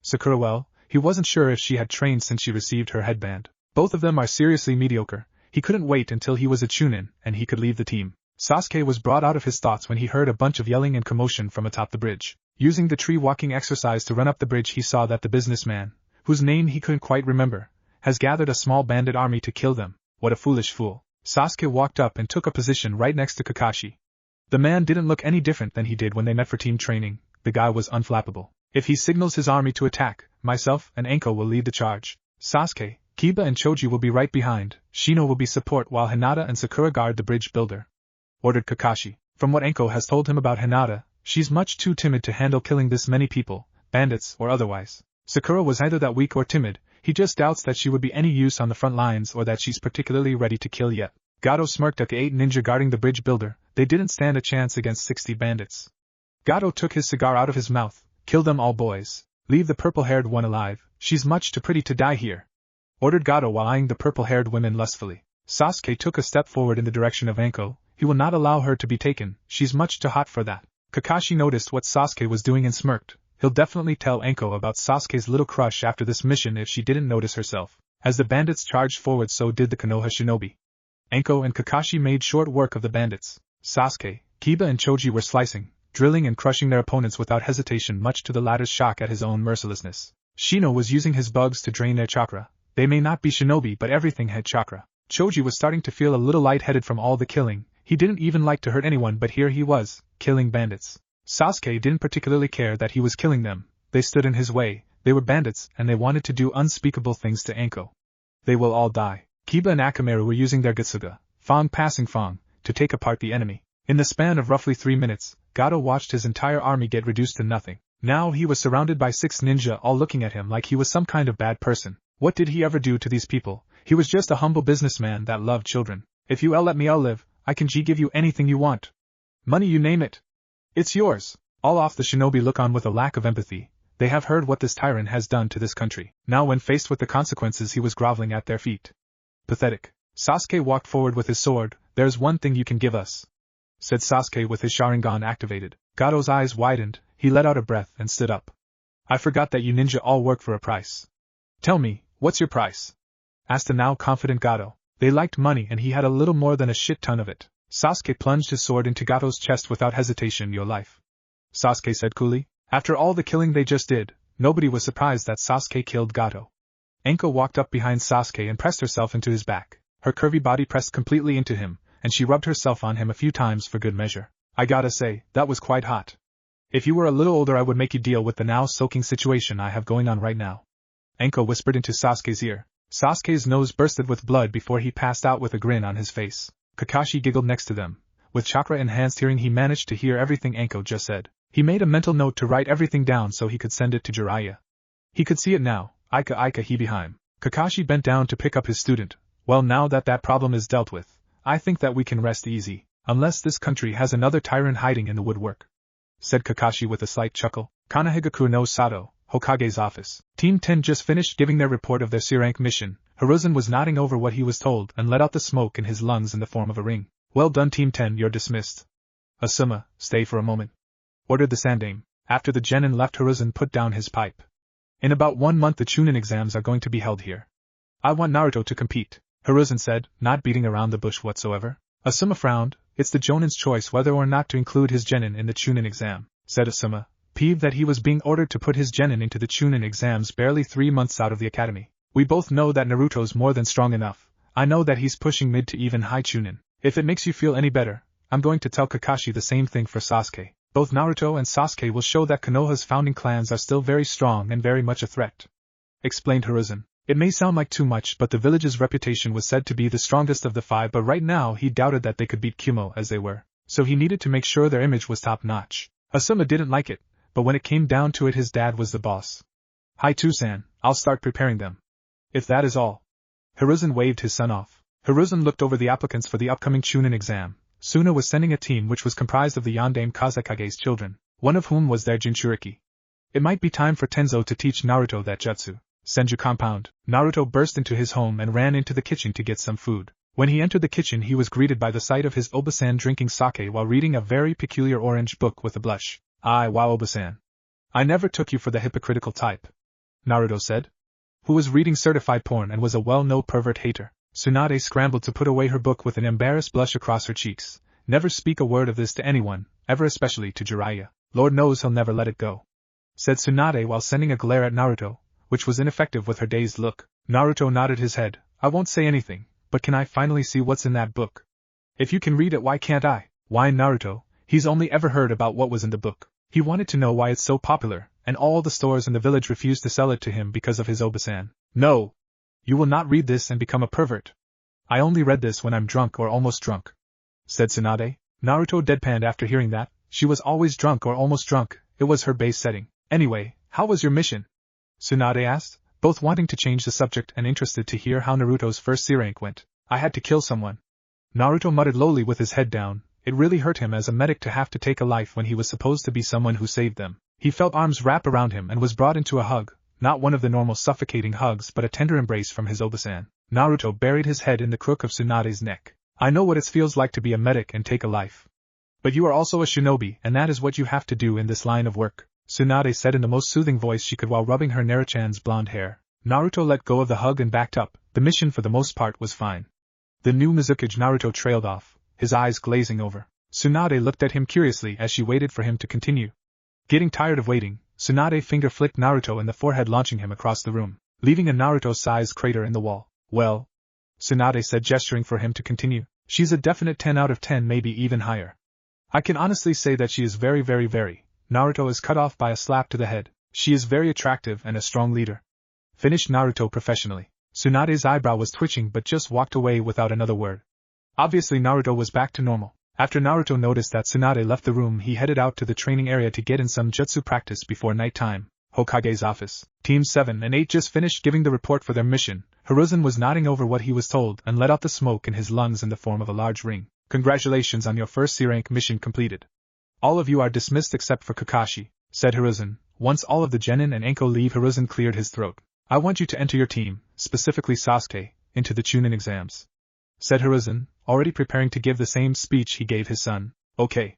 Sakura, well, he wasn't sure if she had trained since she received her headband. Both of them are seriously mediocre. He couldn't wait until he was a Chunin and he could leave the team. Sasuke was brought out of his thoughts when he heard a bunch of yelling and commotion from atop the bridge. Using the tree walking exercise to run up the bridge, he saw that the businessman, whose name he couldn't quite remember, has gathered a small bandit army to kill them. What a foolish fool. Sasuke walked up and took a position right next to Kakashi. The man didn't look any different than he did when they met for team training. The guy was unflappable. If he signals his army to attack, myself and Enko will lead the charge. Sasuke, Kiba and Choji will be right behind. Shino will be support while Hinata and Sakura guard the bridge builder," ordered Kakashi. From what Enko has told him about Hinata, she's much too timid to handle killing this many people, bandits or otherwise. Sakura was either that weak or timid. He just doubts that she would be any use on the front lines or that she's particularly ready to kill yet. Gato smirked at the 8 ninja guarding the bridge builder. They didn't stand a chance against 60 bandits. Gato took his cigar out of his mouth. "Kill them all, boys. Leave the purple-haired one alive. She's much too pretty to die here," ordered Gato while eyeing the purple-haired women lustfully. Sasuke took a step forward in the direction of Enko. He will not allow her to be taken. She's much too hot for that. Kakashi noticed what Sasuke was doing and smirked. He'll definitely tell Enko about Sasuke's little crush after this mission if she didn't notice herself. As the bandits charged forward, so did the Konoha shinobi. Enko and Kakashi made short work of the bandits. Sasuke, Kiba and Choji were slicing, drilling and crushing their opponents without hesitation, much to the latter's shock at his own mercilessness. Shino was using his bugs to drain their chakra. They may not be shinobi, but everything had chakra. Choji was starting to feel a little lightheaded from all the killing. He didn't even like to hurt anyone, but here he was, killing bandits. Sasuke didn't particularly care that he was killing them. They stood in his way. They were bandits, and they wanted to do unspeakable things to Enko. They will all die. Kiba and Akamaru were using their Getsuga, Fang passing Fang, to take apart the enemy. In the span of roughly 3 minutes, Gato watched his entire army get reduced to nothing. Now he was surrounded by 6 ninja, all looking at him like he was some kind of bad person. What did he ever do to these people? He was just a humble businessman that loved children. "If you let me live, I can give you anything you want. Money, you name it. It's yours." All off the shinobi look on with a lack of empathy. They have heard what this tyrant has done to this country. Now when faced with the consequences, he was groveling at their feet. Pathetic. Sasuke walked forward with his sword. "There's one thing you can give us," said Sasuke with his Sharingan activated. Gato's eyes widened. He let out a breath and stood up. "I forgot that you ninja all work for a price." "Tell me, what's your price?" asked the now confident Gato. They liked money, and he had a little more than a shit ton of it. Sasuke plunged his sword into Gato's chest without hesitation. "Your life," Sasuke said coolly. After all the killing they just did, nobody was surprised that Sasuke killed Gato. Enko walked up behind Sasuke and pressed herself into his back. Her curvy body pressed completely into him, and she rubbed herself on him a few times for good measure. "I gotta say, that was quite hot. If you were a little older, I would make you deal with the now soaking situation I have going on right now," Enko whispered into Sasuke's ear. Sasuke's nose bursted with blood before he passed out with a grin on his face. Kakashi giggled next to them. With chakra-enhanced hearing, he managed to hear everything Enko just said. He made a mental note to write everything down so he could send it to Jiraiya. He could see it now. Ika Hibiheim. Kakashi bent down to pick up his student. "Well, now that that problem is dealt with, I think that we can rest easy, unless this country has another tyrant hiding in the woodwork," said Kakashi with a slight chuckle. Kanahigaku no Sato, Hokage's office. Team 10 just finished giving their report of their C-rank mission. Hiruzen was nodding over what he was told and let out the smoke in his lungs in the form of a ring. "Well done, Team 10, you're dismissed." "Asuma, stay for a moment," ordered the Sandaime. After the genin left, Hiruzen put down his pipe. "In about 1 month the Chunin Exams are going to be held here. I want Naruto to compete," Hiruzen said, not beating around the bush whatsoever. Asuma frowned. "It's the Jonin's choice whether or not to include his genin in the Chunin Exam," said Asuma, peeved that he was being ordered to put his genin into the Chunin Exams barely 3 months out of the academy. "We both know that Naruto's more than strong enough. I know that he's pushing mid to even high Chunin. If it makes you feel any better, I'm going to tell Kakashi the same thing for Sasuke. Both Naruto and Sasuke will show that Konoha's founding clans are still very strong and very much a threat," explained Hiruzen. It may sound like too much, but the village's reputation was said to be the strongest of the 5, but right now he doubted that they could beat Kumo as they were, so he needed to make sure their image was top-notch. Asuma didn't like it, but when it came down to it, his dad was the boss. "Hi Tusan, I'll start preparing them. If that is all." Hiruzen waved his son off. Hiruzen looked over the applicants for the upcoming Chunin exam. Suna was sending a team which was comprised of the Yondaime Kazekage's children, one of whom was their Jinchuriki. It might be time for Tenzo to teach Naruto that jutsu. Senju compound. Naruto burst into his home and ran into the kitchen to get some food. When he entered the kitchen, he was greeted by the sight of his Obasan drinking sake while reading a very peculiar orange book with a blush. Wow, Obasan. I never took you for the hypocritical type," Naruto said. "Who was reading certified porn and was a well-known pervert hater." Tsunade scrambled to put away her book with an embarrassed blush across her cheeks. "Never speak a word of this to anyone, ever, especially to Jiraiya. Lord knows he'll never let it go," said Tsunade while sending a glare at Naruto, which was ineffective with her dazed look. Naruto nodded his head. "I won't say anything, but can I finally see what's in that book? If you can read it, why can't I?" "Why, Naruto, He's only ever heard about what was in the book. He wanted to know why it's so popular, and all the stores in the village refused to sell it to him because of his obasan. No! You will not read this and become a pervert. I only read this when I'm drunk or almost drunk, said Tsunade. Naruto deadpanned after hearing that. She was always drunk or almost drunk, it was her base setting. Anyway, how was your mission? Tsunade asked, both wanting to change the subject and interested to hear how Naruto's first C rank went. I had to kill someone. Naruto muttered lowly with his head down. It really hurt him as a medic to have to take a life when he was supposed to be someone who saved them. He felt arms wrap around him and was brought into a hug, not one of the normal suffocating hugs but a tender embrace from his obasan. Naruto buried his head in the crook of Tsunade's neck. I know what it feels like to be a medic and take a life. But you are also a shinobi, and that is what you have to do in this line of work, Tsunade said in the most soothing voice she could while rubbing her Naruto-chan's blonde hair. Naruto let go of the hug and backed up. The mission for the most part was fine. The new Mizukage. Naruto trailed off, his eyes glazing over. Tsunade looked at him curiously as she waited for him to continue. Getting tired of waiting, Tsunade finger flicked Naruto in the forehead, launching him across the room, leaving a Naruto-sized crater in the wall. Well, Tsunade said, gesturing for him to continue, she's a definite 10 out of 10, maybe even higher. I can honestly say that she is very, very, very. Naruto is cut off by a slap to the head. She is very attractive and a strong leader. Finished Naruto professionally. Tsunade's eyebrow was twitching but just walked away without another word. Obviously Naruto was back to normal. After Naruto noticed that Tsunade left the room, he headed out to the training area to get in some jutsu practice before night time. Hokage's office. Teams 7 and 8 just finished giving the report for their mission. Hiruzen was nodding over what he was told and let out the smoke in his lungs in the form of a large ring. Congratulations on your first C-rank mission completed. All of you are dismissed except for Kakashi, said Hiruzen. Once all of the genin and Enko leave, Hiruzen cleared his throat. I want you to enter your team, specifically Sasuke, into the Chunin Exams, said Hiruzen, already preparing to give the same speech he gave his son. Okay.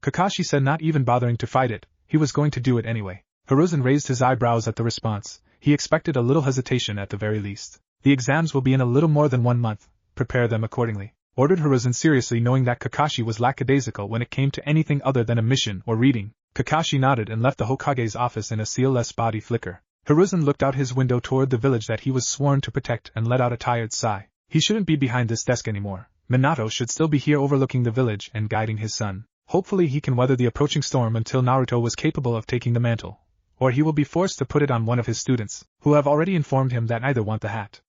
Kakashi said, not even bothering to fight it, he was going to do it anyway. Hiruzen raised his eyebrows at the response. He expected a little hesitation at the very least. The exams will be in a little more than 1 month, prepare them accordingly, ordered Hiruzen seriously, knowing that Kakashi was lackadaisical when it came to anything other than a mission or reading. Kakashi nodded and left the Hokage's office in a seal-less body flicker. Hiruzen looked out his window toward the village that he was sworn to protect and let out a tired sigh. He shouldn't be behind this desk anymore. Minato should still be here overlooking the village and guiding his son. Hopefully he can weather the approaching storm until Naruto was capable of taking the mantle. Or he will be forced to put it on one of his students, who have already informed him that neither want the hat.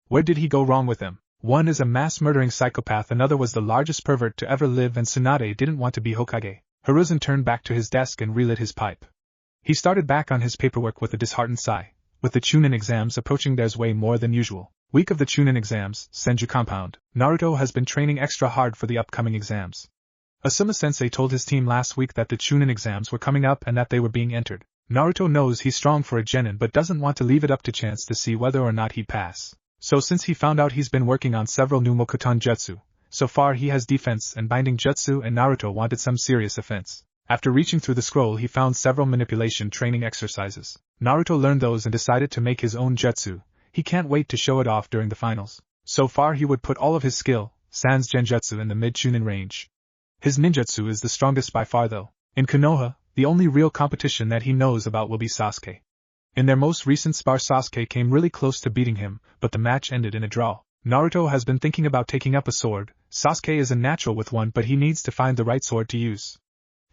Where did he go wrong with them? One is a mass-murdering psychopath, another was the largest pervert to ever live, and Tsunade didn't want to be Hokage. Hiruzen turned back to his desk and relit his pipe. He started back on his paperwork with a disheartened sigh. With the Chunin exams approaching, there's way more than usual. Week of the Chunin exams, Senju compound. Naruto has been training extra hard for the upcoming exams. Asuma-sensei told his team last week that the Chunin exams were coming up and that they were being entered. Naruto knows he's strong for a genin but doesn't want to leave it up to chance to see whether or not he'd pass. So since he found out, he's been working on several new Mokuton jutsu. So far he has defense and binding jutsu, and Naruto wanted some serious offense. After reaching through the scroll, he found several manipulation training exercises. Naruto learned those and decided to make his own jutsu. He can't wait to show it off during the finals. So far he would put all of his skill, sans genjutsu, in the mid-chunin range. His ninjutsu is the strongest by far though. In Konoha, the only real competition that he knows about will be Sasuke. In their most recent spar, Sasuke came really close to beating him, but the match ended in a draw. Naruto has been thinking about taking up a sword. Sasuke is a natural with one, but he needs to find the right sword to use.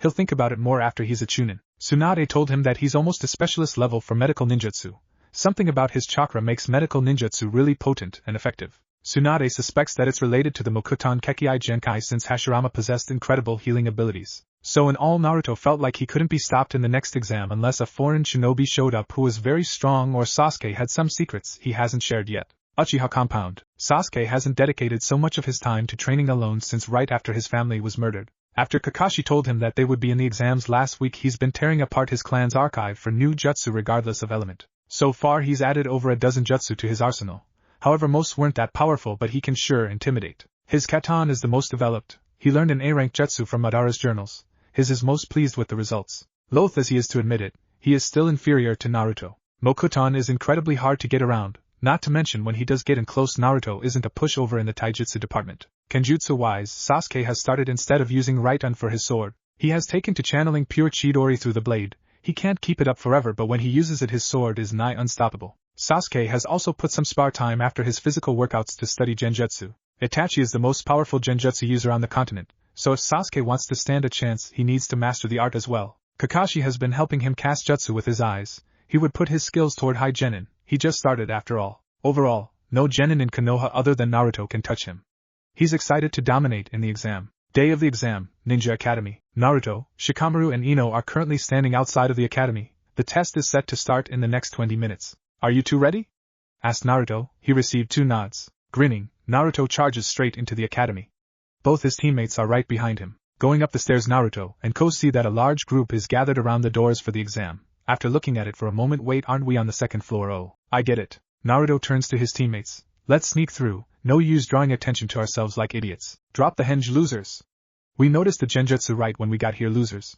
He'll think about it more after he's a Chunin. Tsunade told him that he's almost a specialist level for medical ninjutsu. Something about his chakra makes medical ninjutsu really potent and effective. Tsunade suspects that it's related to the Mokuton Kekkai Genkai, since Hashirama possessed incredible healing abilities. So in all, Naruto felt like he couldn't be stopped in the next exam unless a foreign shinobi showed up who was very strong, or Sasuke had some secrets he hasn't shared yet. Uchiha compound. Sasuke hasn't dedicated so much of his time to training alone since right after his family was murdered. After Kakashi told him that they would be in the exams last week, he's been tearing apart his clan's archive for new jutsu regardless of element. So far he's added over a dozen jutsu to his arsenal. However, most weren't that powerful, but he can sure intimidate. His katan is the most developed. He learned an A-rank jutsu from Madara's journals. His is most pleased with the results. Loath as he is to admit it, he is still inferior to Naruto. Mokuton is incredibly hard to get around, not to mention when he does get in close, Naruto isn't a pushover in the taijutsu department. Kenjutsu-wise, Sasuke has started, instead of using Raiden for his sword, he has taken to channeling pure Chidori through the blade. He can't keep it up forever, but when he uses it, his sword is nigh unstoppable. Sasuke has also put some spare time after his physical workouts to study genjutsu. Itachi is the most powerful genjutsu user on the continent, So if Sasuke wants to stand a chance, he needs to master the art as well. Kakashi has been helping him cast jutsu with his eyes. He would put his skills toward high genin. He just started after all. Overall, no genin in Konoha other than Naruto can touch him. He's excited to dominate in the exam. Day of the exam, Ninja Academy. Naruto, Shikamaru and Ino are currently standing outside of the academy. The test is set to start in the next 20 minutes. Are you two ready? Asked Naruto. He received 2 nods. Grinning, Naruto charges straight into the academy. Both his teammates are right behind him. Going up the stairs, Naruto and Ko see that a large group is gathered around the doors for the exam. After looking at it for a moment, wait, aren't we on the second floor? Oh, I get it. Naruto turns to his teammates. Let's sneak through. No use drawing attention to ourselves like idiots. Drop the henge, losers. We noticed the genjutsu right when we got here, losers.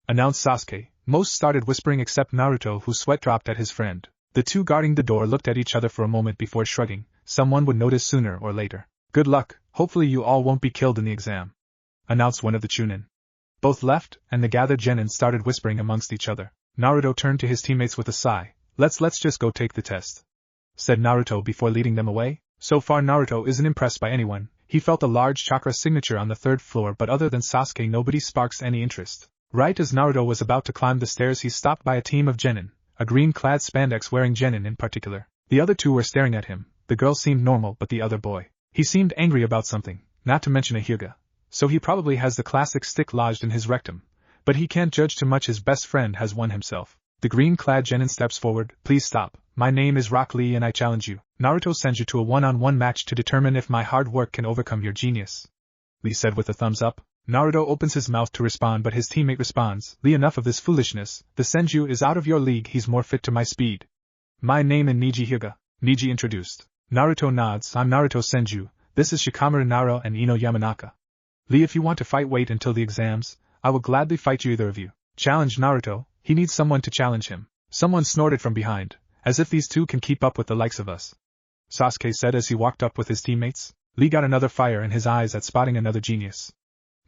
Announced Sasuke. Most started whispering except Naruto, whose sweat dropped at his friend. The two guarding the door looked at each other for a moment before shrugging. Someone would notice sooner or later. Good luck, hopefully you all won't be killed in the exam. Announced one of the Chunin. Both left, and the gathered genin started whispering amongst each other. Naruto turned to his teammates with a sigh. Let's just go take the test, said Naruto before leading them away. So far Naruto isn't impressed by anyone. He felt a large chakra signature on the 3rd floor, but other than Sasuke nobody sparks any interest. Right as Naruto was about to climb the stairs, he stopped by a team of genin, a green-clad spandex wearing genin in particular. The other two were staring at him. The girl seemed normal, but the other boy, he seemed angry about something, not to mention a Hyuga. So he probably has the classic stick lodged in his rectum. But he can't judge too much, his best friend has won himself. The green-clad genin steps forward. Please stop. My name is Rock Lee and I challenge you. Naruto sends you to a one-on-one match to determine if my hard work can overcome your genius, Lee said with a thumbs up. Naruto opens his mouth to respond, but his teammate responds, Lee, enough of this foolishness. The Senju is out of your league, he's more fit to my speed. My name is Neji Hyuga, Neji introduced. Naruto nods. I'm Naruto Senju. This is Shikamaru Nara and Ino Yamanaka. Lee, if you want to fight, wait until the exams. I will gladly fight you, either of you. Challenged Naruto. He needs someone to challenge him. Someone snorted from behind. As if these two can keep up with the likes of us, Sasuke said as he walked up with his teammates. Lee got another fire in his eyes at spotting another genius.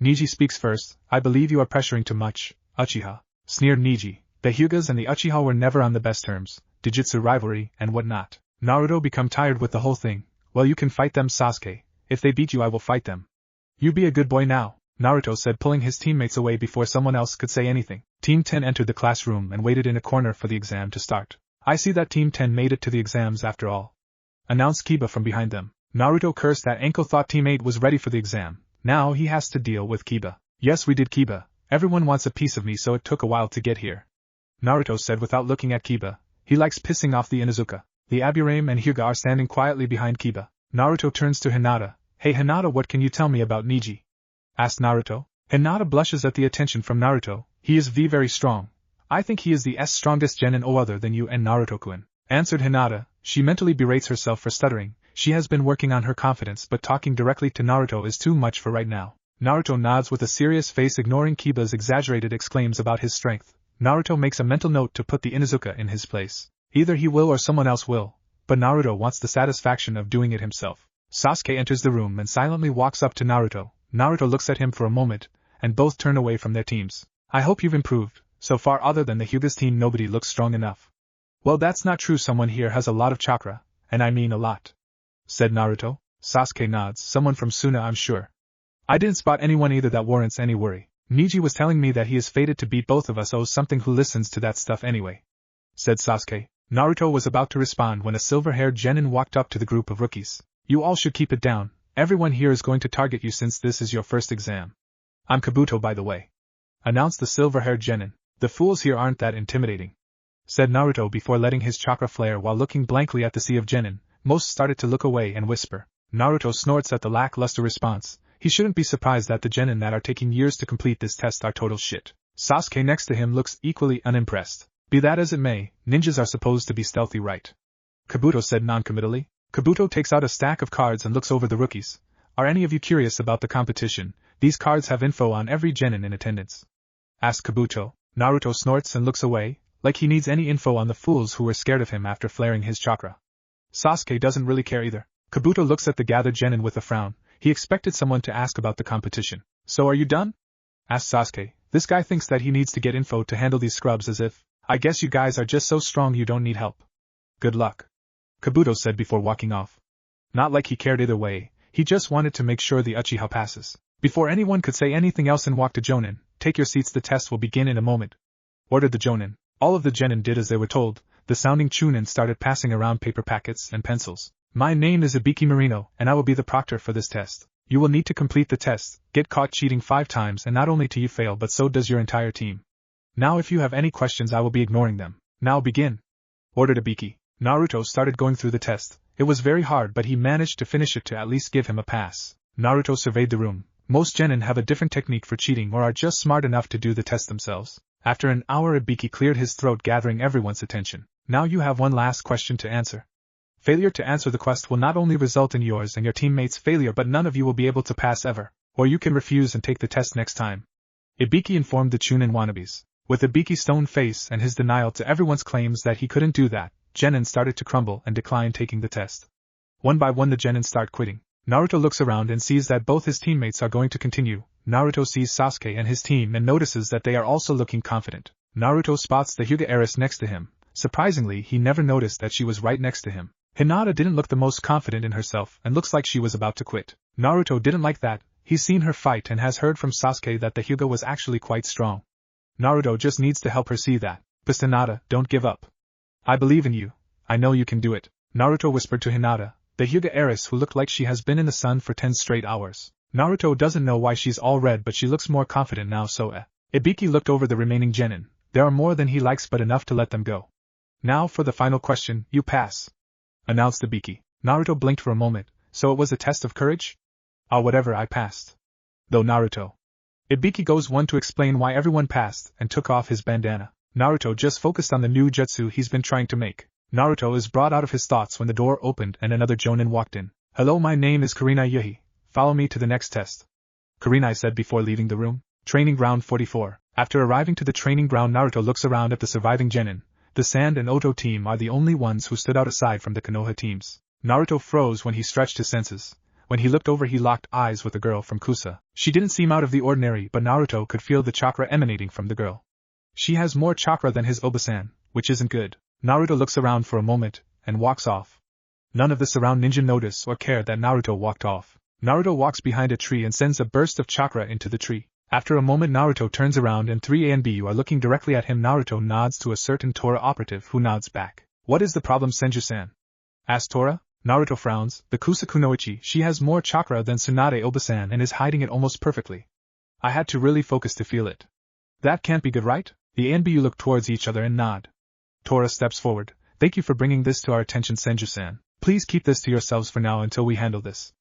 Neji speaks first. I believe you are pressuring too much, Uchiha, sneered Neji. The Hyugas and the Uchiha were never on the best terms, Jujutsu rivalry and whatnot. Naruto become tired with the whole thing. Well, you can fight them, Sasuke. If they beat you, I will fight them. You be a good boy now, Naruto said, pulling his teammates away before someone else could say anything. Team 10 entered the classroom and waited in a corner for the exam to start. I see that Team 10 made it to the exams after all, announced Kiba from behind them. Naruto cursed that ankle, thought Team 8 was ready for the exam. Now he has to deal with Kiba. Yes, we did, Kiba. Everyone wants a piece of me, so it took a while to get here, Naruto said without looking at Kiba. He likes pissing off the Inuzuka. The Aburame and Hyuga are standing quietly behind Kiba. Naruto turns to Hinata. Hey Hinata, what can you tell me about Neji? Asked Naruto. Hinata blushes at the attention from Naruto. He is very strong. I think he is the strongest genin other than you and Naruto-kun, answered Hinata. She mentally berates herself for stuttering. She has been working on her confidence, but talking directly to Naruto is too much for right now. Naruto nods with a serious face, ignoring Kiba's exaggerated exclaims about his strength. Naruto makes a mental note to put the Inuzuka in his place. Either he will or someone else will, but Naruto wants the satisfaction of doing it himself. Sasuke enters the room and silently walks up to Naruto. Naruto looks at him for a moment, and both turn away from their teams. I hope you've improved. So far, other than the Hyuga's team, nobody looks strong enough. Well, that's not true. Someone here has a lot of chakra, and I mean a lot, said Naruto. Sasuke nods. Someone from Suna, I'm sure. I didn't spot anyone either that warrants any worry. Neji was telling me that he is fated to beat both of us. Oh, something. Who listens to that stuff anyway, said Sasuke. Naruto was about to respond when a silver-haired genin walked up to the group of rookies. You all should keep it down. Everyone here is going to target you since this is your first exam. I'm Kabuto, by the way, announced the silver-haired genin. The fools here aren't that intimidating, said Naruto before letting his chakra flare while looking blankly at the sea of genin. Most started to look away and whisper. Naruto snorts at the lackluster response. He shouldn't be surprised that the genin that are taking years to complete this test are total shit. Sasuke next to him looks equally unimpressed. Be that as it may, ninjas are supposed to be stealthy, right? Kabuto said noncommittally. Kabuto takes out a stack of cards and looks over the rookies. Are any of you curious about the competition? These cards have info on every genin in attendance, asked Kabuto. Naruto snorts and looks away, like he needs any info on the fools who were scared of him after flaring his chakra. Sasuke doesn't really care either. Kabuto looks at the gathered genin with a frown. He expected someone to ask about the competition. So are you done? Asked Sasuke. This guy thinks that he needs to get info to handle these scrubs, as if, I guess you guys are just so strong you don't need help. Good luck, Kabuto said before walking off. Not like he cared either way, he just wanted to make sure the Uchiha passes. Before anyone could say anything else and walk to Jonin, "Take your seats, the test will begin in a moment," ordered the Jonin. All of the genin did as they were told. The sounding Chunin started passing around paper packets and pencils. "My name is Ibiki Marino, and I will be the proctor for this test. You will need to complete the test, get caught cheating 5 times, and not only do you fail but so does your entire team. Now if you have any questions I will be ignoring them. Now begin," ordered Ibiki. Naruto started going through the test. It was very hard but he managed to finish it to at least give him a pass. Naruto surveyed the room. Most genin have a different technique for cheating or are just smart enough to do the test themselves. After an hour Ibiki cleared his throat, gathering everyone's attention. "Now you have one last question to answer. Failure to answer the quest will not only result in yours and your teammates' failure but none of you will be able to pass ever, or you can refuse and take the test next time," Ibiki informed the Chunin wannabes. With Ibiki's stone face and his denial to everyone's claims that he couldn't do that, genin started to crumble and decline taking the test. One by one the genin start quitting. Naruto looks around and sees that both his teammates are going to continue. Naruto sees Sasuke and his team and notices that they are also looking confident. Naruto spots the Hyuga heiress next to him. Surprisingly, he never noticed that she was right next to him. Hinata didn't look the most confident in herself and looks like she was about to quit. Naruto didn't like that. He's seen her fight and has heard from Sasuke that the Hyuga was actually quite strong. Naruto just needs to help her see that. "But Hinata, don't give up. I believe in you. I know you can do it," Naruto whispered to Hinata, the Hyuga heiress who looked like she has been in the sun for 10 straight hours. Naruto doesn't know why she's all red but she looks more confident now Ibiki looked over the remaining genin. There are more than he likes but enough to let them go. "Now for the final question, you pass," announced Ibiki. Naruto blinked for a moment. "So it was a test of courage?" "Ah, whatever, I passed. Though Naruto." Ibiki goes on to explain why everyone passed and took off his bandana. Naruto just focused on the new jutsu he's been trying to make. Naruto is brought out of his thoughts when the door opened and another jonin walked in. "Hello, my name is Kurenai Yuhi. Follow me to the next test," Kurenai said before leaving the room. Training Ground 44. After arriving to the training ground, Naruto looks around at the surviving genin. The Sand and Oto team are the only ones who stood out aside from the Konoha teams. Naruto froze when he stretched his senses. When he looked over he locked eyes with the girl from Kusa. She didn't seem out of the ordinary but Naruto could feel the chakra emanating from the girl. She has more chakra than his Obasan, which isn't good. Naruto looks around for a moment, and walks off. None of the surround ninja notice or care that Naruto walked off. Naruto walks behind a tree and sends a burst of chakra into the tree. After a moment Naruto turns around and 3A and BU are looking directly at him. Naruto nods to a certain Tora operative who nods back. "What is the problem, Senju-san?" asked Tora. Naruto frowns. "The Kusa Kunoichi, she has more chakra than Tsunade Obasan and is hiding it almost perfectly. I had to really focus to feel it. That can't be good, right?" The ANBU look towards each other and nod. Tora steps forward. "Thank you for bringing this to our attention, Senju-san. Please keep this to yourselves for now until we handle this,"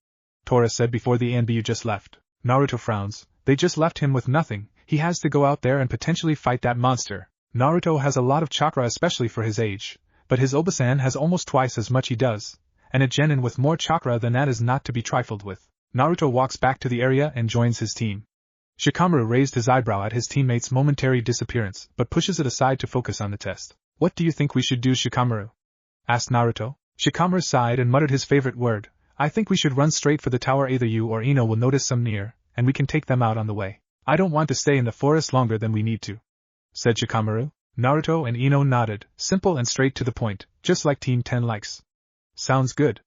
Tora said before the ANBU just left. Naruto frowns. They just left him with nothing. He has to go out there and potentially fight that monster. Naruto has a lot of chakra especially for his age, but his Obasan has almost twice as much he does, and a genin with more chakra than that is not to be trifled with. Naruto walks back to the area and joins his team. Shikamaru raised his eyebrow at his teammate's momentary disappearance, but pushes it aside to focus on the test. "What do you think we should do, Shikamaru?" asked Naruto. Shikamaru sighed and muttered his favorite word. "I think we should run straight for the tower. Either you or Ino will notice some near, and we can take them out on the way. I don't want to stay in the forest longer than we need to," said Shikamaru. Naruto and Ino nodded, simple and straight to the point, just like Team 10 likes. "Sounds good,"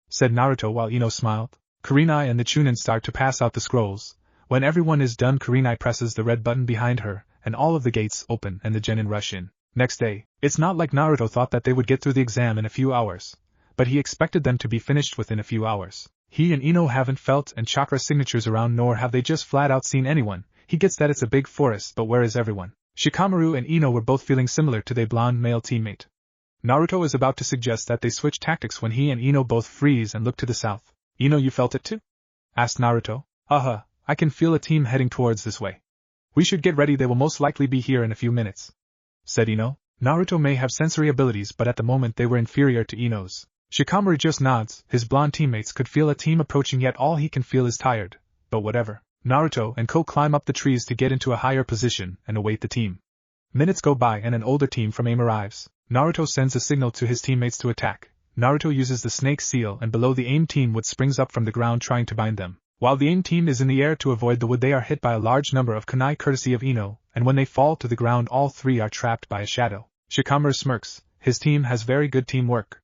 said Naruto while Ino smiled. Kurenai and the Chunin start to pass out the scrolls. When everyone is done, Kurenai presses the red button behind her, and all of the gates open and the genin rush in. Next day, it's not like Naruto thought that they would get through the exam in a few hours, but he expected them to be finished within a few hours. He and Ino haven't felt and chakra signatures around, nor have they just flat out seen anyone. He gets that it's a big forest, but where is everyone? Shikamaru and Ino were both feeling similar to their blonde male teammate. Naruto is about to suggest that they switch tactics when he and Ino both freeze and look to the south. "Ino, you felt it too?" asked Naruto. I can feel a team heading towards this way. We should get ready, they will most likely be here in a few minutes," said Ino. Naruto may have sensory abilities, but at the moment they were inferior to Ino's. Shikamaru just nods. His blonde teammates could feel a team approaching, yet all he can feel is tired. But whatever. Naruto and Ko climb up the trees to get into a higher position and await the team. Minutes go by and an older team from AIM arrives. Naruto sends a signal to his teammates to attack. Naruto uses the snake seal, and below the AIM team wood springs up from the ground trying to bind them. While the AIM team is in the air to avoid the wood, they are hit by a large number of kunai courtesy of Ino, and when they fall to the ground all three are trapped by a shadow. Shikamaru smirks. His team has very good teamwork.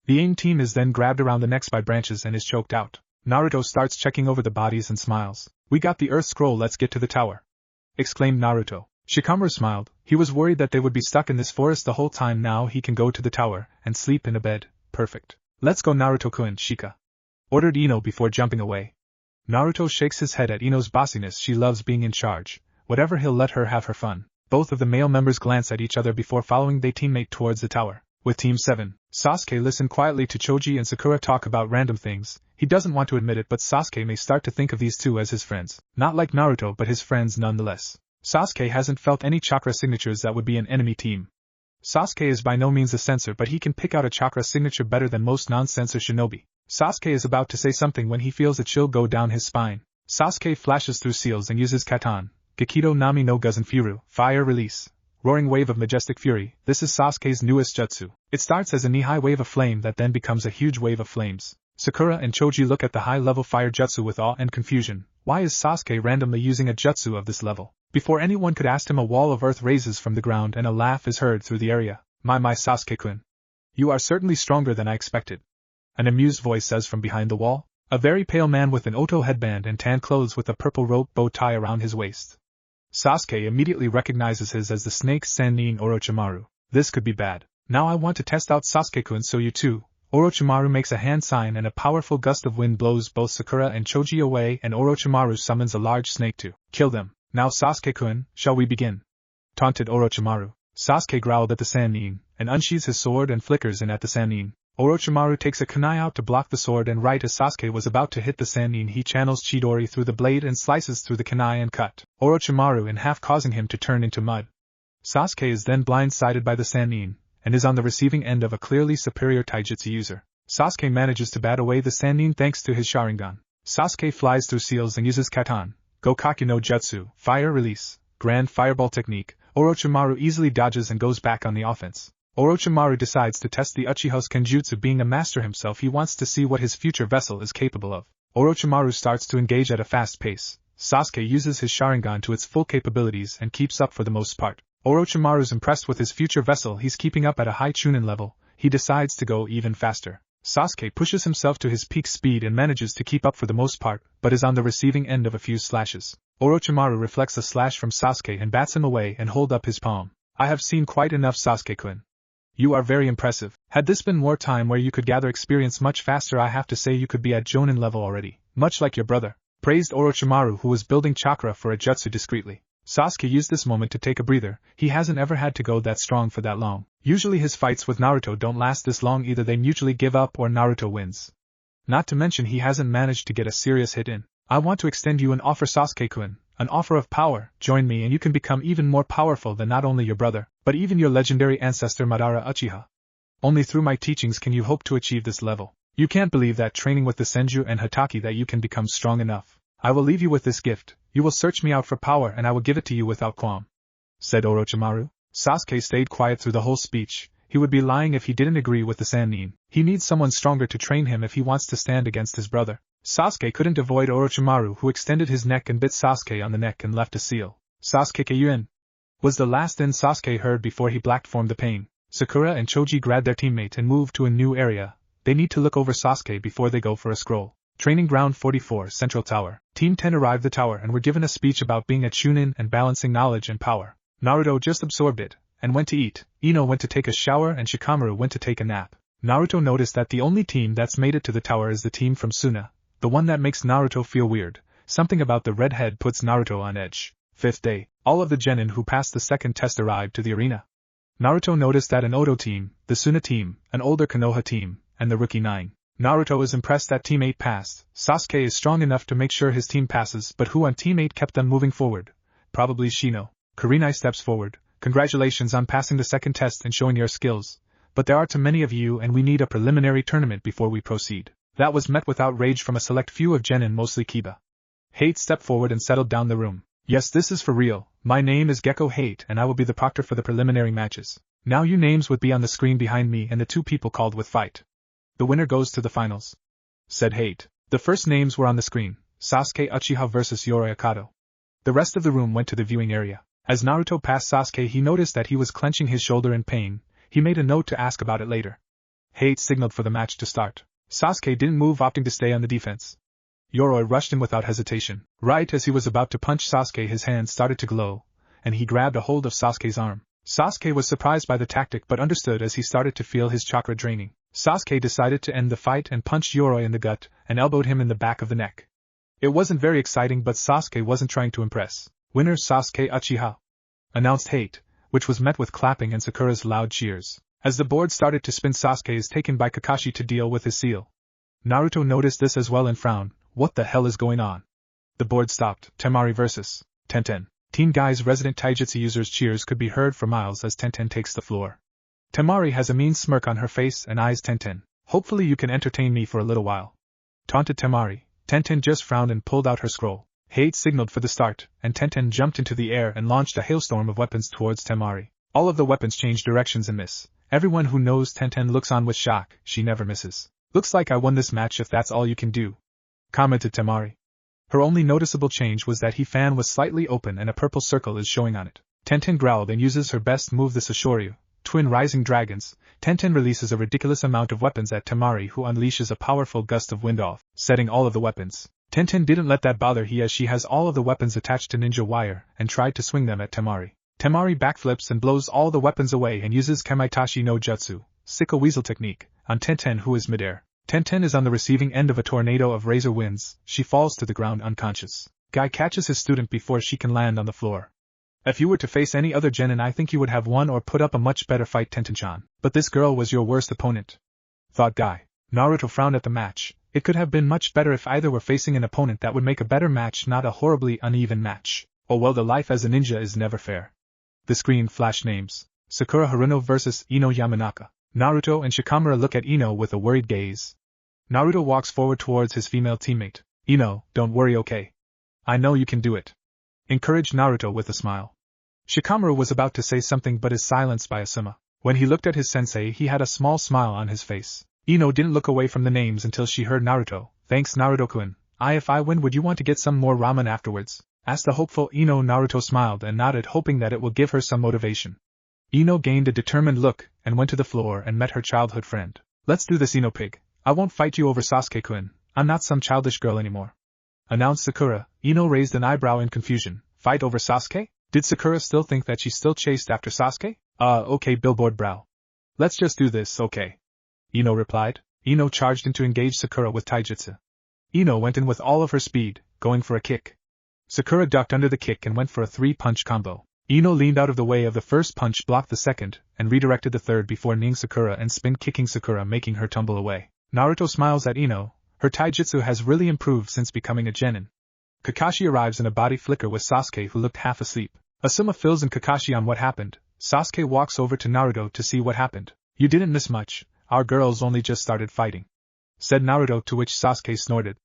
The AIM team is then grabbed around the necks by branches and is choked out. Naruto starts checking over the bodies and smiles. We got the Earth Scroll, let's get to the tower, exclaimed Naruto. Shikamaru smiled. He was worried that they would be stuck in this forest the whole time. Now he can go to the tower and sleep in a bed. Perfect. Let's go, Naruto-kun, Shika ordered Ino before jumping away. Naruto shakes his head at Ino's bossiness. She loves being in charge. Whatever, he'll let her have her fun. Both of the male members glance at each other before following their teammate towards the tower. With Team 7, Sasuke listened quietly to Choji and Sakura talk about random things. He doesn't want to admit it, but Sasuke may start to think of these two as his friends. Not like Naruto, but his friends nonetheless. Sasuke hasn't felt any chakra signatures that would be an enemy team. Sasuke is by no means a sensor, but he can pick out a chakra signature better than most non-sensor shinobi. Sasuke is about to say something when he feels a chill go down his spine. Sasuke flashes through seals and uses Katan, Gekido Nami no Guzan fire release. Roaring wave of majestic fury. This is Sasuke's newest jutsu. It starts as a knee-high wave of flame that then becomes a huge wave of flames. Sakura and Choji look at the high-level fire jutsu with awe and confusion. Why is Sasuke randomly using a jutsu of this level? Before anyone could ask him, a wall of earth raises from the ground and a laugh is heard through the area. My Sasuke-kun. You are certainly stronger than I expected. An amused voice says from behind the wall. A very pale man with an Oto headband and tan clothes with a purple rope bow tie around his waist. Sasuke immediately recognizes his as the snake Sannin Orochimaru. This could be bad. Now I want to test out Sasuke-kun, so you too. Orochimaru makes a hand sign and a powerful gust of wind blows both Sakura and Choji away, and Orochimaru summons a large snake to kill them. Now Sasuke-kun, shall we begin? Taunted Orochimaru. Sasuke growled at the Sannin, and unsheathes his sword and flickers in at the Sannin. Orochimaru takes a kunai out to block the sword, and right as Sasuke was about to hit the Sannin, he channels Chidori through the blade and slices through the kunai and cut Orochimaru in half, causing him to turn into mud. Sasuke is then blindsided by the Sannin, and is on the receiving end of a clearly superior taijutsu user. Sasuke manages to bat away the Sannin thanks to his Sharingan. Sasuke flies through seals and uses Katan, Gokaki no Jutsu, fire release, grand fireball technique. Orochimaru easily dodges and goes back on the offense. Orochimaru decides to test the Uchiha's Kenjutsu. Being a master himself, he wants to see what his future vessel is capable of. Orochimaru starts to engage at a fast pace. Sasuke uses his Sharingan to its full capabilities and keeps up for the most part. Orochimaru's impressed with his future vessel. He's keeping up at a high Chunin level. He decides to go even faster. Sasuke pushes himself to his peak speed and manages to keep up for the most part, but is on the receiving end of a few slashes. Orochimaru reflects a slash from Sasuke and bats him away and holds up his palm. I have seen quite enough, Sasuke-kun. You are very impressive. Had this been more time where you could gather experience much faster, I have to say you could be at Jonin level already, much like your brother, praised Orochimaru, who was building chakra for a jutsu discreetly. Sasuke used this moment to take a breather. He hasn't ever had to go that strong for that long. Usually his fights with Naruto don't last this long. Either they mutually give up or Naruto wins. Not to mention he hasn't managed to get a serious hit in. I want to extend you an offer, Sasuke-kun, an offer of power. Join me and you can become even more powerful than not only your brother, but even your legendary ancestor Madara Uchiha. Only through my teachings can you hope to achieve this level. You can't believe that training with the Senju and Hokage that you can become strong enough. I will leave you with this gift. You will search me out for power and I will give it to you without qualm, said Orochimaru. Sasuke stayed quiet through the whole speech. He would be lying if he didn't agree with the Sannin. He needs someone stronger to train him if he wants to stand against his brother. Sasuke couldn't avoid Orochimaru, who extended his neck and bit Sasuke on the neck and left a seal. Sasuke-kun was the last thing Sasuke heard before he blacked from the pain. Sakura and Choji grabbed their teammate and moved to a new area. They need to look over Sasuke before they go for a scroll. Training Ground 44, Central Tower. Team 10 arrived the tower and were given a speech about being a Chunin and balancing knowledge and power. Naruto just absorbed it and went to eat. Ino went to take a shower and Shikamaru went to take a nap. Naruto noticed that the only team that's made it to the tower is the team from Suna, the one that makes Naruto feel weird. Something about the redhead puts Naruto on edge. Fifth day, all of the genin who passed the second test arrived to the arena. Naruto noticed that an Oto team, the Suna team, an older Konoha team, and the rookie 9. Naruto is impressed that Team 8 passed. Sasuke is strong enough to make sure his team passes, but who on Team 8 kept them moving forward? Probably Shino. Kurenai steps forward. Congratulations on passing the second test and showing your skills. But there are too many of you and we need a preliminary tournament before we proceed. That was met with outrage from a select few of genin, mostly Kiba. Hate stepped forward and settled down the room. Yes, this is for real. My name is Gecko Hate and I will be the proctor for the preliminary matches. Now you names would be on the screen behind me and the two people called with fight. The winner goes to the finals, said Hate. The first names were on the screen, Sasuke Uchiha vs Yoroi Akato. The rest of the room went to the viewing area. As Naruto passed Sasuke, he noticed that he was clenching his shoulder in pain. He made a note to ask about it later. Hate signaled for the match to start. Sasuke didn't move, opting to stay on the defense. Yoroi rushed in without hesitation. Right as he was about to punch Sasuke, his hand started to glow, and he grabbed a hold of Sasuke's arm. Sasuke was surprised by the tactic but understood as he started to feel his chakra draining. Sasuke decided to end the fight and punched Yoroi in the gut and elbowed him in the back of the neck. It wasn't very exciting, but Sasuke wasn't trying to impress. Winner Sasuke Uchiha, announced Hate, which was met with clapping and Sakura's loud cheers. As the board started to spin, Sasuke is taken by Kakashi to deal with his seal. Naruto noticed this as well and frowned. What the hell is going on? The board stopped. Temari vs. Tenten. Teen Guy's resident taijutsu user's cheers could be heard for miles as Tenten takes the floor. Temari has a mean smirk on her face and eyes Tenten. Hopefully you can entertain me for a little while, taunted Temari. Tenten just frowned and pulled out her scroll. Hate signaled for the start, and Tenten jumped into the air and launched a hailstorm of weapons towards Temari. All of the weapons changed directions and miss. Everyone who knows Tenten looks on with shock. She never misses. Looks like I won this match if that's all you can do, commented Temari. Her only noticeable change was that her fan was slightly open and a purple circle is showing on it. Tenten growled and uses her best move, the Sashoryu, Twin Rising Dragons. Tenten releases a ridiculous amount of weapons at Temari, who unleashes a powerful gust of wind off, setting all of the weapons. Tenten didn't let that bother her as she has all of the weapons attached to ninja wire and tried to swing them at Temari. Temari backflips and blows all the weapons away and uses Kamaitachi no Jutsu, Sickle Weasel technique, on Tenten, who is midair. Tenten is on the receiving end of a tornado of razor winds. She falls to the ground unconscious. Guy catches his student before she can land on the floor. If you were to face any other genin, I think you would have won or put up a much better fight, Tenten-chan. But this girl was your worst opponent, thought Guy. Naruto frowned at the match. It could have been much better if either were facing an opponent that would make a better match, not a horribly uneven match. Oh well, the life as a ninja is never fair. The screen flashed names. Sakura Haruno vs. Ino Yamanaka. Naruto and Shikamaru look at Ino with a worried gaze. Naruto walks forward towards his female teammate. Ino, don't worry, okay? I know you can do it, encouraged Naruto with a smile. Shikamaru was about to say something but is silenced by Asuma. When he looked at his sensei, he had a small smile on his face. Ino didn't look away from the names until she heard Naruto. Thanks, Naruto-kun. If I win, would you want to get some more ramen afterwards? Asked the hopeful Ino. Naruto smiled and nodded, hoping that it will give her some motivation. Ino gained a determined look and went to the floor and met her childhood friend. Let's do this, Ino pig. I won't fight you over Sasuke-kun. I'm not some childish girl anymore, announced Sakura. Ino raised an eyebrow in confusion. Fight over Sasuke? Did Sakura still think that she still chased after Sasuke? Okay, billboard brow. Let's just do this, okay? Ino replied. Ino charged in to engage Sakura with taijutsu. Ino went in with all of her speed, going for a kick. Sakura ducked under the kick and went for a 3-punch combo. Ino leaned out of the way of the first punch, blocked the second, and redirected the third before kneeing Sakura and spin-kicking Sakura, making her tumble away. Naruto smiles at Ino. Her taijutsu has really improved since becoming a genin. Kakashi arrives in a body flicker with Sasuke, who looked half asleep. Asuma fills in Kakashi on what happened. Sasuke walks over to Naruto to see what happened. You didn't miss much. Our girls only just started fighting, said Naruto, to which Sasuke snorted.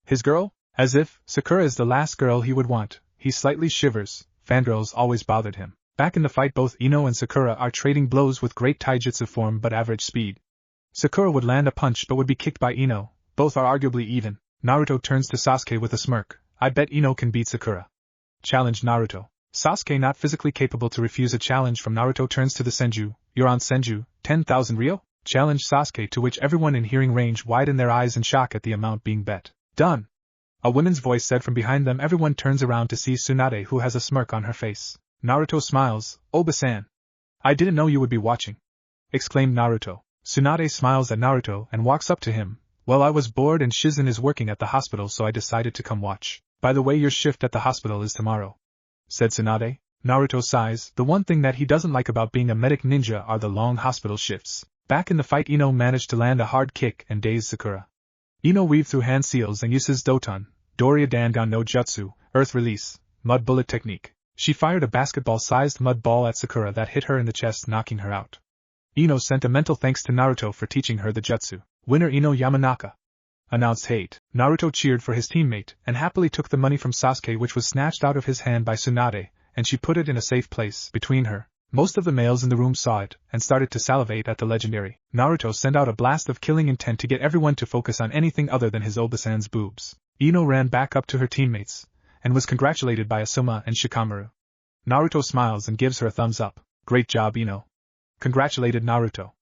His girl? As if Sakura is the last girl he would want. He slightly shivers. Fangirls always bothered him. Back in the fight, both Ino and Sakura are trading blows with great taijutsu form but average speed. Sakura would land a punch but would be kicked by Ino. Both are arguably even. Naruto turns to Sasuke with a smirk. I bet Ino can beat Sakura, challenged Naruto. Sasuke, not physically capable to refuse a challenge from Naruto, turns to the Senju. You're on Senju, 10,000 Ryo? Challenged Sasuke, to which everyone in hearing range widened their eyes in shock at the amount being bet. Done, a woman's voice said from behind them. Everyone turns around to see Tsunade, who has a smirk on her face. Naruto smiles. Oba-san, I didn't know you would be watching, exclaimed Naruto. Tsunade smiles at Naruto and walks up to him. Well, I was bored and Shizen is working at the hospital, so I decided to come watch. By the way, your shift at the hospital is tomorrow, said Tsunade. Naruto sighs. The one thing that he doesn't like about being a medic ninja are the long hospital shifts. Back in the fight, Ino managed to land a hard kick and daze Sakura. Ino weaved through hand seals and uses Doton, Doria Dangan no Jutsu, Earth Release, Mud Bullet technique. She fired a basketball-sized mud ball at Sakura that hit her in the chest, knocking her out. Ino sent a mental thanks to Naruto for teaching her the jutsu. Winner Ino Yamanaka, announced Hate. Naruto cheered for his teammate and happily took the money from Sasuke, which was snatched out of his hand by Tsunade, and she put it in a safe place between her. Most of the males in the room saw it and started to salivate at the legendary. Naruto sent out a blast of killing intent to get everyone to focus on anything other than his Obasan's boobs. Ino ran back up to her teammates and was congratulated by Asuma and Shikamaru. Naruto smiles and gives her a thumbs up. Great job, Ino, congratulated Naruto.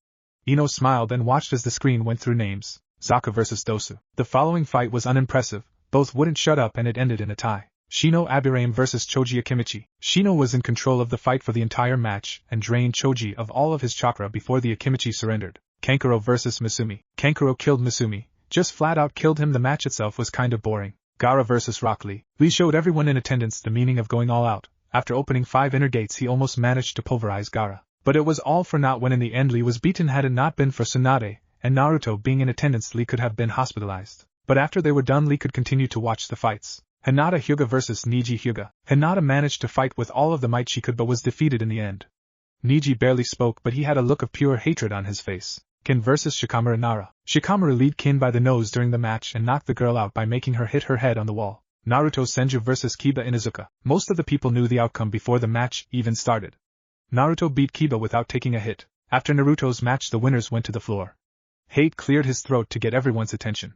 Ino smiled and watched as the screen went through names. Zaka vs. Dosu. The following fight was unimpressive, Both wouldn't shut up and it ended in a tie. Shino Abirame vs Choji Akimichi. Shino was in control of the fight for the entire match and drained Choji of all of his chakra before the Akimichi surrendered. Kankuro vs Misumi. Kankuro killed Misumi, just flat out killed him. The match itself was kind of boring. Gaara vs Rock Lee. Lee showed everyone in attendance the meaning of going all out. After opening 5 inner gates he almost managed to pulverize Gaara. But it was all for naught when in the end Lee was beaten. Had it not been for Tsunade and Naruto being in attendance, Lee could have been hospitalized. But after they were done, Lee could continue to watch the fights. Hinata Hyuga vs Neji Hyuga. Hinata managed to fight with all of the might she could but was defeated in the end. Neji barely spoke, but he had a look of pure hatred on his face. Kin vs Shikamaru Nara. Shikamaru lead Kin by the nose during the match and knocked the girl out by making her hit her head on the wall. Naruto Senju vs Kiba Inuzuka. Most of the people knew the outcome before the match even started. Naruto beat Kiba without taking a hit. After Naruto's match, the winners went to the floor. Hate cleared his throat to get everyone's attention.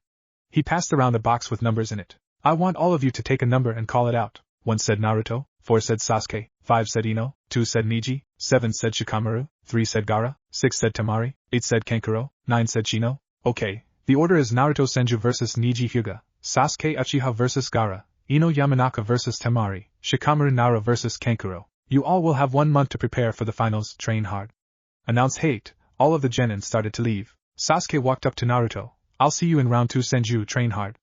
He passed around a box with numbers in it. I want all of you to take a number and call it out. 1 said Naruto, 4 said Sasuke, 5 said Ino, 2 said Neji, 7 said Shikamaru, 3 said Gaara, 6 said Temari, 8 said Kankuro, 9 said Shino. Okay, the order is Naruto Senju vs Neji Hyuga, Sasuke Uchiha vs Gaara, Ino Yamanaka vs Temari, Shikamaru Nara vs Kankuro. You all will have 1 month to prepare for the finals. Train hard. Announced Hate. All of the genin started to leave. Sasuke walked up to Naruto. I'll see you in round 2. Senju, train hard,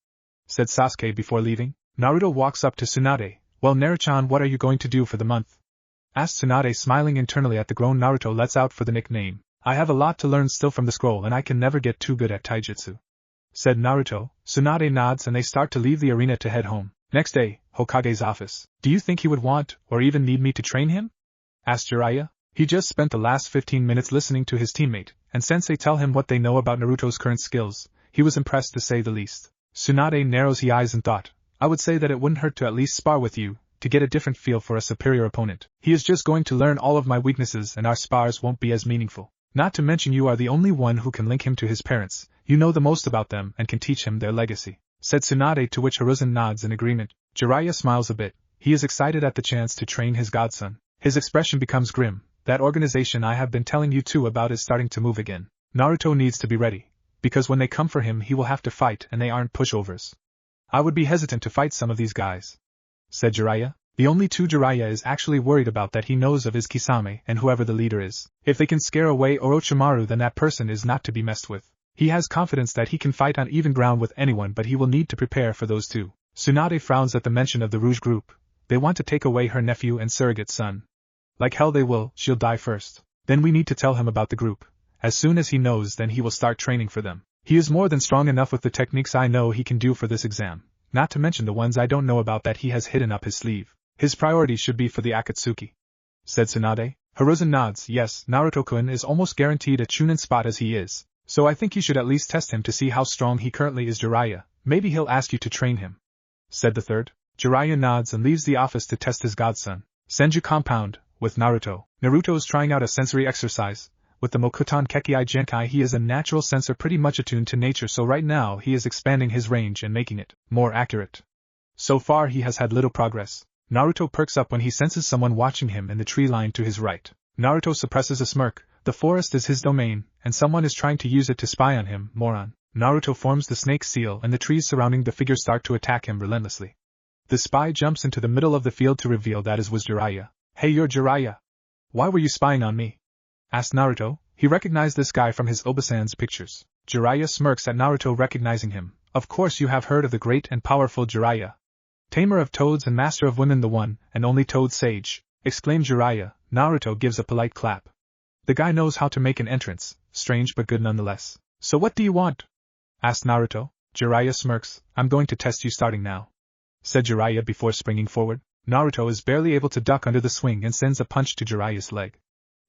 said Sasuke before leaving. Naruto walks up to Tsunade. Well, Naruto-chan, what are you going to do for the month? Asked Tsunade, smiling internally at the grown Naruto. Let's out for the nickname. I have a lot to learn still from the scroll and I can never get too good at taijutsu, said Naruto. Tsunade nods and they start to leave the arena to head home. Next day, Hokage's office. Do you think he would want, or even need me to train him? Asked Jiraiya. He just spent the last 15 minutes listening to his teammate and sensei tell him what they know about Naruto's current skills. He was impressed to say the least. Tsunade narrows his eyes and thought, I would say that it wouldn't hurt to at least spar with you, to get a different feel for a superior opponent. He is just going to learn all of my weaknesses and our spars won't be as meaningful. Not to mention you are the only one who can link him to his parents, you know the most about them and can teach him their legacy, said Tsunade, to which Hiruzen nods in agreement. Jiraiya smiles a bit. He is excited at the chance to train his godson. His expression becomes grim. That organization I have been telling you two about is starting to move again. Naruto needs to be ready, because when they come for him he will have to fight and they aren't pushovers. I would be hesitant to fight some of these guys, said Jiraiya. The only 2 Jiraiya is actually worried about that he knows of is Kisame and whoever the leader is. If they can scare away Orochimaru, then that person is not to be messed with. He has confidence that he can fight on even ground with anyone, but he will need to prepare for those 2. Tsunade frowns at the mention of the Rouge group. They want to take away her nephew and surrogate son. Like hell they will. She'll die first. Then we need to tell him about the group. As soon as he knows, then he will start training for them. He is more than strong enough with the techniques I know he can do for this exam, not to mention the ones I don't know about that he has hidden up his sleeve. His priority should be for the Akatsuki, said Tsunade. Hiruzen nods. Yes, Naruto-kun is almost guaranteed a Chunin spot as he is, so I think you should at least test him to see how strong he currently is. Jiraiya, maybe he'll ask you to train him, said the third. Jiraiya nods and leaves the office to test his godson. Senju compound, with Naruto. Naruto is trying out a sensory exercise. With the Mokuton Kekkai Genkai he is a natural sensor pretty much attuned to nature, so right now he is expanding his range and making it more accurate. So far he has had little progress. Naruto perks up when he senses someone watching him in the tree line to his right. Naruto suppresses a smirk. The forest is his domain, and someone is trying to use it to spy on him, moron. Naruto forms the snake seal and the trees surrounding the figure start to attack him relentlessly. The spy jumps into the middle of the field to reveal that it was Jiraiya. Hey, you're Jiraiya. Why were you spying on me? Asked Naruto. He recognized this guy from his Obasan's pictures. Jiraiya smirks at Naruto recognizing him. Of course you have heard of the great and powerful Jiraiya. Tamer of toads and master of women, the one and only toad sage, exclaimed Jiraiya. Naruto gives a polite clap. The guy knows how to make an entrance, strange but good nonetheless. So what do you want? Asked Naruto. Jiraiya smirks. I'm going to test you starting now, said Jiraiya before springing forward. Naruto is barely able to duck under the swing and sends a punch to Jiraiya's leg.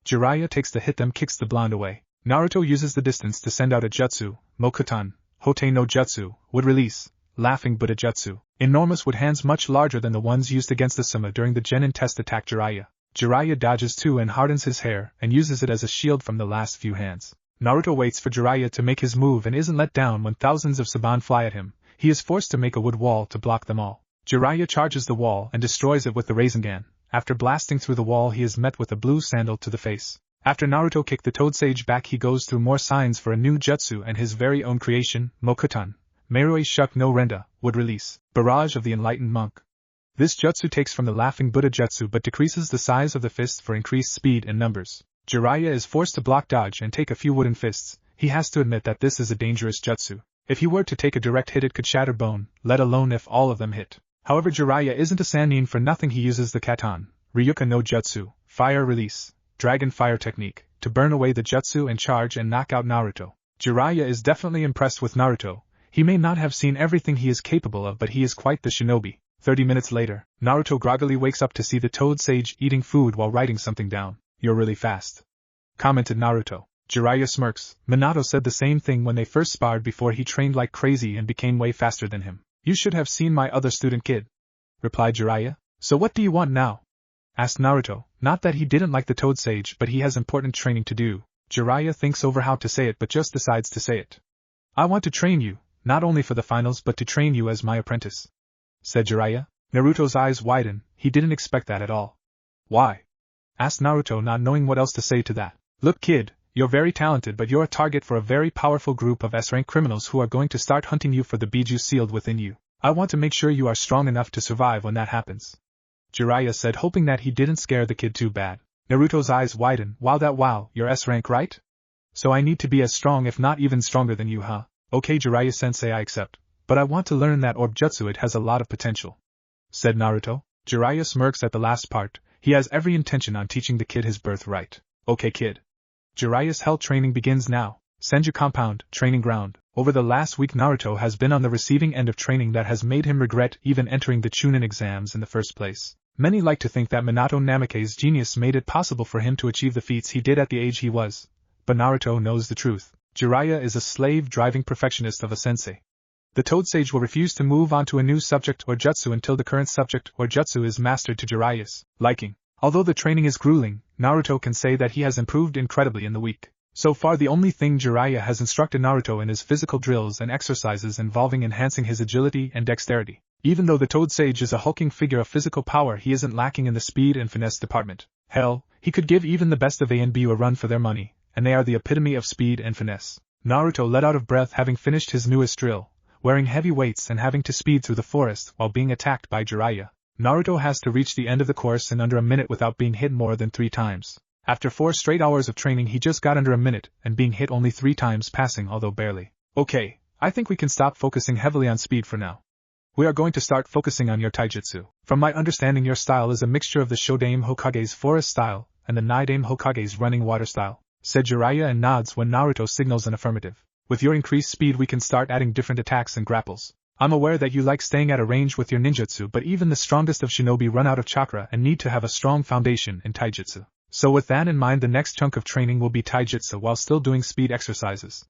Jiraiya takes the hit, then kicks the blonde away. Naruto uses the distance to send out a jutsu. Mokuton, Hote no Jutsu, would release, laughing Buddha jutsu. Enormous with hands much larger than the ones used against the Suma during the Genin test attack Jiraiya. Jiraiya dodges too and hardens his hair and uses it as a shield from the last few hands. Naruto waits for Jiraiya to make his move and isn't let down when thousands of Saban fly at him. He is forced to make a wood wall to block them all. Jiraiya charges the wall and destroys it with the Rasengan. After blasting through the wall he is met with a blue sandal to the face. After Naruto kicked the Toad Sage back he goes through more signs for a new jutsu and his very own creation, Mokuton, Meiroi Shuk no Renda, would release. Barrage of the Enlightened Monk. This jutsu takes from the Laughing Buddha jutsu but decreases the size of the fist for increased speed and numbers. Jiraiya is forced to block dodge and take a few wooden fists. He has to admit that this is a dangerous jutsu. If he were to take a direct hit it could shatter bone, let alone if all of them hit. However, Jiraiya isn't a Sannin for nothing. He uses the Katan, Ryuka no Jutsu, Fire Release, Dragon Fire technique, to burn away the jutsu and charge and knock out Naruto. Jiraiya is definitely impressed with Naruto. He may not have seen everything he is capable of, but he is quite the shinobi. 30 minutes later, Naruto groggily wakes up to see the Toad Sage eating food while writing something down. "You're really fast," commented Naruto. Jiraiya smirks. Minato said the same thing when they first sparred before he trained like crazy and became way faster than him. "You should have seen my other student kid," replied Jiraiya. "So what do you want now?" asked Naruto. Not that he didn't like the Toad Sage, but he has important training to do. Jiraiya thinks over how to say it but just decides to say it. "I want to train you, not only for the finals but to train you as my apprentice," said Jiraiya. Naruto's eyes widen. He didn't expect that at all. "Why?" asked Naruto, not knowing what else to say to that. "Look, kid, you're very talented, but you're a target for a very powerful group of S-rank criminals who are going to start hunting you for the biju sealed within you. I want to make sure you are strong enough to survive when that happens," Jiraiya said, hoping that he didn't scare the kid too bad. Naruto's eyes widen. Wow, you're S-rank, right? So I need to be as strong if not even stronger than you, huh? Okay, Jiraiya-sensei, I accept. But I want to learn that orb jutsu, it has a lot of potential," said Naruto. Jiraiya smirks at the last part. He has every intention on teaching the kid his birthright. "Okay, kid." Jiraiya's hell training begins now. Senju Compound, Training Ground. Over the last week Naruto has been on the receiving end of training that has made him regret even entering the Chunin Exams in the first place. Many like to think that Minato Namake's genius made it possible for him to achieve the feats he did at the age he was. But Naruto knows the truth. Jiraiya is a slave-driving perfectionist of a sensei. The Toad Sage will refuse to move on to a new subject or jutsu until the current subject or jutsu is mastered to Jiraiya's liking. Although the training is grueling, Naruto can say that he has improved incredibly in the week. So far the only thing Jiraiya has instructed Naruto in is physical drills and exercises involving enhancing his agility and dexterity. Even though the Toad Sage is a hulking figure of physical power, he isn't lacking in the speed and finesse department. Hell, he could give even the best of A and B a run for their money, and they are the epitome of speed and finesse. Naruto let out of breath having finished his newest drill, wearing heavy weights and having to speed through the forest while being attacked by Jiraiya. Naruto has to reach the end of the course in under a minute without being hit more than 3 times. After 4 straight hours of training he just got under a minute and being hit only 3 times, passing although barely. "Okay, I think we can stop focusing heavily on speed for now. We are going to start focusing on your taijutsu. From my understanding your style is a mixture of the Shodame Hokage's forest style and the Naidame Hokage's running water style," said Jiraiya and nods when Naruto signals an affirmative. "With your increased speed we can start adding different attacks and grapples. I'm aware that you like staying at a range with your ninjutsu, but even the strongest of shinobi run out of chakra and need to have a strong foundation in taijutsu. So with that in mind the next chunk of training will be taijutsu while still doing speed exercises,"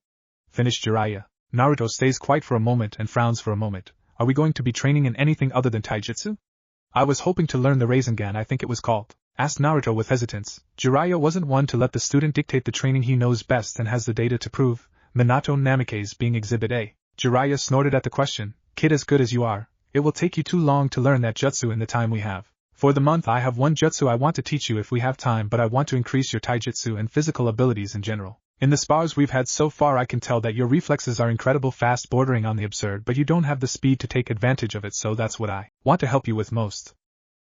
finished Jiraiya. Naruto stays quiet for a moment and frowns for a moment. "Are we going to be training in anything other than taijutsu?" "I was hoping to learn the Rasengan, I think it was called," asked Naruto with hesitance. Jiraiya wasn't one to let the student dictate the training he knows best and has the data to prove, Minato Namake's being Exhibit A. Jiraiya snorted at the question. "Kid, as good as you are, it will take you too long to learn that jutsu in the time we have. For the month I have one jutsu I want to teach you if we have time, but I want to increase your taijutsu and physical abilities in general. In the spars we've had so far I can tell that your reflexes are incredible fast, bordering on the absurd, but you don't have the speed to take advantage of it, so that's what I want to help you with most."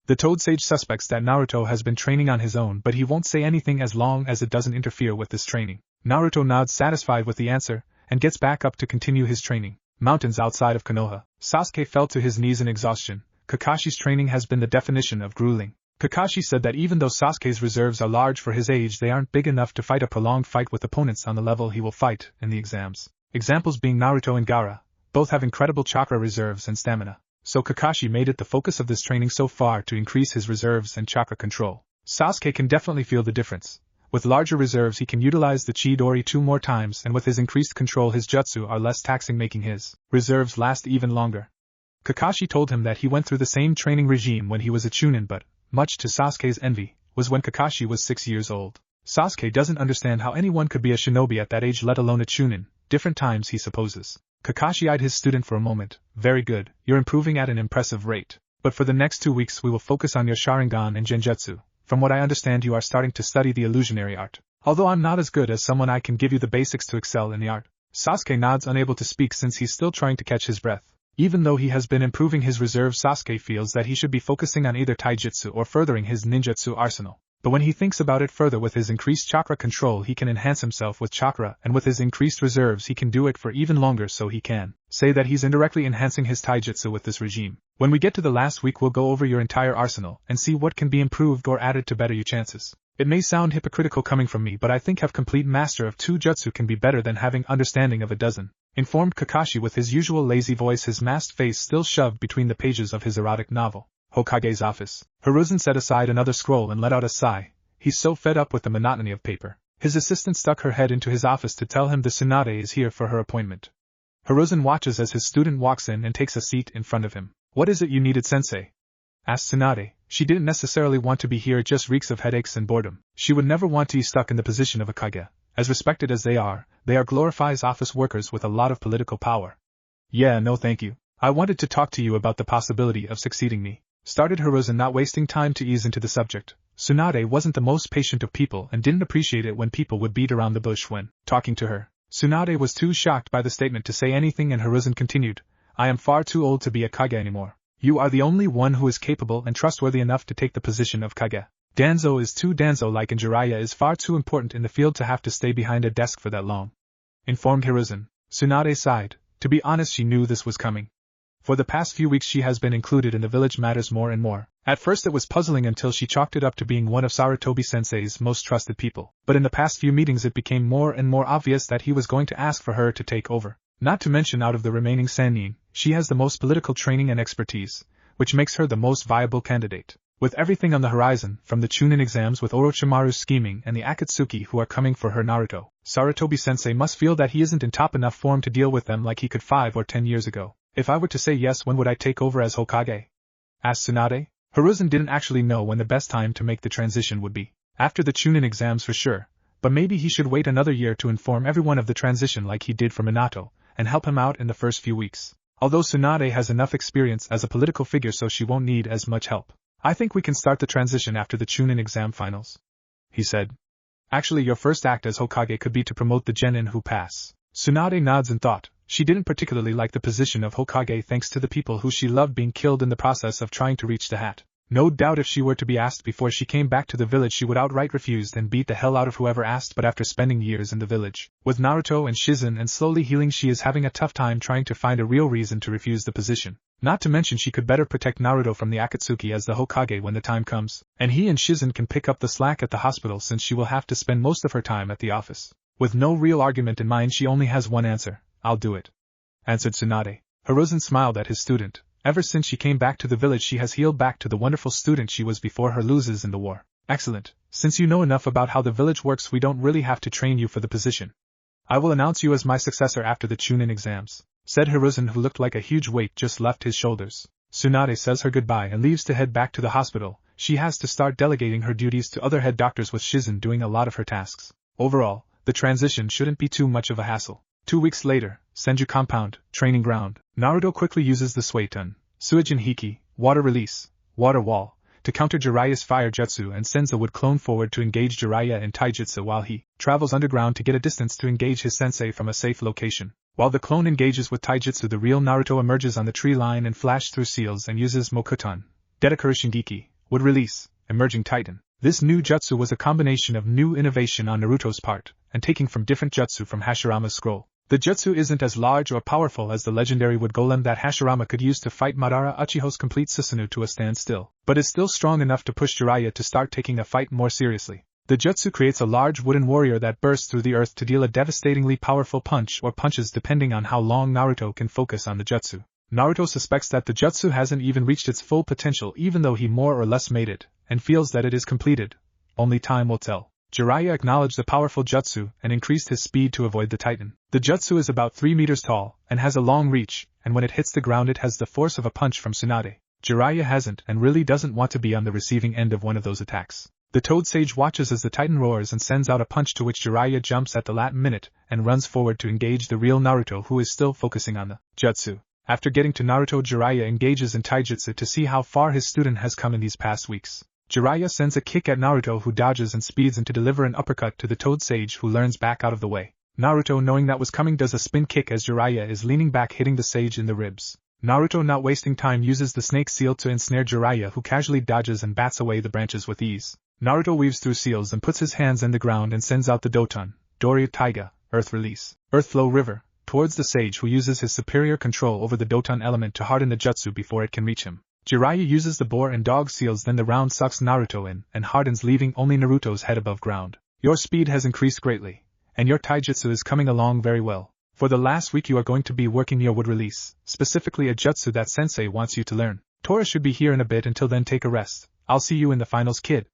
The Toad Sage suspects that Naruto has been training on his own, but he won't say anything as long as it doesn't interfere with this training. Naruto nods satisfied with the answer, and gets back up to continue his training. Mountains outside of Konoha. Sasuke fell to his knees in exhaustion. Kakashi's training has been the definition of grueling. Kakashi said that even though Sasuke's reserves are large for his age, they aren't big enough to fight a prolonged fight with opponents on the level he will fight in the exams. Examples being Naruto and Gaara. Both have incredible chakra reserves and stamina. So Kakashi made it the focus of this training so far to increase his reserves and chakra control. Sasuke can definitely feel the difference. With larger reserves he can utilize the Chidori 2 more times, and with his increased control his jutsu are less taxing, making his reserves last even longer. Kakashi told him that he went through the same training regime when he was a Chunin, but, much to Sasuke's envy, was when Kakashi was 6 years old. Sasuke doesn't understand how anyone could be a shinobi at that age, let alone a Chunin. Different times, he supposes. Kakashi eyed his student for a moment. "Very good, you're improving at an impressive rate. But for the next 2 weeks we will focus on your Sharingan and Genjutsu. From what I understand you are starting to study the illusionary art. Although I'm not as good as someone, I can give you the basics to excel in the art." Sasuke nods, unable to speak since he's still trying to catch his breath. Even though he has been improving his reserve, Sasuke feels that he should be focusing on either taijutsu or furthering his ninjutsu arsenal. But when he thinks about it further, with his increased chakra control he can enhance himself with chakra, and with his increased reserves he can do it for even longer, so he can say that he's indirectly enhancing his taijutsu with this regime. When we get to the last week we'll go over your entire arsenal and see what can be improved or added to better your chances. It may sound hypocritical coming from me, but I think have complete master of 2 jutsu can be better than having understanding of a dozen, informed Kakashi with his usual lazy voice, his masked face still shoved between the pages of his erotic novel. Hokage's office. Hiruzen set aside another scroll and let out a sigh. He's so fed up with the monotony of paper. His assistant stuck her head into his office to tell him the Tsunade is here for her appointment. Hiruzen watches as his student walks in and takes a seat in front of him. What is it you needed, sensei? Asked Tsunade. She didn't necessarily want to be here, it just reeks of headaches and boredom. She would never want to be stuck in the position of a Kage. As respected as they are glorified office workers with a lot of political power. Yeah, no thank you. I wanted to talk to you about the possibility of succeeding me. Started Hiruzen, not wasting time to ease into the subject. Tsunade wasn't the most patient of people and didn't appreciate it when people would beat around the bush when talking to her. Tsunade was too shocked by the statement to say anything, and Hiruzen continued, I am far too old to be a Kage anymore. You are the only one who is capable and trustworthy enough to take the position of Kage. Danzo is too Danzo-like, and Jiraiya is far too important in the field to have to stay behind a desk for that long. Informed Hiruzen. Tsunade sighed. To be honest, she knew this was coming. For the past few weeks she has been included in the village matters more and more. At first it was puzzling until she chalked it up to being one of Sarutobi-sensei's most trusted people. But in the past few meetings it became more and more obvious that he was going to ask for her to take over. Not to mention, out of the remaining Sannin, she has the most political training and expertise, which makes her the most viable candidate. With everything on the horizon, from the Chunin exams with Orochimaru's scheming and the Akatsuki who are coming for her Naruto, Sarutobi-sensei must feel that he isn't in top enough form to deal with them like he could 5 or 10 years ago. If I were to say yes, when would I take over as Hokage? Asked Tsunade. Hiruzen didn't actually know when the best time to make the transition would be. After the Chunin exams for sure, but maybe he should wait another year to inform everyone of the transition like he did for Minato, and help him out in the first few weeks. Although Tsunade has enough experience as a political figure, so she won't need as much help. I think we can start the transition after the Chunin exam finals, he said. Actually, your first act as Hokage could be to promote the genin who pass. Tsunade nods in thought. She didn't particularly like the position of Hokage thanks to the people who she loved being killed in the process of trying to reach the hat. No doubt if she were to be asked before she came back to the village she would outright refuse and beat the hell out of whoever asked, but after spending years in the village with Naruto and Shizen and slowly healing, she is having a tough time trying to find a real reason to refuse the position. Not to mention she could better protect Naruto from the Akatsuki as the Hokage when the time comes, and he and Shizen can pick up the slack at the hospital since she will have to spend most of her time at the office. With no real argument in mind, she only has one answer: I'll do it, answered Tsunade. Hiruzen smiled at his student. Ever since she came back to the village she has healed back to the wonderful student she was before her losses in the war. Excellent. Since you know enough about how the village works, we don't really have to train you for the position. I will announce you as my successor after the Chunin exams, said Hiruzen, who looked like a huge weight just left his shoulders. Tsunade says her goodbye and leaves to head back to the hospital. She has to start delegating her duties to other head doctors, with Shizen doing a lot of her tasks. Overall, the transition shouldn't be too much of a hassle. 2 weeks later, Senju compound, training ground. Naruto quickly uses the Suiton, Suijin Hiki, water release, water wall, to counter Jiraiya's fire jutsu, and sends a wood clone forward to engage Jiraiya in taijutsu while he travels underground to get a distance to engage his sensei from a safe location. While the clone engages with taijutsu, the real Naruto emerges on the tree line and flashes through seals and uses Mokuton, Dedakura Shingeki, wood release, emerging titan. This new jutsu was a combination of new innovation on Naruto's part, and taking from different jutsu from Hashirama's scroll. The jutsu isn't as large or powerful as the legendary wood golem that Hashirama could use to fight Madara Uchiha's complete Susanoo to a standstill, but is still strong enough to push Jiraiya to start taking the fight more seriously. The jutsu creates a large wooden warrior that bursts through the earth to deal a devastatingly powerful punch or punches depending on how long Naruto can focus on the jutsu. Naruto suspects that the jutsu hasn't even reached its full potential even though he more or less made it, and feels that it is completed. Only time will tell. Jiraiya acknowledged the powerful jutsu and increased his speed to avoid the titan. The jutsu is about 3 meters tall and has a long reach, and when it hits the ground it has the force of a punch from Tsunade. Jiraiya hasn't and really doesn't want to be on the receiving end of one of those attacks. The Toad Sage watches as the titan roars and sends out a punch, to which Jiraiya jumps at the last minute and runs forward to engage the real Naruto, who is still focusing on the jutsu. After getting to Naruto, Jiraiya engages in taijutsu to see how far his student has come in these past weeks. Jiraiya sends a kick at Naruto, who dodges and speeds in to deliver an uppercut to the Toad Sage, who learns back out of the way. Naruto, knowing that was coming, does a spin kick as Jiraiya is leaning back, hitting the sage in the ribs. Naruto, not wasting time, uses the snake seal to ensnare Jiraiya, who casually dodges and bats away the branches with ease. Naruto weaves through seals and puts his hands in the ground and sends out the Doton, Doryu Taiga, Earth Release, Earth Flow River, towards the sage, who uses his superior control over the Doton element to harden the jutsu before it can reach him. Jiraiya uses the boar and dog seals, then the round sucks Naruto in and hardens, leaving only Naruto's head above ground. Your speed has increased greatly, and your taijutsu is coming along very well. For the last week you are going to be working your wood release, specifically a jutsu that sensei wants you to learn. Tora should be here in a bit, until then take a rest. I'll see you in the finals, kid,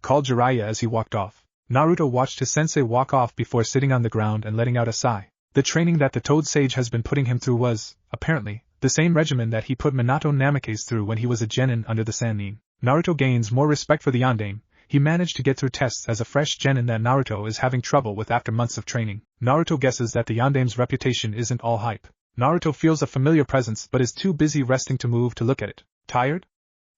called Jiraiya as he walked off. Naruto watched his sensei walk off before sitting on the ground and letting out a sigh. The training that the Toad Sage has been putting him through was, apparently, the same regimen that he put Minato Namikaze through when he was a genin under the Sannin. Naruto gains more respect for the yondaime. He managed to get through tests as a fresh genin that Naruto is having trouble with after months of training. Naruto guesses that the yondaime's reputation isn't all hype. Naruto feels a familiar presence but is too busy resting to move to look at it. Tired?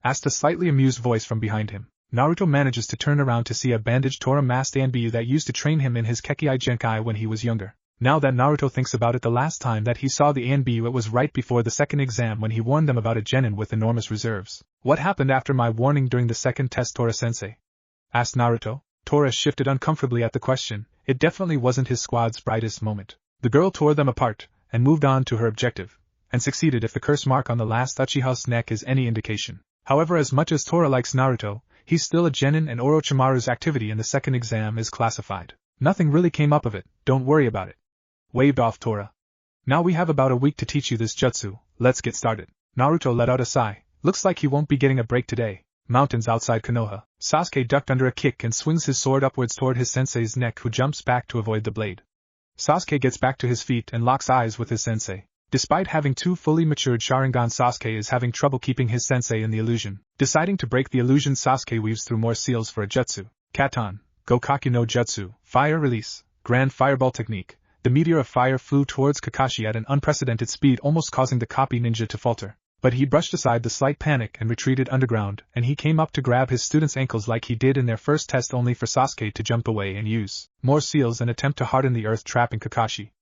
Asked a slightly amused voice from behind him. Naruto manages to turn around to see a bandaged Tora-masked Anbu that used to train him in his Kekkai Genkai when he was younger. Now that Naruto thinks about it, the last time that he saw the Anbu, it was right before the second exam when he warned them about a genin with enormous reserves. What happened after my warning during the second test, Tora-sensei? Asked Naruto. Tora shifted uncomfortably at the question. It definitely wasn't his squad's brightest moment. The girl tore them apart and moved on to her objective, and succeeded if the curse mark on the last Uchiha's neck is any indication. However, as much as Tora likes Naruto, he's still a genin, and Orochimaru's activity in the second exam is classified. Nothing really came up of it, don't worry about it. Waved off Tora. Now we have about a week to teach you this jutsu, let's get started. Naruto let out a sigh. Looks like he won't be getting a break today. Mountains outside Konoha. Sasuke ducked under a kick and swings his sword upwards toward his sensei's neck, who jumps back to avoid the blade. Sasuke gets back to his feet and locks eyes with his sensei. Despite having two fully matured Sharingan, Sasuke is having trouble keeping his sensei in the illusion. Deciding to break the illusion, Sasuke weaves through more seals for a jutsu. Katon, Gokaki no Jutsu, Fire Release, Grand Fireball Technique. The meteor of fire flew towards Kakashi at an unprecedented speed, almost causing the copy ninja to falter. But he brushed aside the slight panic and retreated underground, and he came up to grab his student's ankles like he did in their first test, only for Sasuke to jump away and use more seals and attempt to harden the earth, trapping Kakashi.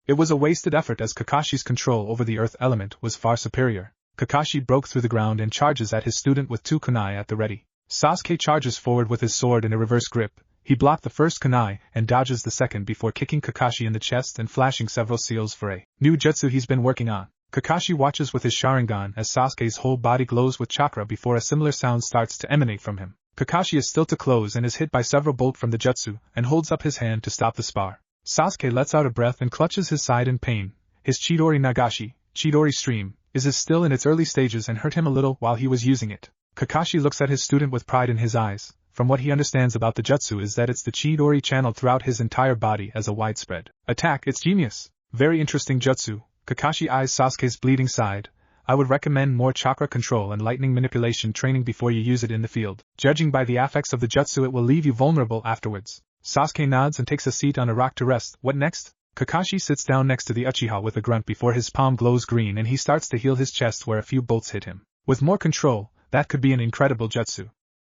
It was a wasted effort, as Kakashi's control over the earth element was far superior. Kakashi broke through the ground and charges at his student with two kunai at the ready. Sasuke charges forward with his sword in a reverse grip. He blocked the first kunai and dodges the second before kicking Kakashi in the chest and flashing several seals for a new jutsu he's been working on. Kakashi watches with his Sharingan as Sasuke's whole body glows with chakra before a similar sound starts to emanate from him. Kakashi is still to close and is hit by several bolts from the jutsu and holds up his hand to stop the spar. Sasuke lets out a breath and clutches his side in pain. His Chidori Nagashi, Chidori stream, is still in its early stages and hurt him a little while he was using it. Kakashi looks at his student with pride in his eyes. From what he understands about the jutsu is that it's the Chidori channeled throughout his entire body as a widespread attack. It's genius. Very interesting jutsu. Kakashi eyes Sasuke's bleeding side. I would recommend more chakra control and lightning manipulation training before you use it in the field. Judging by the effects of the jutsu, it will leave you vulnerable afterwards. Sasuke nods and takes a seat on a rock to rest. What next? Kakashi sits down next to the Uchiha with a grunt before his palm glows green and he starts to heal his chest where a few bolts hit him. With more control, that could be an incredible jutsu.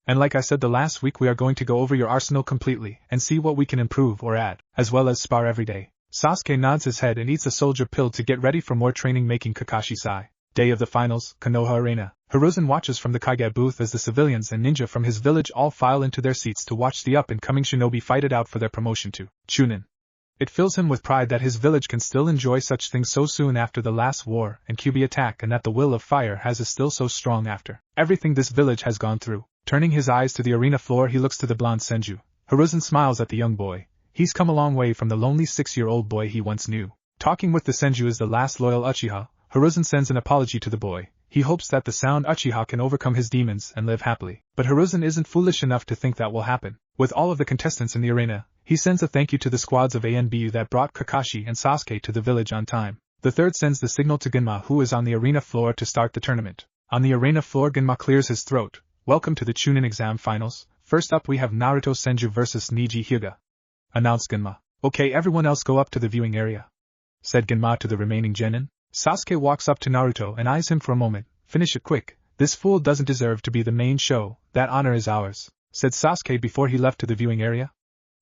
And like I said the last week, we are going to go over your arsenal completely and see what we can improve or add, as well as spar every day. Sasuke nods his head and eats a soldier pill to get ready for more training, making Kakashi sigh. Day of the finals, Konoha Arena. Hiruzen watches from the Kage booth as the civilians and ninja from his village all file into their seats to watch the up-and-coming shinobi fight it out for their promotion to Chunin. It fills him with pride that his village can still enjoy such things so soon after the last war and Kyuubi attack, and that the will of fire is still so strong after everything this village has gone through. Turning his eyes to the arena floor, he looks to the blonde Senju. Hiruzen smiles at the young boy. He's come a long way from the lonely 6-year-old boy he once knew. Talking with the Senju is the last loyal Uchiha. Hiruzen sends an apology to the boy. He hopes that the sound Uchiha can overcome his demons and live happily. But Hiruzen isn't foolish enough to think that will happen. With all of the contestants in the arena, he sends a thank you to the squads of ANBU that brought Kakashi and Sasuke to the village on time. The third sends the signal to Genma, who is on the arena floor, to start the tournament. On the arena floor, Genma clears his throat. Welcome to the Chunin Exam finals. First up we have Naruto Senju vs Niji Hyuga, announced Genma. Okay, everyone else go up to the viewing area, said Genma to the remaining genin. Sasuke walks up to Naruto and eyes him for a moment. Finish it quick. This fool doesn't deserve to be the main show. That honor is ours, said Sasuke before he left to the viewing area.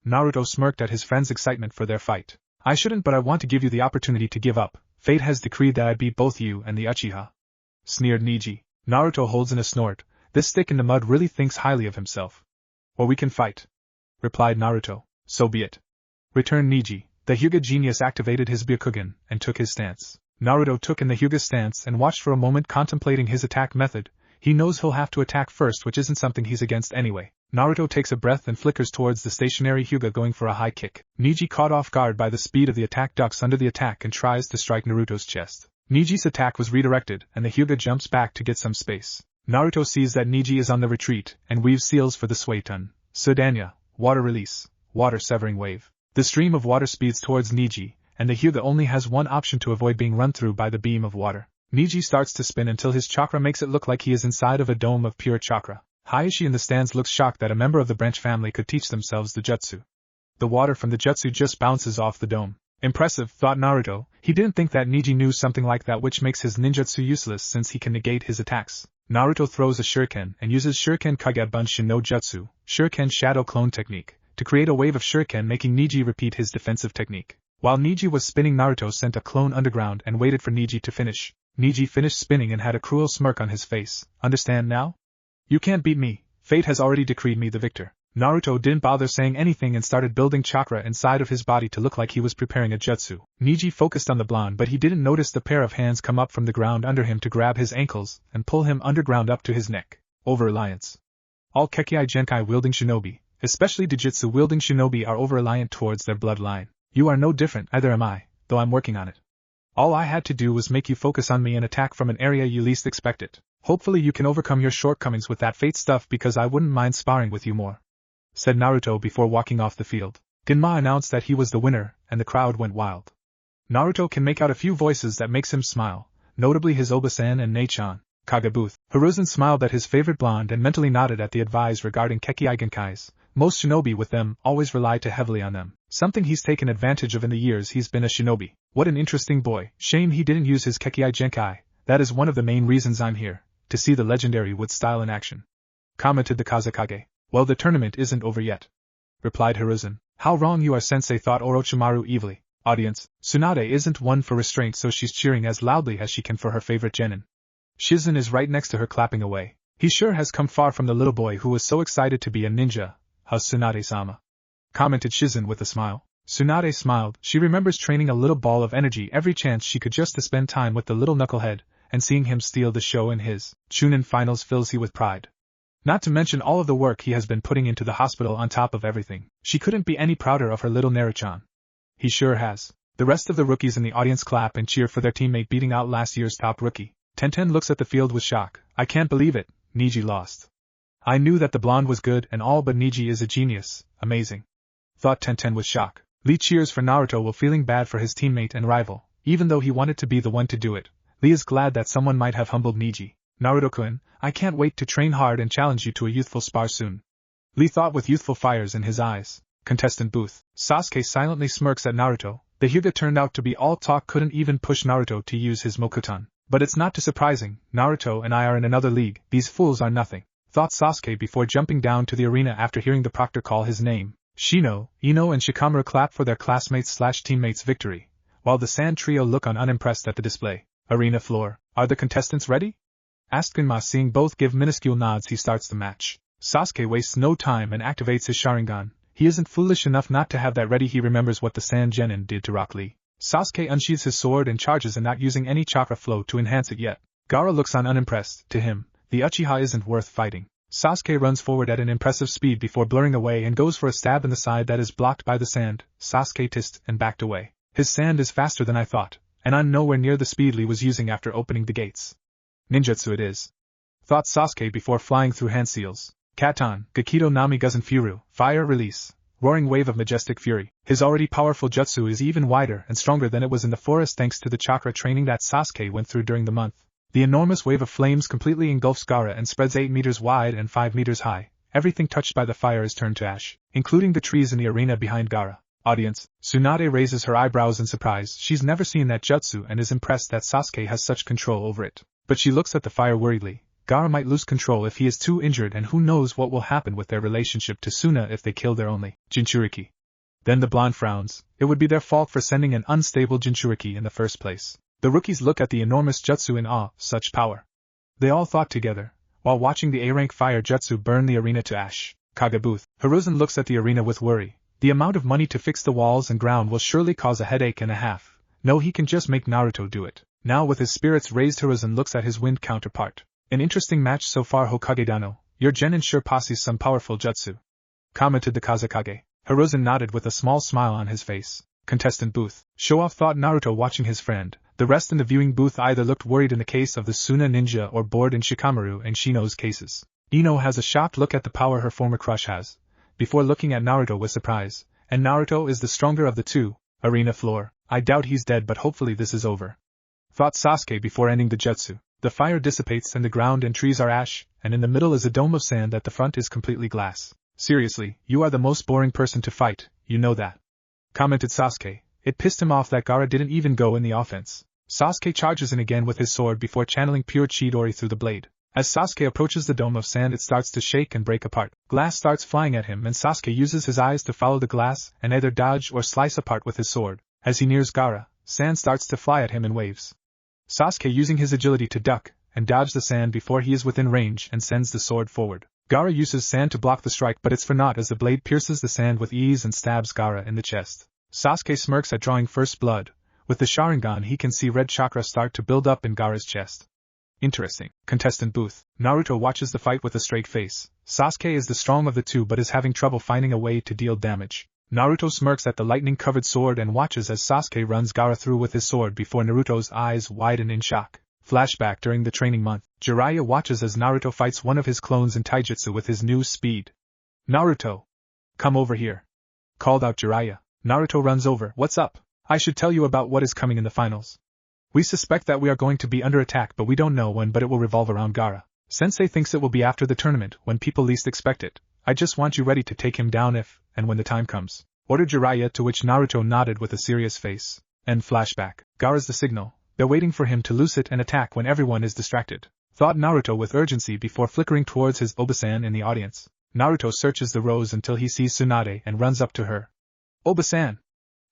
Naruto smirked at his friend's excitement for their fight. I shouldn't, but I want to give you the opportunity to give up. Fate has decreed that I beat both you and the Uchiha. Sneered Niji. Naruto holds in a snort. This stick in the mud really thinks highly of himself. Or we can fight, replied Naruto. So be it, returned Niji. The Hyuga genius activated his Byakugan and took his stance. Naruto took in the Hyuga stance and watched for a moment, contemplating his attack method. He knows he'll have to attack first, which isn't something he's against anyway. Naruto takes a breath and flickers towards the stationary Hyuga, going for a high kick. Niji, caught off guard by the speed of the attack, ducks under the attack and tries to strike Naruto's chest. Niji's attack was redirected, and the Hyuga jumps back to get some space. Naruto sees that Niji is on the retreat, and weaves seals for the Suiton. Sudanya, water release, water severing wave. The stream of water speeds towards Niji, and the Hyuga only has one option to avoid being run through by the beam of water. Niji starts to spin until his chakra makes it look like he is inside of a dome of pure chakra. Hayashi in the stands looks shocked that a member of the branch family could teach themselves the jutsu. The water from the jutsu just bounces off the dome. Impressive, thought Naruto. He didn't think that Niji knew something like that, which makes his ninjutsu useless since he can negate his attacks. Naruto throws a shuriken and uses Shuriken Kage Bunshin no Jutsu, Shuriken Shadow Clone Technique, to create a wave of shuriken, making Niji repeat his defensive technique. While Niji was spinning, Naruto sent a clone underground and waited for Niji to finish. Niji finished spinning and had a cruel smirk on his face. Understand now? You can't beat me. Fate has already decreed me the victor. Naruto didn't bother saying anything and started building chakra inside of his body to look like he was preparing a jutsu. Niji focused on the blonde, but he didn't notice the pair of hands come up from the ground under him to grab his ankles and pull him underground up to his neck. Over-reliance. All Kekkei Genkai wielding shinobi, especially Dujutsu wielding shinobi, are over-reliant towards their bloodline. You are no different, either am I, though I'm working on it. All I had to do was make you focus on me and attack from an area you least expect it. Hopefully you can overcome your shortcomings with that fate stuff, because I wouldn't mind sparring with you more, said Naruto before walking off the field. Genma announced that he was the winner, and the crowd went wild. Naruto can make out a few voices that makes him smile, notably his Obasan and Nei-chan. Kagabuth. Hiruzen smiled at his favorite blonde and mentally nodded at the advice regarding Kekkei Genkais. Most shinobi with them always rely too heavily on them, something he's taken advantage of in the years he's been a shinobi. What an interesting boy. Shame he didn't use his Kekkei Genkai. That is one of the main reasons I'm here, to see the legendary wood style in action, commented the Kazekage. Well, the tournament isn't over yet, replied Hiruzen. How wrong you are, sensei, thought Orochimaru evilly. Audience, Tsunade isn't one for restraint, so she's cheering as loudly as she can for her favorite genin. Shizen is right next to her, clapping away. He sure has come far from the little boy who was so excited to be a ninja. How's Tsunade-sama? Commented Shizen with a smile. Tsunade smiled. She remembers training a little ball of energy every chance she could just to spend time with the little knucklehead, and seeing him steal the show in his Chunin finals fills her with pride. Not to mention all of the work he has been putting into the hospital on top of everything. She couldn't be any prouder of her little Naruto-chan. He sure has. The rest of the rookies in the audience clap and cheer for their teammate beating out last year's top rookie. Tenten looks at the field with shock. I can't believe it, Niji lost. I knew that the blonde was good and all, but Niji is a genius. Amazing, thought Tenten with shock. Lee cheers for Naruto while feeling bad for his teammate and rival, even though he wanted to be the one to do it. Lee is glad that someone might have humbled Niji. Naruto-kun, I can't wait to train hard and challenge you to a youthful spar soon, Lee thought with youthful fires in his eyes. Contestant booth. Sasuke silently smirks at Naruto. The Hyuga turned out to be all talk, couldn't even push Naruto to use his Mokuton. But it's not too surprising, Naruto and I are in another league, these fools are nothing, thought Sasuke before jumping down to the arena after hearing the proctor call his name. Shino, Ino and Shikamaru clap for their classmates/teammates' victory, while the Sand Trio look on unimpressed at the display. Arena floor. Are the contestants ready? Asked Genma. Seeing both give minuscule nods, he starts the match. Sasuke wastes no time and activates his Sharingan. He isn't foolish enough not to have that ready. He remembers what the Sand Genin did to Rock Lee. Sasuke unsheathes his sword and charges, and not using any chakra flow to enhance it yet. Gaara looks on unimpressed. To him, the Uchiha isn't worth fighting. Sasuke runs forward at an impressive speed before blurring away and goes for a stab in the side that is blocked by the sand. Sasuke hissed and backed away. His sand is faster than I thought, and I'm nowhere near the speed Lee was using after opening the gates. Ninjutsu it is, thought Sasuke before flying through hand seals. Katon, Gakido Nami Guzen Furu, fire release. Roaring wave of majestic fury. His already powerful jutsu is even wider and stronger than it was in the forest thanks to the chakra training that Sasuke went through during the month. The enormous wave of flames completely engulfs Gaara and spreads 8 meters wide and 5 meters high. Everything touched by the fire is turned to ash, including the trees in the arena behind Gaara. Audience. Tsunade raises her eyebrows in surprise. She's never seen that jutsu and is impressed that Sasuke has such control over it. But she looks at the fire worriedly. Gaara might lose control if he is too injured, and who knows what will happen with their relationship to Suna if they kill their only Jinchuriki. Then the blonde frowns. It would be their fault for sending an unstable Jinchuriki in the first place. The rookies look at the enormous jutsu in awe, such power. They all thought together, while watching the A-rank fire jutsu burn the arena to ash. Kage booth. Hiruzen looks at the arena with worry. The amount of money to fix the walls and ground will surely cause a headache and a half. No, he can just make Naruto do it. Now with his spirits raised, Hiruzen looks at his wind counterpart. An interesting match so far, Hokage Dano. Your genin sure posses some powerful jutsu, commented the Kazekage. Hiruzen nodded with a small smile on his face. Contestant booth. Show-off, thought Naruto watching his friend. The rest in the viewing booth either looked worried in the case of the Suna ninja or bored in Shikamaru and Shino's cases. Ino has a shocked look at the power her former crush has, before looking at Naruto with surprise. And Naruto is the stronger of the two. Arena floor. I doubt he's dead, but hopefully this is over, thought Sasuke before ending the jutsu. The fire dissipates and the ground and trees are ash, and in the middle is a dome of sand that the front is completely glass. Seriously, you are the most boring person to fight, you know that, commented Sasuke. It pissed him off that Gaara didn't even go in the offense. Sasuke charges in again with his sword before channeling pure Chidori through the blade. As Sasuke approaches the dome of sand, it starts to shake and break apart. Glass starts flying at him and Sasuke uses his eyes to follow the glass and either dodge or slice apart with his sword. As he nears Gaara, sand starts to fly at him in waves. Sasuke using his agility to duck and dodge the sand before he is within range and sends the sword forward. Gaara uses sand to block the strike, but it's for naught as the blade pierces the sand with ease and stabs Gaara in the chest. Sasuke smirks at drawing first blood. With the Sharingan he can see red chakra start to build up in Gaara's chest. Interesting. Contestant booth. Naruto watches the fight with a straight face. Sasuke is the strong of the two but is having trouble finding a way to deal damage. Naruto smirks at the lightning-covered sword and watches as Sasuke runs Gaara through with his sword before Naruto's eyes widen in shock. Flashback during the training month. Jiraiya watches as Naruto fights one of his clones in taijutsu with his new speed. Naruto! Come over here! Called out Jiraiya. Naruto runs over. What's up? I should tell you about what is coming in the finals. We suspect that we are going to be under attack, but we don't know when, but it will revolve around Gaara. Sensei thinks it will be after the tournament, when people least expect it. I just want you ready to take him down if, and when the time comes, ordered Jiraiya, to which Naruto nodded with a serious face. End flashback. Gaara's the signal. They're waiting for him to loose it and attack when everyone is distracted, thought Naruto with urgency before flickering towards his Obasan in the audience. Naruto searches the rows until he sees Tsunade and runs up to her. Obasan!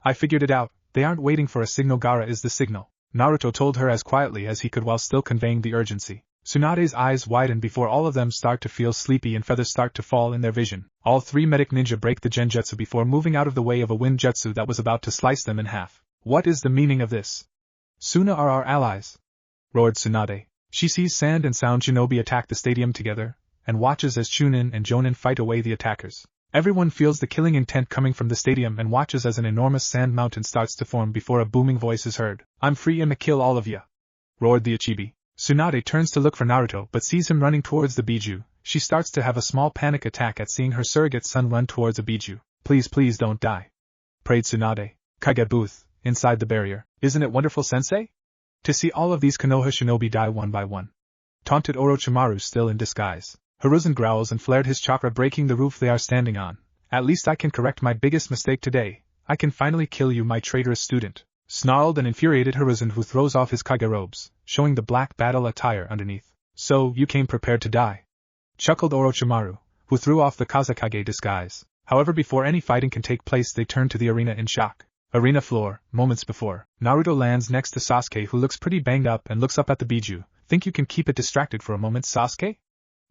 I figured it out. They aren't waiting for a signal, Gaara is the signal, Naruto told her as quietly as he could while still conveying the urgency. Tsunade's eyes widen before all of them start to feel sleepy and feathers start to fall in their vision. All three medic ninja break the genjutsu before moving out of the way of a wind jutsu that was about to slice them in half. What is the meaning of this? Suna are our allies, roared Tsunade. She sees Sand and Sound Shinobi attack the stadium together, and watches as Chunin and Jonin fight away the attackers. Everyone feels the killing intent coming from the stadium and watches as an enormous sand mountain starts to form before a booming voice is heard. I'm free, I'ma kill all of ya, roared the Ichibi. Tsunade turns to look for Naruto but sees him running towards the Biju. She starts to have a small panic attack at seeing her surrogate son run towards a Biju. Please, please don't die, prayed Tsunade. Kage booth, inside the barrier. Isn't it wonderful, sensei? To see all of these Konoha shinobi die one by one, taunted Orochimaru still in disguise. Hiruzen growls and flared his chakra, breaking the roof they are standing on. At least I can correct my biggest mistake today. I can finally kill you, my traitorous student, snarled and infuriated Hiruzen, who throws off his Kage robes, showing the black battle attire underneath. So, you came prepared to die, chuckled Orochimaru, who threw off the Kazekage disguise. However, before any fighting can take place, they turn to the arena in shock. Arena floor. Moments before, Naruto lands next to Sasuke, who looks pretty banged up and looks up at the Biju. Think you can keep it distracted for a moment, Sasuke?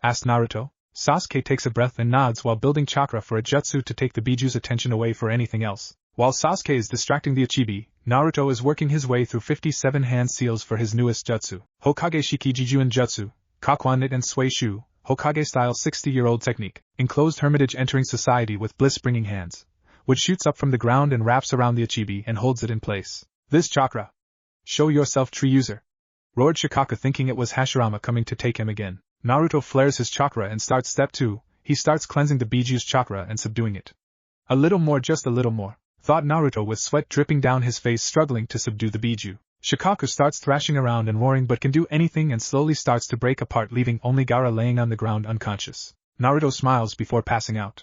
Asked Naruto. Sasuke takes a breath and nods while building chakra for a jutsu to take the Biju's attention away for anything else. While Sasuke is distracting the Ichibi, Naruto is working his way through 57 hand seals for his newest jutsu. Hokage Shikijijuen Jutsu, Kakuan and Sway Shu, Hokage-style 60-year-old technique, enclosed hermitage entering society with bliss-bringing hands, which shoots up from the ground and wraps around the Ichibi and holds it in place. This chakra. Show yourself, tree user, roared Shikaka, thinking it was Hashirama coming to take him again. Naruto flares his chakra and starts step 2, he starts cleansing the Biju's chakra and subduing it. A little more, just a little more, thought Naruto with sweat dripping down his face, struggling to subdue the Biju. Shikaku starts thrashing around and roaring but can do anything and slowly starts to break apart, leaving only Gaara laying on the ground unconscious. Naruto smiles before passing out.